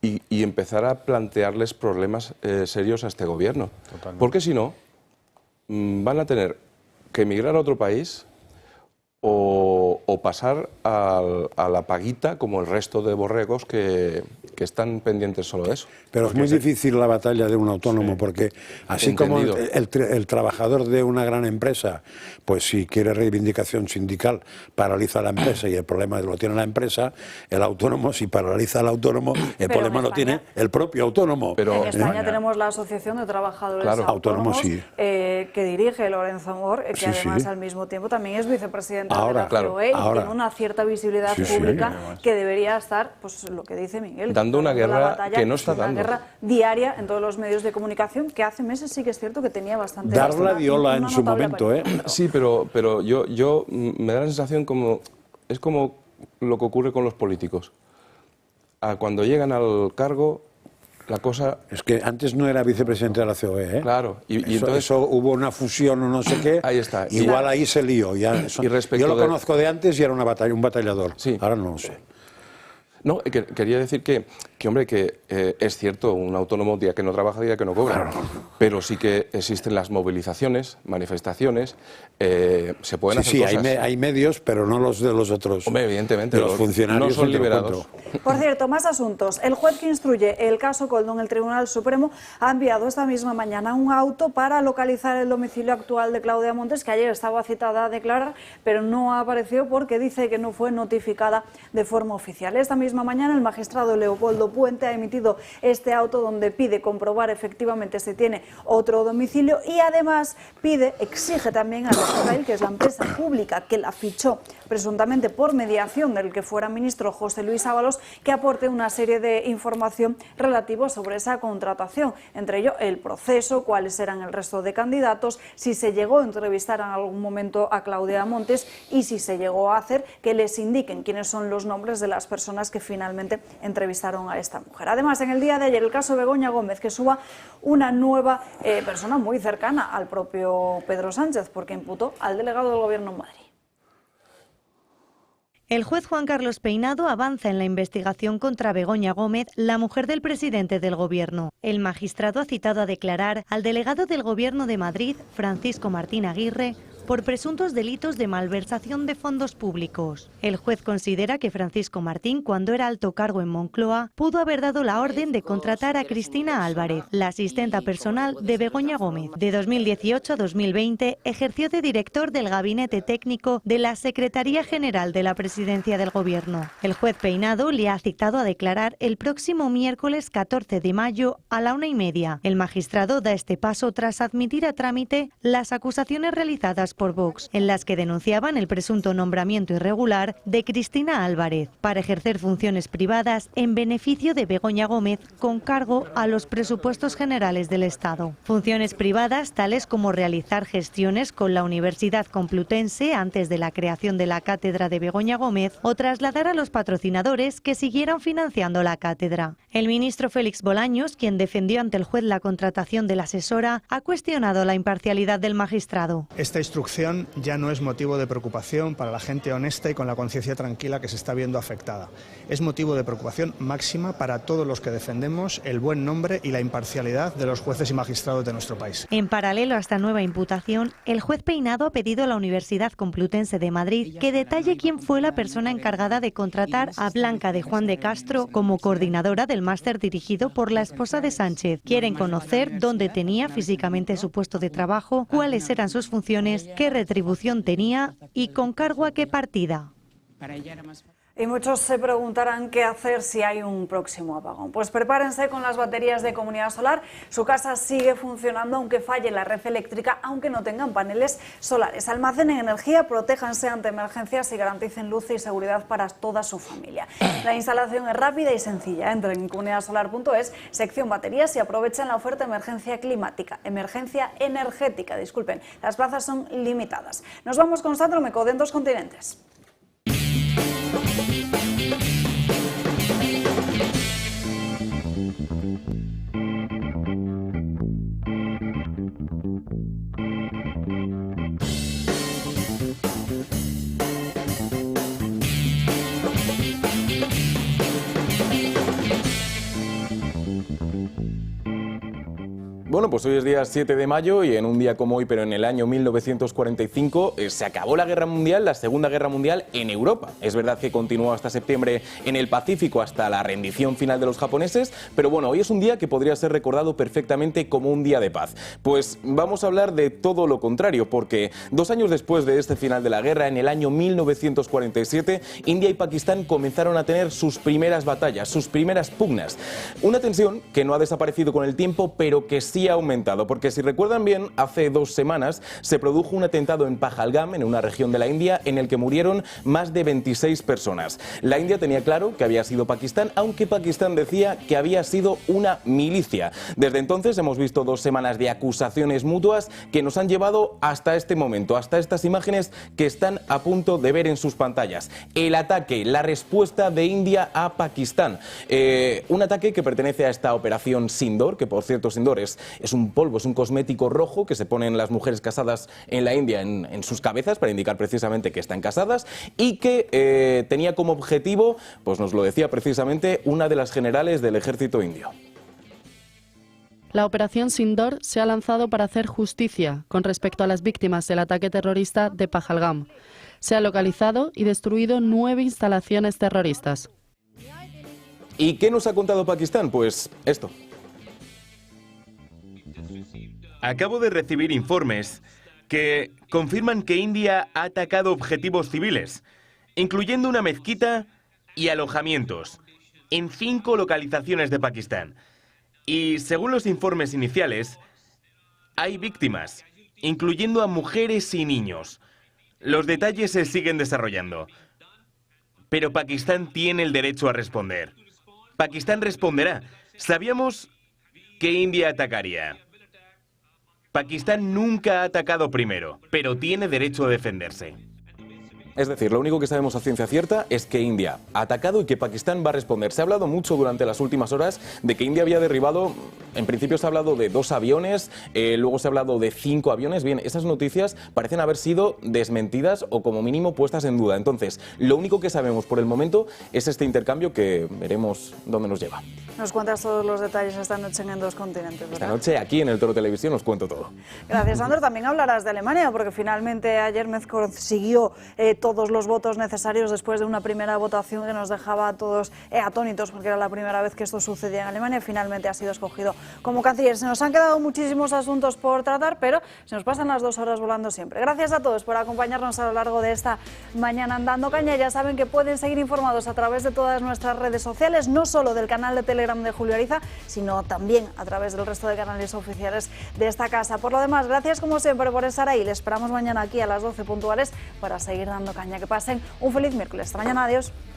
y empezar a plantearles problemas serios a este gobierno. Totalmente. Porque si no, van a tener que emigrar a otro país o pasar a la paguita como el resto de borregos que están pendientes solo de eso. Pero es muy difícil la batalla de un autónomo, porque así como el trabajador de una gran empresa, pues si quiere reivindicación sindical, paraliza la empresa y el problema lo tiene la empresa, el autónomo, si paraliza al autónomo, el problema lo tiene el propio autónomo. Pero en España tenemos la Asociación de Trabajadores Autónomos que dirige Lorenzo Amor, que además al mismo tiempo también es vicepresidente de la COE y tiene una cierta visibilidad pública que debería estar, pues lo que dice Miguel, dando una guerra que no está dando. Una guerra diaria en todos los medios de comunicación, que hace meses sí que es cierto que tenía bastante... Darla diola en su momento, Sí, pero yo me da la sensación es como lo que ocurre con los políticos. Cuando llegan al cargo, la cosa... Es que antes no era vicepresidente de la COE, ¿eh? Claro. Y entonces hubo una fusión o no sé qué. Ahí está. Igual ahí se lió. Yo lo conozco de antes y era un batallador. Sí. Ahora no lo sé. No, quería decir que Que hombre, que es cierto, un autónomo día que no trabaja, día que no cobra, pero sí que existen las movilizaciones, manifestaciones, se pueden hacer cosas. Sí, hay medios, pero no los de los otros. Hombre, evidentemente, de los funcionarios no son liberados. Por cierto, más asuntos. El juez que instruye el caso Koldo en el Tribunal Supremo ha enviado esta misma mañana un auto para localizar el domicilio actual de Claudia Montes, que ayer estaba citada a declarar, pero no ha aparecido porque dice que no fue notificada de forma oficial. Esta misma mañana el magistrado Leopoldo Puente ha emitido este auto donde pide comprobar efectivamente si tiene otro domicilio y además exige también a Israel, que es la empresa pública que la fichó presuntamente por mediación del que fuera ministro José Luis Ábalos, que aporte una serie de información relativa sobre esa contratación, entre ello el proceso, cuáles eran el resto de candidatos, si se llegó a entrevistar en algún momento a Claudia Montes y si se llegó a hacer, que les indiquen quiénes son los nombres de las personas que finalmente entrevistaron a esta mujer. Además, en el día de ayer, el caso Begoña Gómez, que suba una nueva persona muy cercana al propio Pedro Sánchez, porque imputó al delegado del Gobierno en Madrid. El juez Juan Carlos Peinado avanza en la investigación contra Begoña Gómez, la mujer del presidente del Gobierno. El magistrado ha citado a declarar al delegado del Gobierno de Madrid, Francisco Martín Aguirre, por presuntos delitos de malversación de fondos públicos. El juez considera que Francisco Martín, cuando era alto cargo en Moncloa, pudo haber dado la orden de contratar a Cristina Álvarez, la asistenta personal de Begoña Gómez. De 2018 a 2020 ejerció de director del Gabinete Técnico de la Secretaría General de la Presidencia del Gobierno. El juez Peinado le ha citado a declarar el próximo miércoles 14 de mayo a la 1:30. El magistrado da este paso tras admitir a trámite las acusaciones realizadas por Vox, en las que denunciaban el presunto nombramiento irregular de Cristina Álvarez para ejercer funciones privadas en beneficio de Begoña Gómez con cargo a los presupuestos generales del Estado. Funciones privadas tales como realizar gestiones con la Universidad Complutense antes de la creación de la cátedra de Begoña Gómez o trasladar a los patrocinadores que siguieran financiando la cátedra. El ministro Félix Bolaños, quien defendió ante el juez la contratación de la asesora, ha cuestionado la imparcialidad del magistrado. Esta instrucción ya no es motivo de preocupación para la gente honesta y con la conciencia tranquila que se está viendo afectada. Es motivo de preocupación máxima para todos los que defendemos el buen nombre y la imparcialidad de los jueces y magistrados de nuestro país. En paralelo a esta nueva imputación, el juez Peinado ha pedido a la Universidad Complutense de Madrid que detalle quién fue la persona encargada de contratar a Blanca de Juan de Castro como coordinadora del máster dirigido por la esposa de Sánchez. Quieren conocer dónde tenía físicamente su puesto de trabajo, cuáles eran sus funciones, qué retribución tenía y con cargo a qué partida. Y muchos se preguntarán qué hacer si hay un próximo apagón. Pues prepárense con las baterías de Comunidad Solar. Su casa sigue funcionando aunque falle la red eléctrica, aunque no tengan paneles solares. Almacenen energía, protéjanse ante emergencias y garanticen luz y seguridad para toda su familia. La instalación es rápida y sencilla. Entren en comunidadsolar.es, sección baterías, y aprovechen la oferta emergencia energética. Disculpen, las plazas son limitadas. Nos vamos con Sandro Meco, en Dos Continentes. Bueno, pues hoy es día 7 de mayo y en un día como hoy, pero en el año 1945, se acabó la Guerra Mundial, la Segunda Guerra Mundial en Europa. Es verdad que continuó hasta septiembre en el Pacífico, hasta la rendición final de los japoneses, pero bueno, hoy es un día que podría ser recordado perfectamente como un día de paz. Pues vamos a hablar de todo lo contrario, porque 2 años después de este final de la guerra, en el año 1947, India y Pakistán comenzaron a tener sus primeras batallas, sus primeras pugnas. Una tensión que no ha desaparecido con el tiempo, pero que sí ha aumentado, porque si recuerdan bien, hace 2 semanas se produjo un atentado en Pahalgam, en una región de la India, en el que murieron más de 26 personas. La India tenía claro que había sido Pakistán, aunque Pakistán decía que había sido una milicia. Desde entonces hemos visto 2 semanas de acusaciones mutuas que nos han llevado hasta este momento, hasta estas imágenes que están a punto de ver en sus pantallas. El ataque, la respuesta de India a Pakistán. Un ataque que pertenece a esta operación Sindor, que por cierto Sindor es Es un polvo, es un cosmético rojo que se ponen las mujeres casadas en la India en sus cabezas para indicar precisamente que están casadas y que tenía como objetivo, pues nos lo decía precisamente una de las generales del ejército indio. La operación Sindor se ha lanzado para hacer justicia con respecto a las víctimas del ataque terrorista de Pahalgam. Se han localizado y destruido 9 instalaciones terroristas. ¿Y qué nos ha contado Pakistán? Pues esto. Acabo de recibir informes que confirman que India ha atacado objetivos civiles, incluyendo una mezquita y alojamientos, en 5 localizaciones de Pakistán. Y según los informes iniciales, hay víctimas, incluyendo a mujeres y niños. Los detalles se siguen desarrollando. Pero Pakistán tiene el derecho a responder. Pakistán responderá. Sabíamos que India atacaría. Pakistán nunca ha atacado primero, pero tiene derecho a defenderse. Es decir, lo único que sabemos a ciencia cierta es que India ha atacado y que Pakistán va a responder. Se ha hablado mucho durante las últimas horas de que India había derribado, en principio se ha hablado de 2 aviones, luego se ha hablado de 5 aviones. Bien, esas noticias parecen haber sido desmentidas o como mínimo puestas en duda. Entonces, lo único que sabemos por el momento es este intercambio que veremos dónde nos lleva. Nos cuentas todos los detalles esta noche en Dos Continentes, ¿verdad? Esta noche aquí en el Toro Televisión os cuento todo. Gracias, Sandro. También hablarás de Alemania, porque finalmente ayer Merz consiguió todos los votos necesarios después de una primera votación que nos dejaba a todos atónitos, porque era la primera vez que esto sucedía en Alemania. Finalmente ha sido escogido como canciller. Se nos han quedado muchísimos asuntos por tratar, pero se nos pasan las 2 horas volando siempre. Gracias a todos por acompañarnos a lo largo de esta mañana en Dando Caña. Ya saben que pueden seguir informados a través de todas nuestras redes sociales, no solo del canal de Telegram de Julio Ariza, sino también a través del resto de canales oficiales de esta casa. Por lo demás, gracias como siempre por estar ahí. Les esperamos mañana aquí a las 12 puntuales para seguir dando caña. Que pasen un feliz miércoles. Hasta mañana. Adiós.